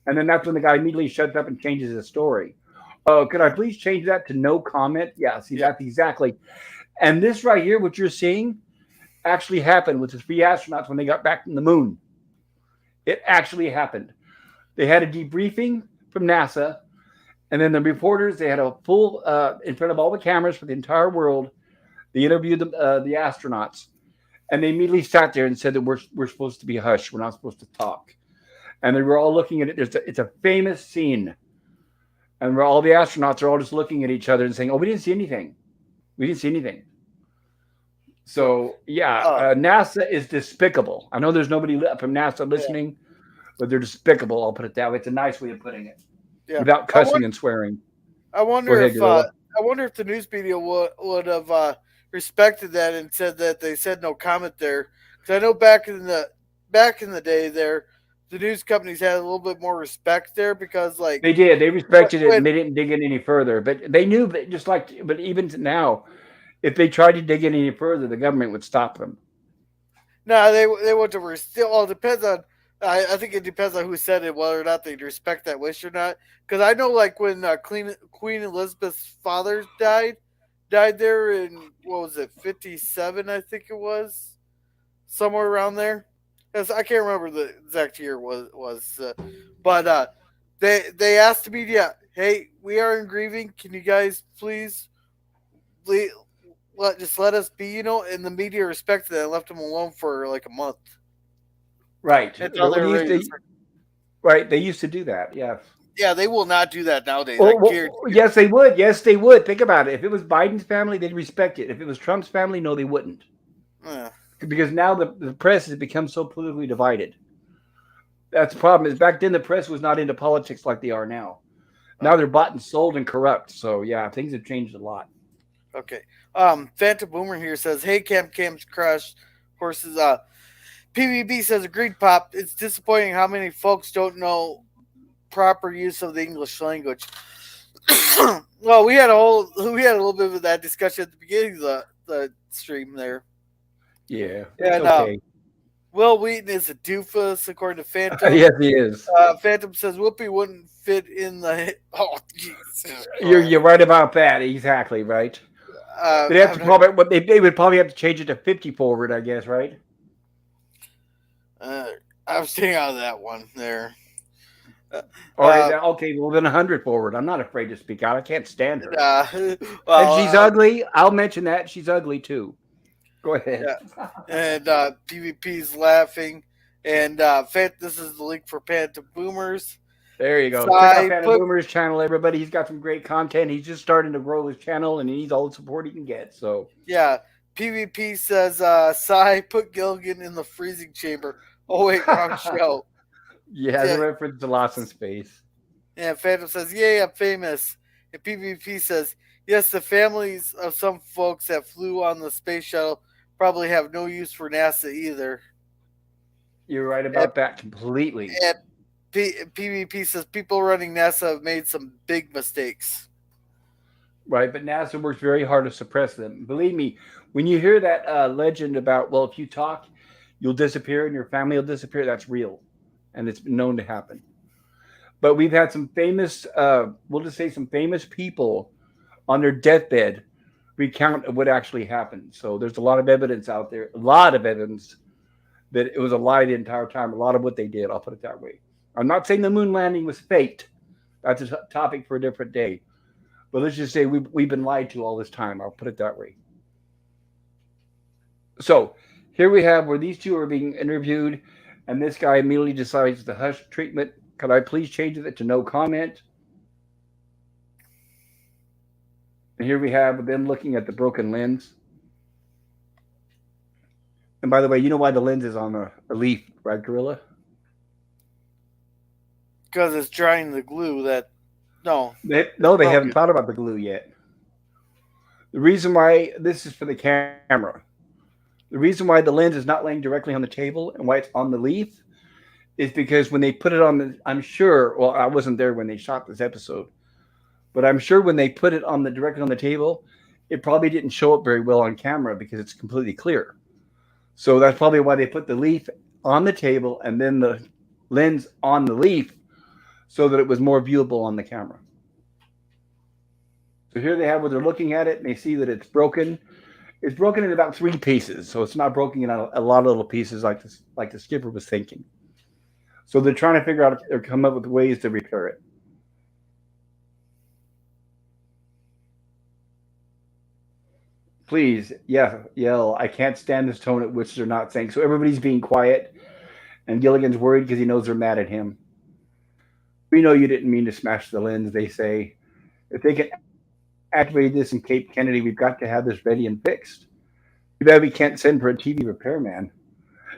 And then that's when the guy immediately shuts up and changes his story. "Oh, could I please change that to no comment?" Yeah, see, Yeah. that's exactly. And this right here, what you're seeing, actually happened with the three astronauts when they got back from the moon. It actually happened. They had a debriefing from NASA, and then the reporters, they had a full, in front of all the cameras for the entire world, they interviewed the astronauts, and they immediately sat there and said that we're supposed to be hushed. We're not supposed to talk. And they were all looking at it. It's a famous scene. And where all the astronauts are all just looking at each other and saying, "Oh, we didn't see anything. We didn't see anything." So, yeah, Uh, NASA is despicable. I know there's nobody from NASA yeah. listening, but they're despicable. I'll put it that way. It's a nice way of putting it Yeah. without I cussing wonder. and swearing. I Go wonder ahead, if. Gorilla. I wonder if the news media would have respected that and said that they said no comment there. Because I know back in the day there, the news companies had a little bit more respect there because like They did. They respected it when and they didn't dig in any further. But they knew that just like, but even now, if they tried to dig in any further, the government would stop them. no, they want to still. Well, it depends on. I think it depends on who said it, whether or not they respect that wish or not. Because I know, like when Queen Elizabeth's father died there in what was it, 57? I think it was somewhere around there. 'Cause I can't remember the exact year but they asked the media, "Hey, we are in grieving. Can you guys please just let us be?" And the media respected that and left them alone for like a month Right. until Well, they were ready to. right. They used to do that. Yes. Yeah, they will not do that nowadays. I Well, guarantee you. yes, they would. Yes, they would. Think about it. If it was Biden's family, they'd respect it. If it was Trump's family, no, they wouldn't. Yeah. because now the press has become so politically divided. That's the problem. Is back then the press was not into politics like they are now. Now they're bought and sold and corrupt. So yeah, things have changed a lot. Okay. Phantom Boomer here says, "Hey, Cam's Crush horses." PVB says, "Agreed, Pop. It's disappointing how many folks don't know proper use of the English language." Well, we had a little bit of that discussion at the beginning of the stream there, Yeah, it's and okay. Will Wheaton is a doofus according to Phantom. Yes, he is. Phantom says Whoopi wouldn't fit in the. Oh, Jesus You're Christ. right about that. Exactly right. They'd have I'm to not, probably they would probably have to change it to 50 forward, I guess, right? uh, I'm staying out of that one there. Uh, Or uh, okay, well then 100 forward. I'm not afraid to speak out. I can't stand her. uh, And well, she's ugly. I'll mention that she's ugly too. Go ahead. yeah, and PvP's laughing, and this is the link for Phantom Boomers. There you go. Check out Sai Phantom put Boomer's channel, everybody. He's got some great content. He's just starting to grow his channel, and he needs all the support he can get. So Yeah, PvP says Sai put Gilligan in the freezing chamber. Oh wait, wrong show. yeah, as Yeah, a reference to Lost in Space. and Phantom says, "Yay, I'm famous." And PvP says, "Yes, the families of some folks that flew on the space shuttle probably have no use for NASA either." You're right And, about that completely. and PvP says people running NASA have made some big mistakes. Right, but NASA works very hard to suppress them. Believe me, when you hear that legend about, well, if you talk, you'll disappear and your family will disappear, that's real. And it's been known to happen. But we've had some famous, we'll just say some famous people on their deathbed recount what actually happened. So there's a lot of evidence out there, a lot of evidence that it was a lie the entire time. A lot of what they did, I'll put it that way. I'm not saying the moon landing was faked. That's a topic for a different day. But let's just say we've been lied to all this time. I'll put it that way. So here we have where these two are being interviewed, and this guy immediately decides the hush treatment. Could I please change it to no comment? And here we have them looking at the broken lens. And by the way, you know why the lens is on a leaf, right, Gorilla? Because it's drying the glue that. No, it's No, they haven't broken. thought about the glue yet. The reason why this is for the camera. The reason why the lens is not laying directly on the table and why it's on the leaf is because when they put it on the, I'm sure, well, I wasn't there when they shot this episode, but I'm sure when they put it on the directly on the table, it probably didn't show up very well on camera because it's completely clear. So that's probably why they put the leaf on the table and then the lens on the leaf so that it was more viewable on the camera. So here they have where they're looking at it and they see that it's broken. It's broken in about three pieces, so it's not broken in a lot of little pieces like the skipper was thinking. So they're trying to figure out or come up with ways to repair it. Please, yeah, yell. I can't stand this tone at which they're not saying. So everybody's being quiet, and Gilligan's worried because he knows they're mad at him. We know you didn't mean to smash the lens, they say. If they can activate this in Cape Kennedy, we've got to have this ready and fixed. Too bad we can't send for a TV repairman.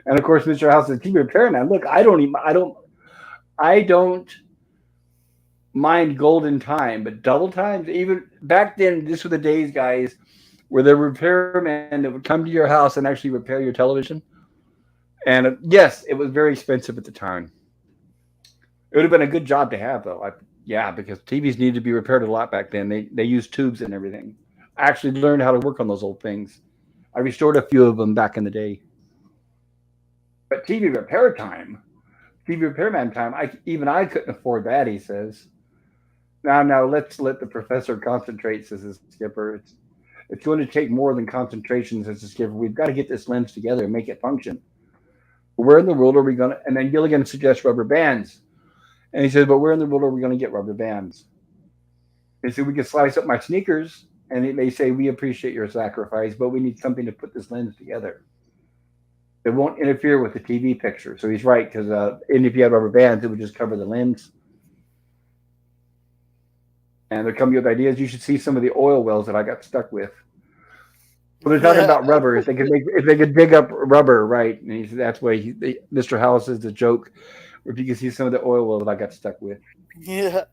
And of course, Mr. House is a TV repairman. Look, I don't mind golden time, but double times, even back then, this were the days, guys, where there were repairmen that would come to your house and actually repair your television. And yes, it was very expensive at the time. It would have been a good job to have, though. Yeah, because TVs needed to be repaired a lot back then. They used tubes and everything. I actually learned how to work on those old things. I restored a few of them back in the day. But TV repairman time, even I couldn't afford that, he says. Now, let's let the professor concentrate, says the skipper. It's going to take more than concentration, says the skipper. We've got to get this lens together and make it function. Where in the world are we going to? And then Gilligan suggests rubber bands. And he says, but where in the world are we going to get rubber bands? They said, we can slice up my sneakers. And they say, we appreciate your sacrifice, but we need something to put this lens together. It won't interfere with the TV picture. So he's right, because and if you had rubber bands, it would just cover the lens. And they're coming up with ideas. You should see some of the oil wells that I got stuck with. Well, they're talking about rubber. If they could dig up rubber, right? And he said that's why Mr. Howell says the joke. If you can see some of the oil wells I got stuck with, Yeah.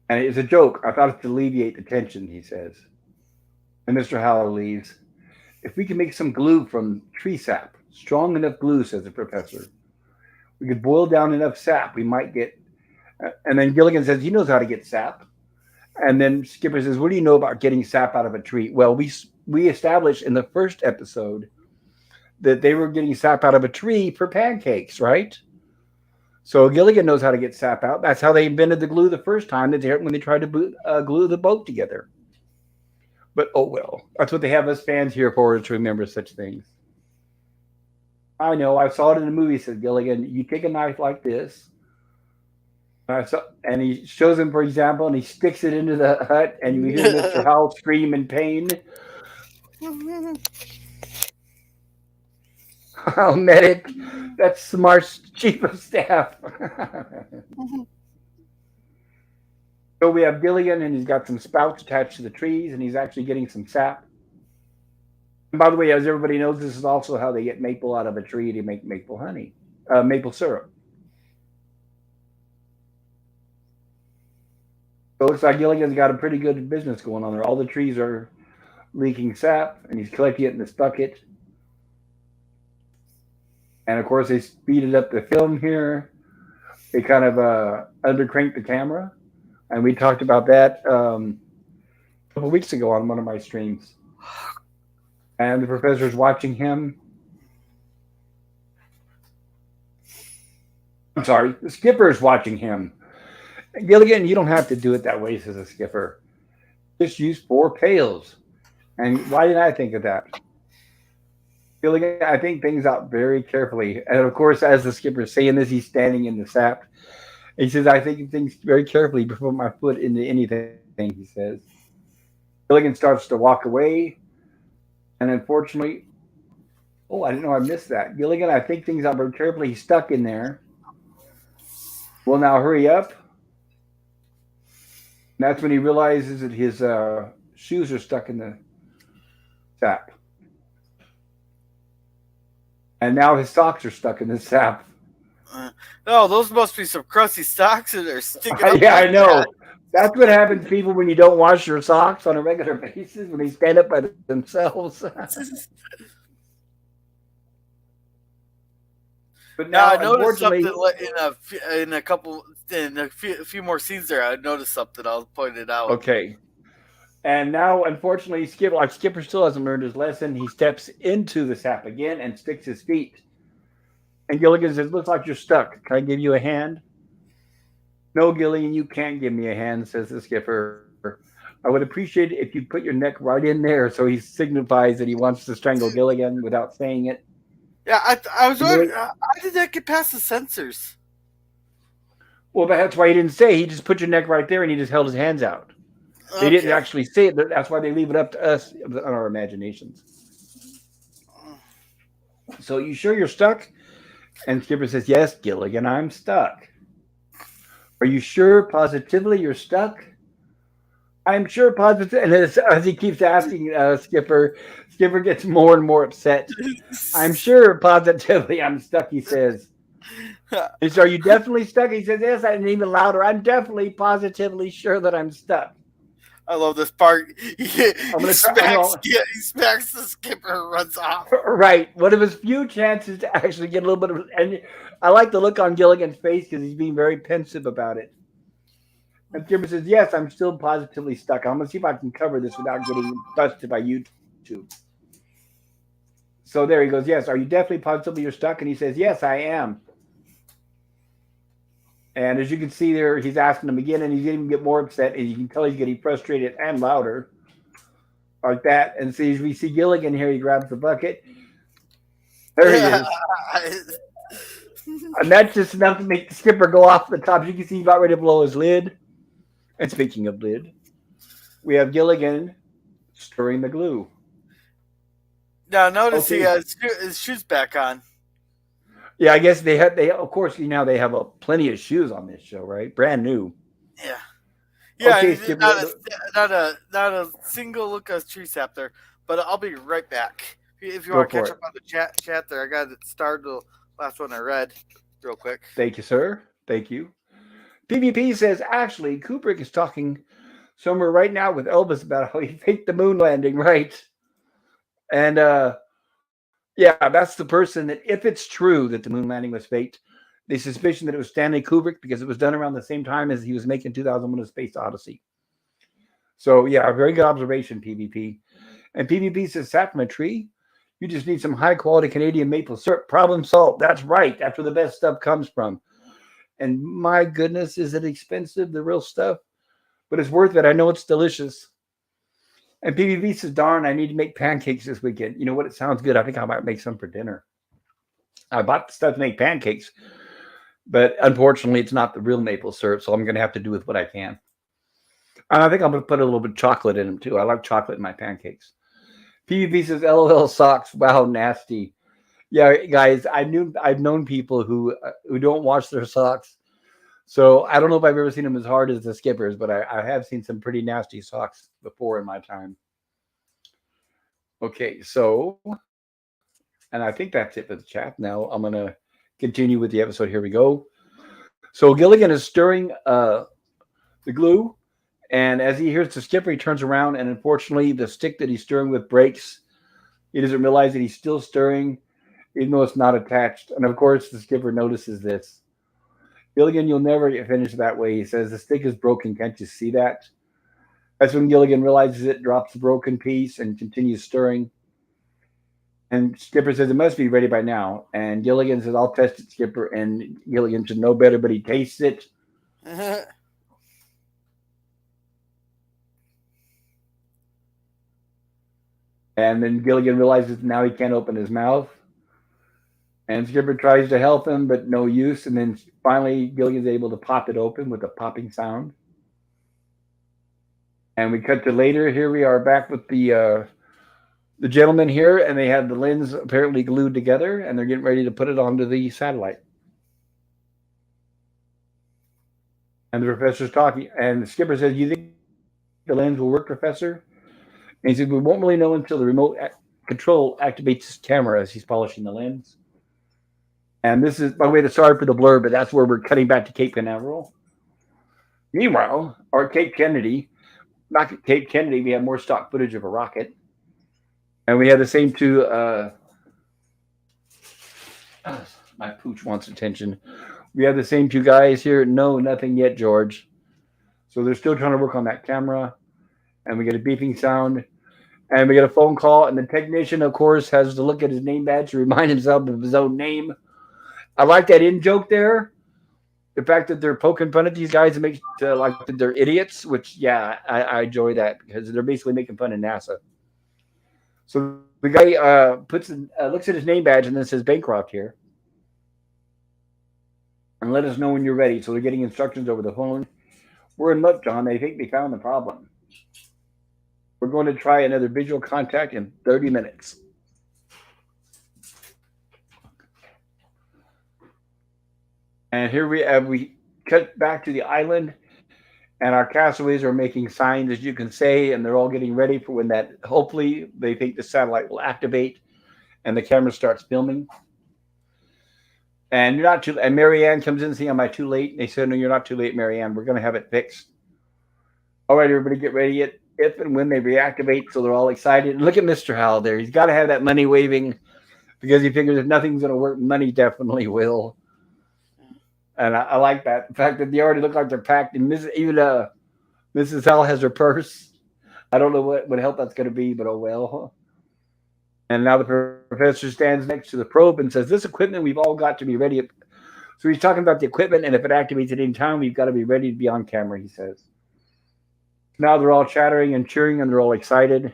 and it's a joke. I thought it's to alleviate the tension. He says, and Mr. Howell leaves. If we can make some glue from tree sap, strong enough glue, says the professor, we could boil down enough sap. We might get. And then Gilligan says he knows how to get sap. And then Skipper says, "What do you know about getting sap out of a tree?" Well, we established in the first episode that they were getting sap out of a tree for pancakes, right? So Gilligan knows how to get sap out. That's how they invented the glue the first time when they tried to glue the boat together. But oh well, that's what they have us fans here for, is to remember such things. I know, I saw it in the movie, said Gilligan. You take a knife like this, and he shows him, for example, and he sticks it into the hut, and you hear Mr. Howell scream in pain. Oh, medic, that's Smart's chief of staff. So we have Gilligan, and he's got some spouts attached to the trees, and he's actually getting some sap. And by the way, as everybody knows, this is also how they get maple out of a tree to make maple honey, maple syrup. So it looks like Gilligan's got a pretty good business going on there. All the trees are leaking sap, and he's collecting it in this bucket. And of course, they speeded up the film here. They kind of undercranked the camera. And we talked about that a couple weeks ago on one of my streams. And the professor's watching him. I'm sorry, the skipper's watching him. Gilligan, you don't have to do it that way, says the skipper. Just use 4 pails. And why didn't I think of that? Gilligan, I think things out very carefully. And of course, as the skipper's saying this, he's standing in the sap. He says, I think things very carefully before my foot into anything, he says. Gilligan starts to walk away. And unfortunately, oh, I didn't know I missed that. Gilligan, I think things out very carefully. He's stuck in there. Well, now hurry up. And that's when he realizes that his shoes are stuck in the sap. And now his socks are stuck in the sap. No, those must be some crusty socks that are sticking up. Yeah, I know. That's what happens to people when you don't wash your socks on a regular basis, when they stand up by themselves. But now, now, I noticed unfortunately, something in a few more scenes there. I noticed something. I'll point it out. okay. And now, unfortunately, Skipper still hasn't learned his lesson. He steps into the sap again and sticks his feet. And Gilligan says, "Looks like you're stuck. Can I give you a hand?" "No, Gilligan, you can't give me a hand," says the skipper. "I would appreciate it if you put your neck right in there." So he signifies that he wants to strangle Gilligan without saying it. Yeah, I was wondering, how did that get past the censors? Well, that's why he didn't say. He just put your neck right there, and he just held his hands out. They didn't actually say it. That's why they leave it up to us on our imaginations. "So you sure you're stuck?" And Skipper says, "Yes, Gilligan, I'm stuck." "Are you sure positively you're stuck?" "I'm sure positively." And as he keeps asking Skipper gets more and more upset. "I'm sure positively I'm stuck," he says. And so, "Are you definitely stuck?" He says, "Yes," and even louder, "I'm definitely positively sure that I'm stuck." I love this part. He smacks the skipper and runs off. Right. One of his few chances to actually get a little bit of, and I like the look on Gilligan's face because he's being very pensive about it. And Skipper says, "Yes, I'm still positively stuck. I'm going to see if I can cover this without getting busted by YouTube." So there he goes, "Yes, are you definitely positively you're stuck?" And he says, "Yes, I am." And as you can see there, he's asking him again, and he's getting get more upset, and you can tell he's getting frustrated and louder, like that. And so we see Gilligan here. He grabs the bucket. There he is. And that's just enough to make the skipper go off the top. You can see he's about ready to blow his lid. And speaking of lid, we have Gilligan stirring the glue. Now notice he has his shoes back on. Yeah, I guess they of course, they have plenty of shoes on this show, right? Brand new. Yeah. Yeah, Okay, Skipper. not a single look of tree sap there. But I'll be right back. If you Go want to for catch it. up on the chat there, I got to start the last one I read real quick. Thank you, sir. Thank you. PvP says actually Kubrick is talking somewhere right now with Elvis about how he faked the moon landing, right? And yeah, that's the person that if it's true that the moon landing was faked, the suspicion that it was Stanley Kubrick because it was done around the same time as he was making 2001: A Space Odyssey. So yeah, a very good observation, PvP. And PvP says sap from a tree. You just need some high quality Canadian maple syrup. Problem solved. That's right. That's where the best stuff comes from. And my goodness, is it expensive, the real stuff? But it's worth it. I know it's delicious. And PvP says, darn, I need to make pancakes this weekend. You know what? It sounds good. I think I might make some for dinner. I bought the stuff to make pancakes, but unfortunately, it's not the real maple syrup, so I'm going to have to do with what I can. And I think I'm going to put a little bit of chocolate in them too. I like chocolate in my pancakes. PvP says, LOL socks. Wow, nasty. Yeah, guys, I've known people who don't wash their socks. So I don't know if I've ever seen them as hard as the skippers, but I have seen some pretty nasty socks before in my time. Okay, so and I think that's it for the chat. Now I'm gonna continue with the episode. Here we go. So Gilligan is stirring the glue, and as he hears the skipper, he turns around, and unfortunately, the stick that he's stirring with breaks. He doesn't realize that he's still stirring, even though it's not attached. And of course, the skipper notices this. Gilligan, you'll never get finished that way. He says, the stick is broken. Can't you see that? That's when Gilligan realizes it, drops the broken piece, and continues stirring. And Skipper says, it must be ready by now. And Gilligan says, I'll test it, Skipper. And Gilligan should know better, but he tastes it. And then Gilligan realizes now he can't open his mouth. And Skipper tries to help him, but no use. And then finally, Gilligan's able to pop it open with a popping sound. And we cut to later. Here we are back with the gentleman here, and they have the lens apparently glued together, and they're getting ready to put it onto the satellite. And the professor's talking, and the skipper says, "You think the lens will work, Professor?" And he says, "We won't really know until the remote control activates his camera as he's polishing the lens." And this is, by the way, sorry for the blur, but that's where we're cutting back to Cape Canaveral. Meanwhile, our Cape Kennedy, back at Cape Kennedy, we have more stock footage of a rocket. And we have the same two. My pooch wants attention. We have the same two guys here. No, nothing yet, George. So they're still trying to work on that camera. And we get a beeping sound. And we get a phone call. And the technician, of course, has to look at his name badge to remind himself of his own name. I like that in joke there. The fact that they're poking fun at these guys and makes like that they're idiots, which, yeah, I enjoy that because they're basically making fun of NASA. So the guy looks at his name badge and then says Bancroft here. And let us know when you're ready. So they're getting instructions over the phone. We're in luck, John. They think they found the problem. We're going to try another visual contact in 30 minutes. And here we cut back to the island, and our castaways are making signs, as you can say, and they're all getting ready for when that, hopefully, they think the satellite will activate and the camera starts filming. And you're not too. And Marianne comes in saying, "Am I too late?" And they said, "No, you're not too late, Marianne. We're going to have it fixed." All right, everybody, get ready. If and when they reactivate, so they're all excited. And look at Mr. Howell there. He's got to have that money waving because he figures if nothing's going to work, money definitely will. And I like that. The fact that they already look like they're packed. And even Mrs. Howell has her purse. I don't know what help that's going to be, but oh well. And now the professor stands next to the probe and says, "This equipment, we've all got to be ready." So he's talking about the equipment, and if it activates at any time, we've got to be ready to be on camera, he says. Now they're all chattering and cheering, and they're all excited.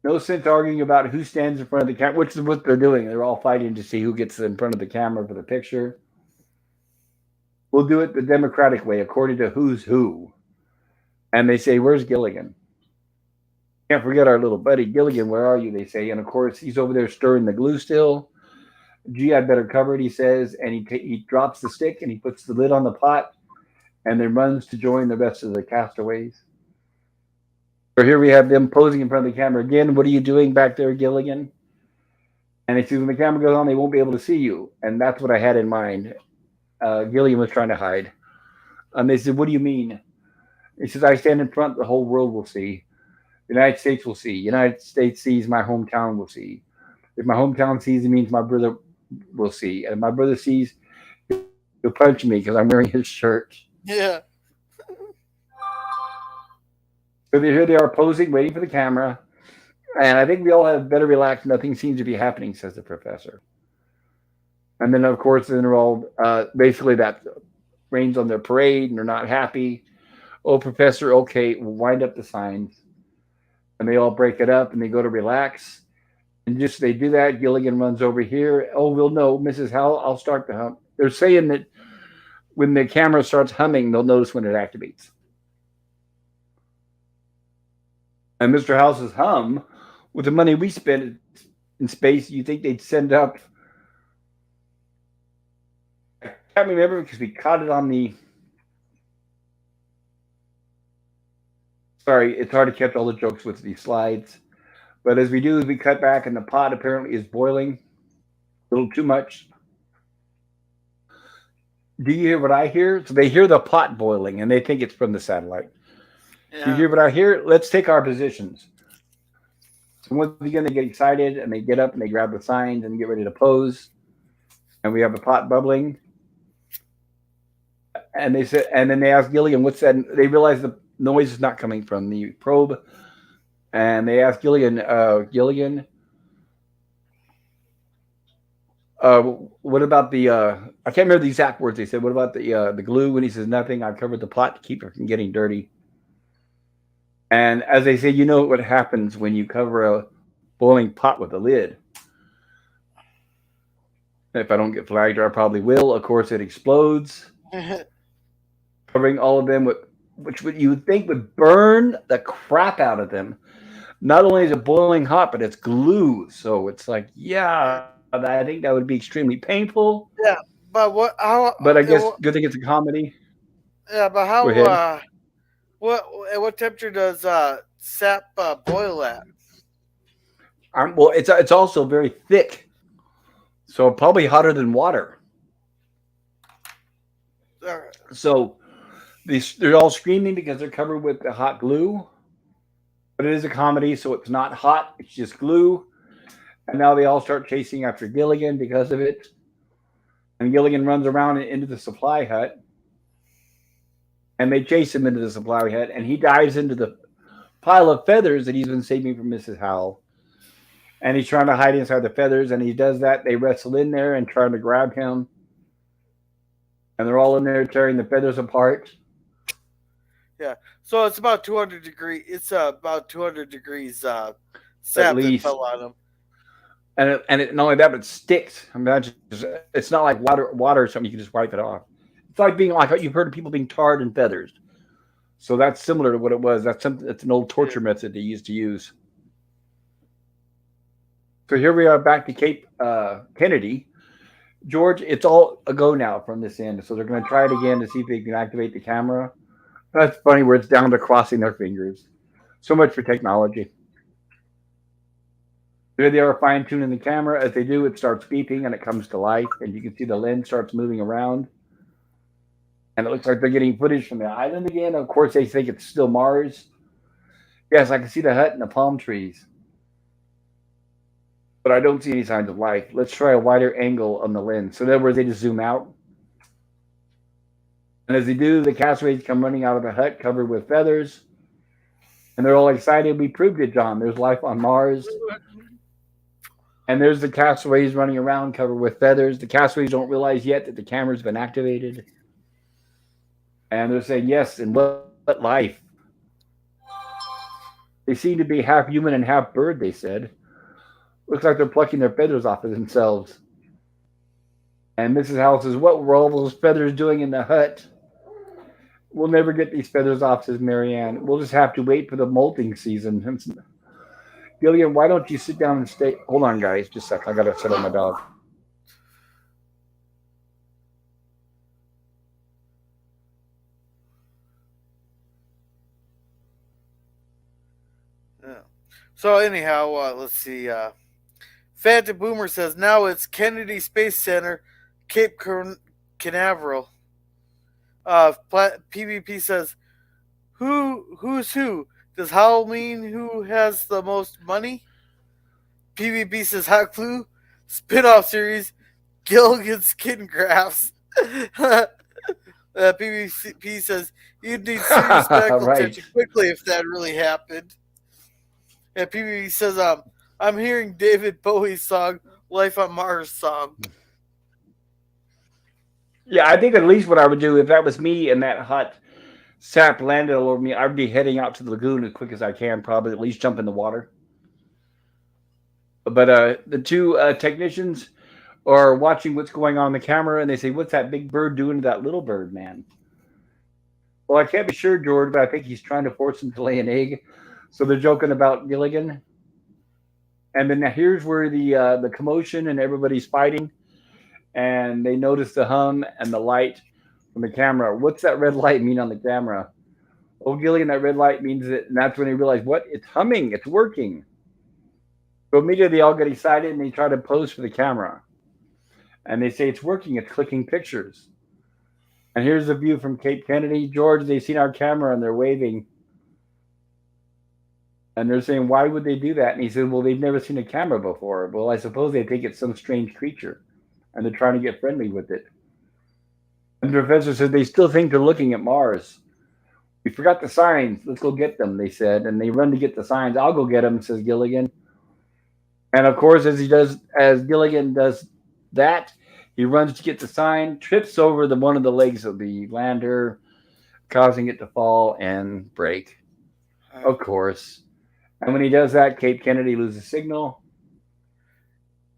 No sense arguing about who stands in front of the camera, which is what they're doing. They're all fighting to see who gets in front of the camera for the picture. We'll do it the democratic way, according to who's who. And they say, "Where's Gilligan?" Can't forget our little buddy Gilligan. Where are you? They say. And of course, he's over there stirring the glue still. "Gee, I'd better cover it," he says. And he drops the stick and he puts the lid on the pot. and then runs to join the rest of the castaways. So here we have them posing in front of the camera again. What are you doing back there, Gilligan? And he says, when the camera goes on, they won't be able to see you. And that's what I had in mind. Gilligan was trying to hide. And they said, what do you mean? He says, I stand in front, the whole world will see. The United States will see. United States sees, my hometown will see. If my hometown sees, it means my brother will see. And if my brother sees, he'll punch me because I'm wearing his shirt. Yeah. So here they are posing, waiting for the camera. And I think we all have better relax. Nothing seems to be happening, says the professor. And then, of course, then they're all basically that rains on their parade and they're not happy. Oh, professor, okay, we'll wind up the signs. And they all break it up and they go to relax. And just they do that, Gilligan runs over here. Oh, we'll know, Mrs. Howell, I'll start the hum. They're saying that when the camera starts humming, they'll notice when it activates. And Mr. House's hum, with the money we spent in space, you think they'd send up. I can't remember because we caught it on the. Sorry, it's hard to catch all the jokes with these slides. But as we do, we cut back, and the pot apparently is boiling a little too much. Do you hear what I hear? So they hear the pot boiling, and they think it's from the satellite. Yeah. Do you hear what I hear? Let's take our positions. So once again, they get excited, and they get up, and they grab the signs, and get ready to pose. And we have the pot bubbling. And they said, and then they ask Gilligan, "What's that?" They realize the noise is not coming from the probe, and they ask Gilligan, "Gilligan, uh, what about the? I can't remember the exact words they said. What about the glue?" And he says, "Nothing. I've covered the pot to keep it from getting dirty." And as they say, you know what happens when you cover a boiling pot with a lid. If I don't get flagged, or I probably will. Of course, it explodes, covering all of them with which would you would think would burn the crap out of them. Not only is it boiling hot, but it's glue. So it's like, yeah, I think that would be extremely painful. Yeah. But what? How? But I guess good thing it's a comedy. Yeah. But Go how? ahead. What? At what temperature does sap boil at? Well, it's also very thick, so probably hotter than water. Uh, So they're all screaming because they're covered with the hot glue. But it is a comedy, so it's not hot. It's just glue. And now they all start chasing after Gilligan because of it. And Gilligan runs around and into the supply hut. And they chase him into the supply hut. And he dives into the pile of feathers that he's been saving from Mrs. Howell. And he's trying to hide inside the feathers. And he does that. They wrestle in there and trying to grab him. And they're all in there tearing the feathers apart. yeah. So it's about 200 degrees. It's about 200 degrees At sap that least. fell on him. Not only that, but it sticks. I mean, it's not like water or something you can just wipe it off. It's like being like you've heard of people being tarred and feathers. So that's similar to what it was. That's something. That's an old Yeah. torture method they used to use. So here we are back to Cape Kennedy. George, it's all a go now from this end. So they're going to try it again to see if they can activate the camera. That's funny where it's down to crossing their fingers. So much for technology. There they are fine tuning the camera. As they do, it starts beeping and it comes to life. And you can see the lens starts moving around. And it looks like they're getting footage from the island again. Of course, they think it's still Mars. Yes, I can see the hut and the palm trees. But I don't see any signs of life. Let's try a wider angle on the lens. So in other words, they just zoom out. And as they do, the castaways come running out of the hut covered with feathers. And they're all excited. We proved it, John. There's life on Mars. And there's the castaways running around covered with feathers. The castaways don't realize yet that the camera's been activated. And they're saying, yes, and what life? They seem to be half human and half bird, they said. Looks like they're plucking their feathers off of themselves. And Mrs. Howell says, what were all those feathers doing in the hut? We'll never get these feathers off, says Marianne. We'll just have to wait for the molting season. Gilligan, why don't you sit down and stay? Hold on, guys. Just a sec. I got to settle my dog. So anyhow, let's see. Phantom Boomer says now it's Kennedy Space Center, Canaveral. PvP says who's who? Does Halloween who has the most money? PvP says hot clue. Spin-off series Gilligan Skin Grafts. PvP says you'd need serious medical Right. attention quickly if that really happened. And PvP says I'm hearing David Bowie's song "Life on Mars" song. Yeah, I think at least what I would do if that was me and that hot sap landed all over me, I'd be heading out to the lagoon as quick as I can, probably at least jump in the water. But the two technicians are watching what's going on the camera, and they say, "What's that big bird doing to that little bird, man?" Well, I can't be sure, George, but I think he's trying to force him to lay an egg. So they're joking about Gilligan, and then here's where the commotion and everybody's fighting, and they notice the hum and the light from the camera. What's that red light mean on the camera? Oh, Gilligan, that red light means that, and that's when they realize, what? It's humming, it's working. So immediately they all get excited and they try to pose for the camera. And they say it's working, it's clicking pictures. And here's the view from Cape Kennedy. George, they've seen our camera and they're waving. And they're saying, why would they do that? And he said, well, they've never seen a camera before. Well, I suppose they think it's some strange creature and they're trying to get friendly with it. And the professor said they still think they're looking at Mars. We forgot the signs. Let's go get them, they said. And they run to get the signs. I'll go get them, says Gilligan. And of course, as Gilligan does that, he runs to get the sign, trips over the one of the legs of the lander, causing it to fall and break. Of course. And when he does that, Cape Kennedy loses signal.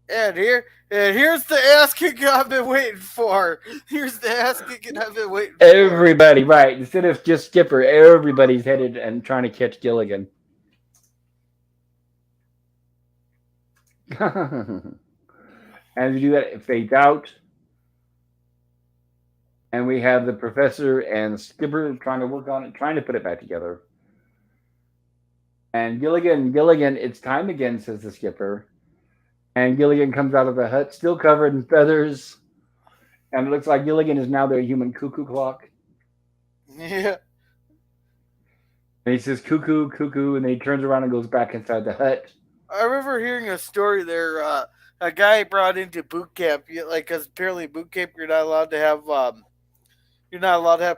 And here's the ass kicking I've been waiting for. Here's the ass kicking I've been waiting for. Everybody, right? Instead of just Skipper, everybody's headed and trying to catch Gilligan. As you do that, it fades out, and we have the professor and Skipper trying to work on it, trying to put it back together. And Gilligan, it's time again, says the skipper. And Gilligan comes out of the hut, still covered in feathers. And it looks like Gilligan is now their human cuckoo clock. Yeah. And he says, cuckoo, cuckoo. And then he turns around and goes back inside the hut. I remember hearing a story there. A guy brought into boot camp, like, because apparently boot camp you're not allowed to have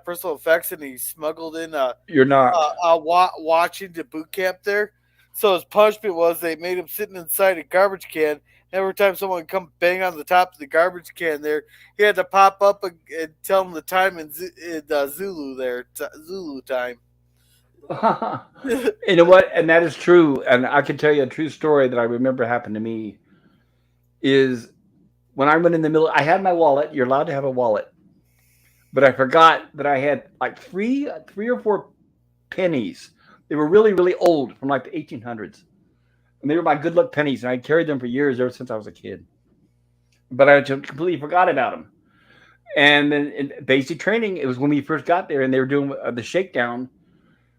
personal effects, and he smuggled in You're not. a watch into boot camp there. So his punishment was they made him sitting inside a garbage can. Every time someone would come bang on the top of the garbage can there, he had to pop up and tell them the time in Zulu there, Zulu time. You know what? And that is true. And I can tell you a true story that I remember happened to me is when I went in the middle, I had my wallet. You're allowed to have a wallet. But I forgot that I had like three or four pennies. They were really, really old from like the 1800s. And they were my good luck pennies. And I carried them for years ever since I was a kid. But I just completely forgot about them. And then in basic training, it was when we first got there and they were doing the shakedown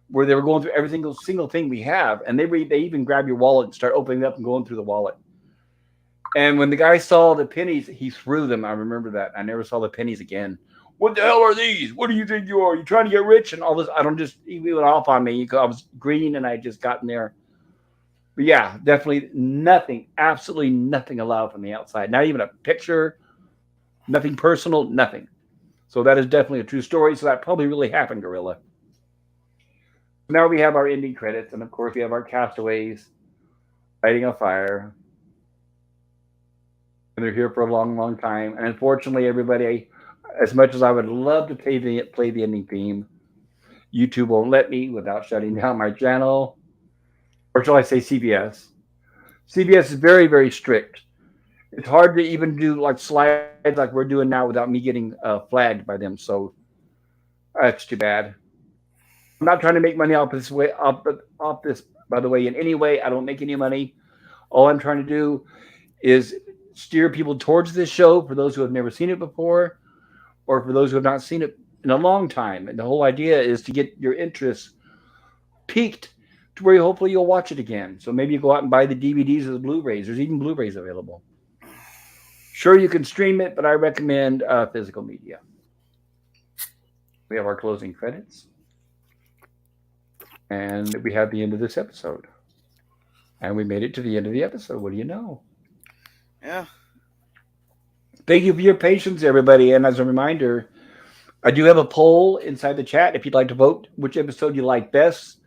where they were going through every single thing we have. And they even grab your wallet and start opening it up and going through the wallet. And when the guy saw the pennies, he threw them. I remember that. I never saw the pennies again. What the hell are these? What do you think you are? You trying to get rich and all this? I don't just, he went off on me. I was green and I just got in there. But yeah, definitely nothing, absolutely nothing allowed from the outside. Not even a picture, nothing personal, nothing. So that is definitely a true story. So that probably really happened, Gorilla. Now we have our ending credits. And of course, we have our castaways fighting a fire. And they're here for a long, long time. And unfortunately, everybody, as much as I would love to play the ending theme, YouTube won't let me without shutting down my channel. Or shall I say CBS? CBS is very, very strict. It's hard to even do like slides like we're doing now without me getting flagged by them. So that's too bad. I'm not trying to make money off this, by the way, in any way. I don't make any money. All I'm trying to do is steer people towards this show for those who have never seen it before or for those who have not seen it in a long time. And the whole idea is to get your interest piqued to where hopefully you'll watch it again. So maybe you go out and buy the DVDs or the Blu-rays. There's even Blu-rays available. Sure, you can stream it, but I recommend physical media. We have our closing credits, and we have the end of this episode. And we made it to the end of the episode. What do you know? Yeah. Thank you for your patience, everybody. And as a reminder, I do have a poll inside the chat if you'd like to vote which episode you like best.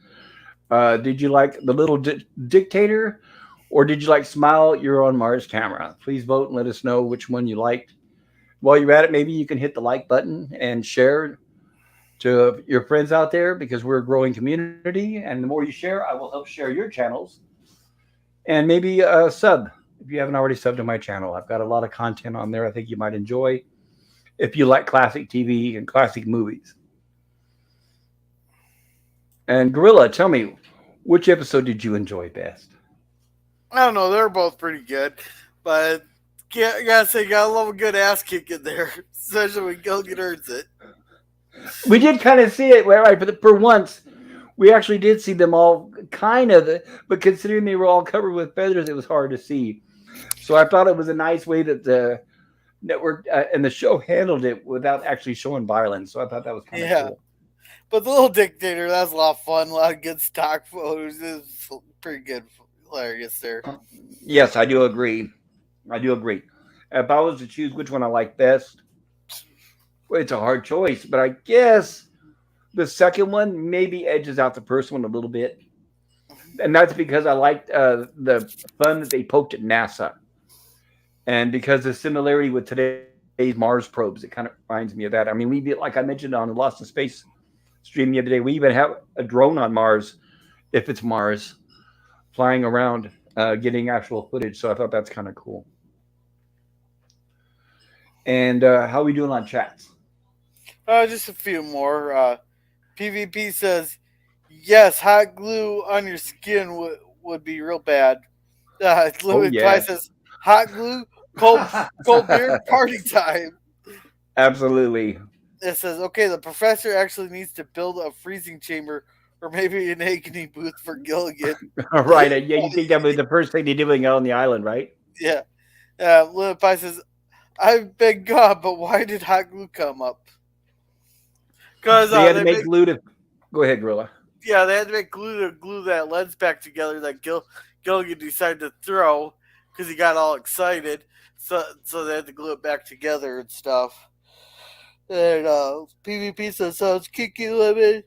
Did you like the Little Dictator, or did you like Smile? You're on Mars Camera. Please vote and let us know which one you liked. While you're at it, maybe you can hit the like button and share to your friends out there because we're a growing community. And the more you share, I will help share your channels. And maybe a sub if you haven't already subbed to my channel. I've got a lot of content on there I think you might enjoy if you like classic TV and classic movies. And Gorilla, tell me, which episode did you enjoy best? I don't know. They're both pretty good, but I gotta say, gotta love a good ass kick in there, especially when Gilligan earns it. We did kind of see it, right? But for once, we actually did see them all kind of, but considering they were all covered with feathers, it was hard to see. So I thought it was a nice way that the network and the show handled it without actually showing violence. So I thought that was kind of Yeah, cool. but the Little Dictator, that was a lot of fun. A lot of good stock photos. It was pretty good, hilarious there. Yes, I do agree. I do agree. If I was to choose which one I like best, well, it's a hard choice, but I guess the second one maybe edges out the first one a little bit. And that's because I liked the fun that they poked at NASA. And because the similarity with today's Mars probes, it kind of reminds me of that. I mean, like I mentioned on the Lost in Space stream the other day, we even have a drone on Mars, if it's Mars, flying around, getting actual footage. So I thought that's kind of cool. And how are we doing on chats? Just a few more. PvP says, yes, hot glue on your skin would be real bad. Oh, Louis Pie yeah. says, hot glue, cold beer, party time. Absolutely. It says, okay, the professor actually needs to build a freezing chamber or maybe an agony booth for Gilligan. Right. Yeah, you think that was the first thing they did when they got on the island, right? Yeah. Louis Pie says, I beg God, but why did hot glue come up? Because They had to they make make glue to. Go ahead, Gorilla. yeah, they had to make glue to glue that lens back together that Gilligan decided to throw because he got all excited. So they had to glue it back together and stuff. And PvP says sounds kicky lemon.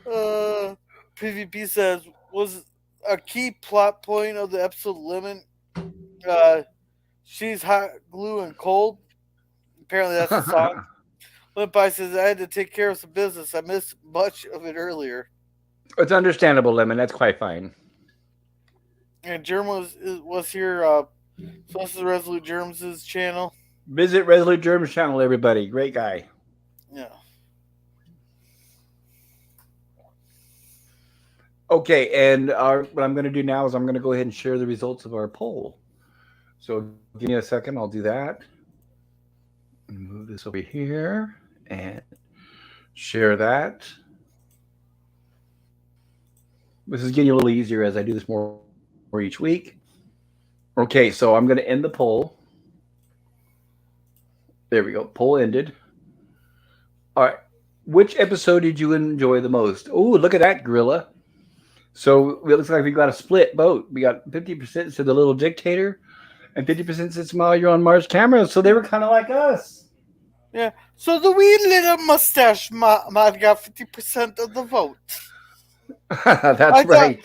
PvP says was a key plot point of the episode Lemon. Uh, she's hot, glue, and cold. Apparently that's a song. Limpai says I had to take care of some business. I missed much of it earlier. It's understandable, Lemon. That's quite fine. And Germ was here. So this is Resolute Germs' channel. Visit Resolute Germs channel, everybody. Great guy. Yeah. Okay, and what I'm going to do now is I'm going to go ahead and share the results of our poll. So give me a second. I'll do that. Move this over here and share that. This is getting a little easier as I do this more each week. Okay, so I'm going to end the poll. There we go. Poll ended. All right. Which episode did you enjoy the most? Oh, look at that, Gorilla. So it looks like we got a split vote. We got 50% to the Little Dictator and 50% said Smile, you're on Mars Camera. So they were kind of like us. Yeah. So the wee little mustache man got 50% of the vote. That's I right.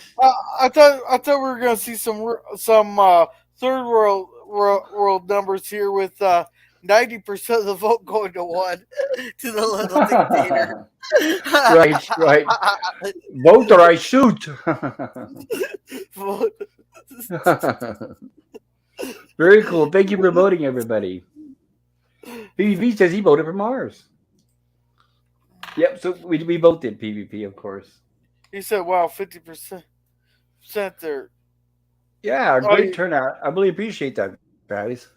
I thought we were gonna see some third world numbers here with 90% of the vote going to one to the Little Dictator. Right. Vote or I shoot. Very cool. Thank you for voting, everybody. PvP says he voted for Mars. Yep, so we both did PvP, of course. He said, "Wow, 50% there." Yeah, great turnout. I really appreciate that, guys.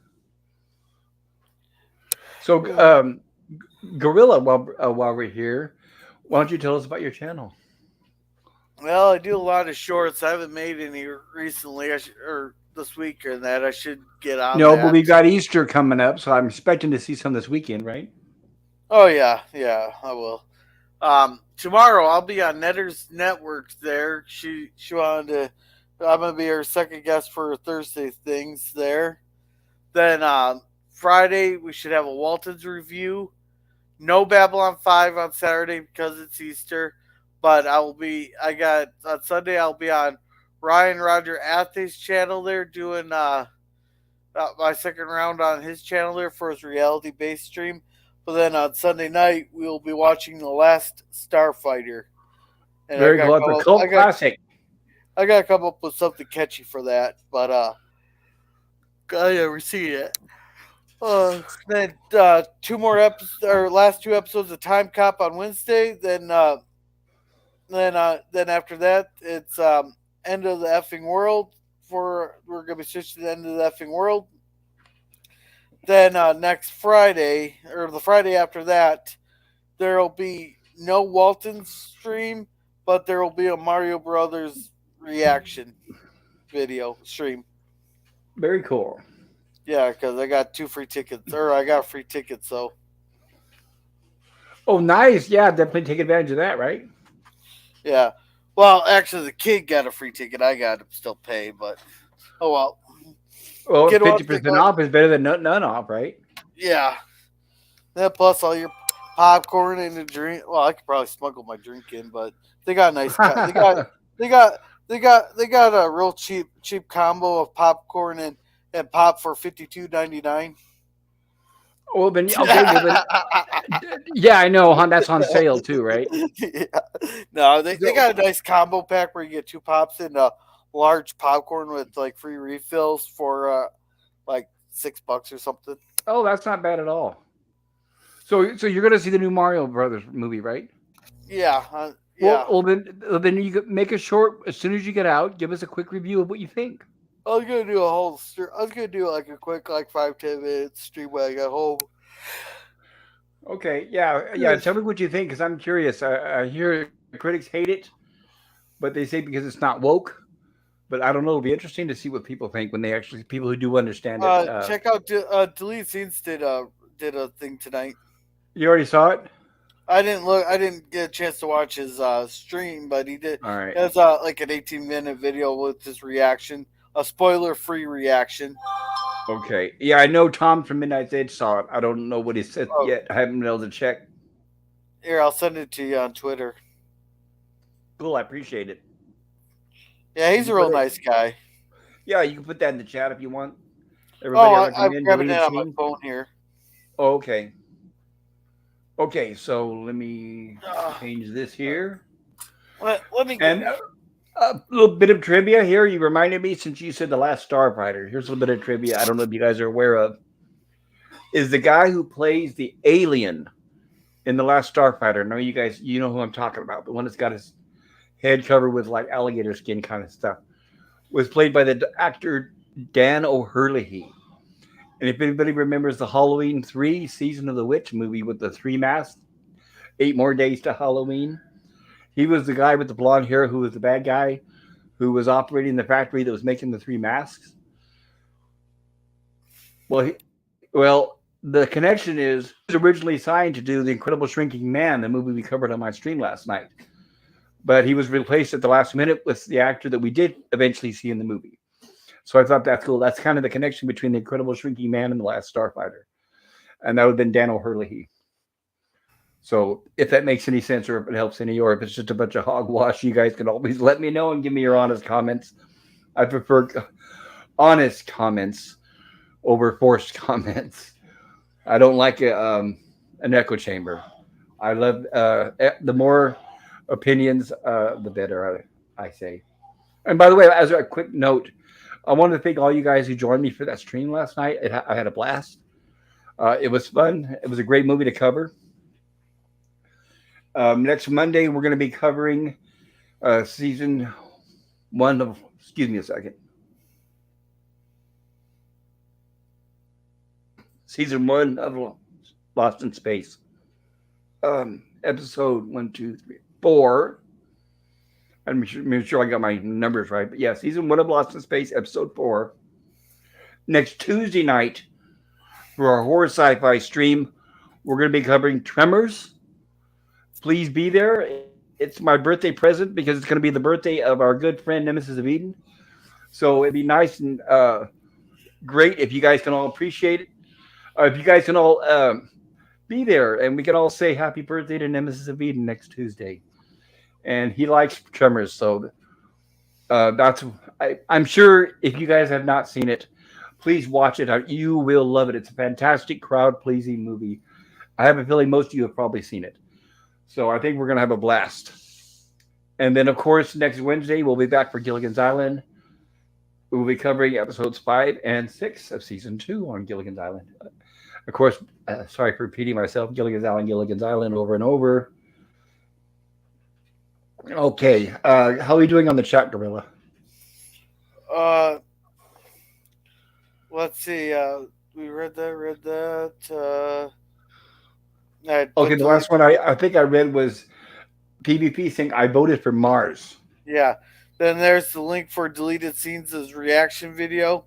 So, Gorilla, while we're here, why don't you tell us about your channel? Well, I do a lot of shorts. I haven't made any recently. Or this week or that. I should get on No, but that. we got Easter coming up, so I'm expecting to see some this weekend, right? Oh yeah, yeah, I will. Tomorrow I'll be on Netter's Network. There, she wanted to. I'm gonna be her second guest for her Thursday things there. Then Friday we should have a Walton's review. No Babylon 5 on Saturday because it's Easter. But I will be. I got on Sunday. I'll be on Ryan Roger Athey's channel there doing my second round on his channel there for his reality based stream. But then on Sunday night we will be watching The Last Starfighter, and Very cool. It's a cult classic. I got to come up with something catchy for that. But I never seen it. Then two more episodes, or last two episodes of Time Cop on Wednesday. Then after that it's End of the Effing World. For we're gonna be switching to the End of the Effing World. Then next Friday, or the Friday after that, there will be no Walton stream, but there will be a Mario Brothers reaction video stream. Very cool. Yeah, because I got two free tickets, or I got free tickets, so Oh, nice. Yeah, definitely take advantage of that, right? yeah. Well, actually, the kid got a free ticket. I got to still pay, but oh well. Well, Kid wants to 50% go. off is better than none off, right? Yeah. Then plus all your popcorn and a drink. Well, I could probably smuggle my drink in, but they got a nice. They got they got a real cheap combo of popcorn and pop for $52.99. Well, then, okay, well, then, yeah, I know, huh? That's on sale too, right? Yeah. No, they So, got a nice combo pack where you get two pops and a large popcorn with like free refills for like $6 or something. oh, that's not bad at all. So you're gonna see the new Mario Brothers movie, right? Yeah, Well, yeah. then you make a short as soon as you get out. Give us a quick review of what you think. I was gonna do a whole. I was gonna do like a quick, like 5-10 minute stream when I got home. Okay, yeah, yeah. Tell me what you think because I'm curious. I hear critics hate it, but they say because it's not woke. But I don't know. It'll be interesting to see what people think when they actually people who do understand it. Check out Delete Scenes did a thing tonight. You already saw it. I didn't look. I didn't get a chance to watch his stream, but he did. All right. It was like an 18-minute video with his reaction, a spoiler-free reaction. Okay. Yeah, I know Tom from Midnight's Edge saw it. I don't know what he said Oh, yet. I haven't been able to check. here, I'll send it to you on Twitter. Cool. I appreciate it. Yeah, You he's can a put real it. nice guy. Yeah, you can put that in the chat if you want. Oh, Everybody, I I'm recommend grabbing it deleted on my scene. phone here. Oh, okay. Okay. So let me Uh, change this here. let me get. And a little bit of trivia here. You reminded me since you said the last Starfighter. Here's a little bit of trivia. I don't know if you guys are aware of. Is the guy who plays the alien in the last Starfighter? No, you guys, you know who I'm talking about. The one that's got his head covered with like alligator skin kind of stuff. Was played by the actor Dan O'Hurley. And if anybody remembers the Halloween 3 Season of the Witch movie with the three masks, 8 more days to Halloween, he was the guy with the blonde hair who was the bad guy who was operating the factory that was making the three masks. Well, the connection is he was originally signed to do The Incredible Shrinking Man, the movie we covered on my stream last night. But he was replaced at the last minute with the actor that we did eventually see in the movie. So I thought that's cool. That's kind of the connection between The Incredible Shrinking Man and The Last Starfighter. And that would have been Dan O'Hurley. So if that makes any sense or if it helps any, or if it's just a bunch of hogwash, you guys can always let me know and give me your honest comments. I prefer honest comments over forced comments. I don't like an echo chamber. I love the more opinions, the better. I say. And by the way, as a quick note, I wanted to thank all you guys who joined me for that stream last night. I had a blast. It was fun. It was a great movie to cover. Next Monday, we're going to be covering season one of. Excuse me a second. Season one of Lost in Space. Episode 1, 2, 3, 4. I'm sure I got my numbers right. But yeah, season 1 of Lost in Space, episode 4. Next Tuesday night for our horror sci-fi stream, we're going to be covering Tremors. Please be there. It's my birthday present because it's going to be the birthday of our good friend Nemesis of Eden. So it'd be nice and great if you guys can all appreciate it. If you guys can all be there and we can all say happy birthday to Nemesis of Eden next Tuesday. And he likes Tremors, so I'm sure if you guys have not seen it, please watch it. You will love it. It's a fantastic crowd pleasing movie. I have a feeling most of you have probably seen it. So I think we're going to have a blast. And then, of course, next Wednesday, we'll be back for Gilligan's Island. We will be covering episodes 5 and 6 of season 2 on Gilligan's Island. Of course, sorry for repeating myself, Gilligan's Island over and over. Okay, how are we doing on the chat, Gorilla? Uh, let's see. We read that. I Okay, put the the link. last one I think I read was PvP saying I voted for Mars. Yeah. Then there's the link for deleted scenes as reaction video.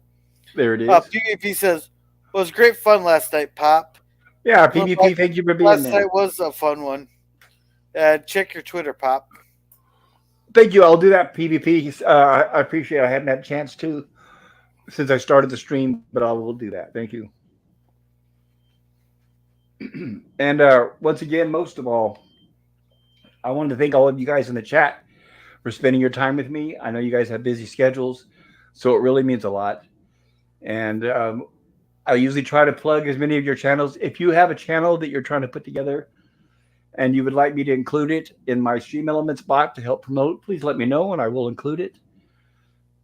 There it is. PvP says, "Well, it was great fun last night, Pop. Yeah, Well, PvP, thank you for being last there. night was a fun one. Check your Twitter, Pop." Thank you. I'll do that PvP. I appreciate it. I hadn't had a chance to since I started the stream, but I will do that. Thank you. And once again, most of all, I wanted to thank all of you guys in the chat for spending your time with me. I know you guys have busy schedules, so it really means a lot. And I usually try to plug as many of your channels. If you have a channel that you're trying to put together and you would like me to include it in my Stream Elements bot to help promote, please let me know and I will include it.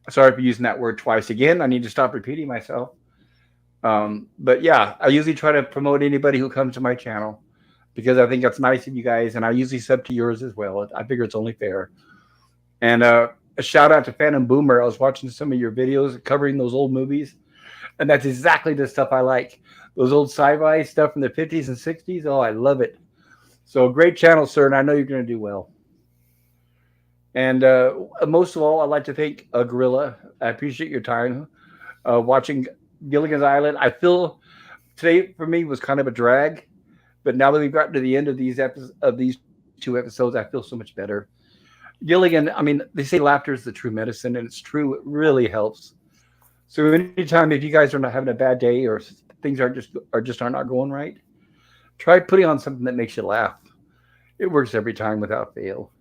Sorry for using that word twice again. I need to stop repeating myself. But yeah, I usually try to promote anybody who comes to my channel because I think that's nice of you guys, and I usually sub to yours as well. I figure it's only fair. And a shout out to Phantom Boomer. I was watching some of your videos covering those old movies, and that's exactly the stuff I like. Those old sci-fi stuff from the 50s and 60s. Oh, I love it. So great channel, sir, and I know you're going to do well. And most of all, I'd like to thank Gorilla. I appreciate your time watching Gilligan's Island. I feel today for me was kind of a drag, but now that we've gotten to the end of these 2 episodes, I feel so much better. Gilligan, I mean, they say laughter is the true medicine, and it's true. It really helps. So anytime if you guys are not having a bad day or things are not going right, try putting on something that makes you laugh. It works every time without fail.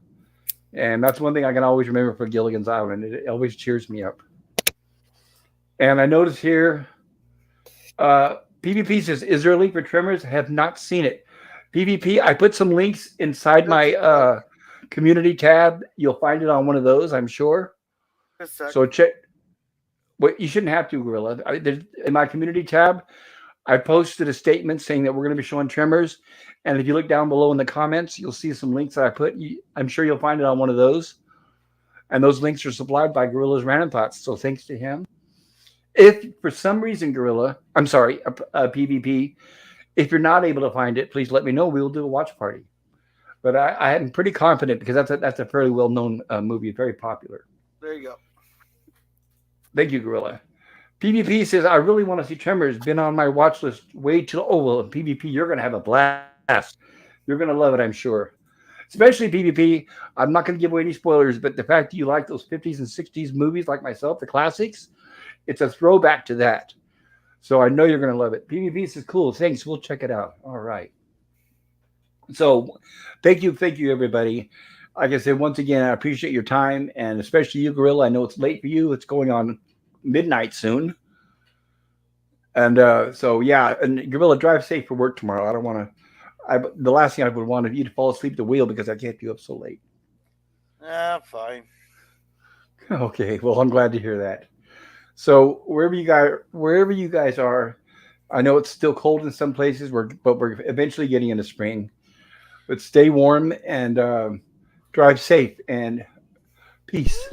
And that's one thing I can always remember for Gilligan's Island. It always cheers me up. And I notice here, PvP says, is there a link for Tremors? I have not seen it. PvP, I put some links inside my community tab. You'll find it on one of those, I'm sure. So check. Well, you shouldn't have to, Gorilla. In my community tab, I posted a statement saying that we're going to be showing Tremors. And if you look down below in the comments, you'll see some links that I put. I'm sure you'll find it on one of those. And those links are supplied by Gorilla's Random Thoughts. So thanks to him. If for some reason, PvP, if you're not able to find it, please let me know. We will do a watch party. But I am pretty confident because that's a fairly well-known movie, very popular. There you go. Thank you, Gorilla. PvP says, I really want to see Tremors. Been on my watch list way too. Oh, well, PvP, you're going to have a blast. You're going to love it, I'm sure. Especially PvP. I'm not going to give away any spoilers, but the fact that you like those 50s and 60s movies like myself, the classics, it's a throwback to that. So I know you're going to love it. PvP says, cool. Thanks. We'll check it out. All right. So thank you, everybody. Like I said, once again, I appreciate your time, and especially you, Gorilla. I know it's late for you. It's going on midnight soon. And so, yeah, and Gorilla, drive safe for work tomorrow. I don't want to, the last thing I would want is you to fall asleep at the wheel because I kept you up so late. Fine. Okay, well, I'm glad to hear that. So wherever you guys are, I know it's still cold in some places, but we're eventually getting into spring. But stay warm and drive safe and peace.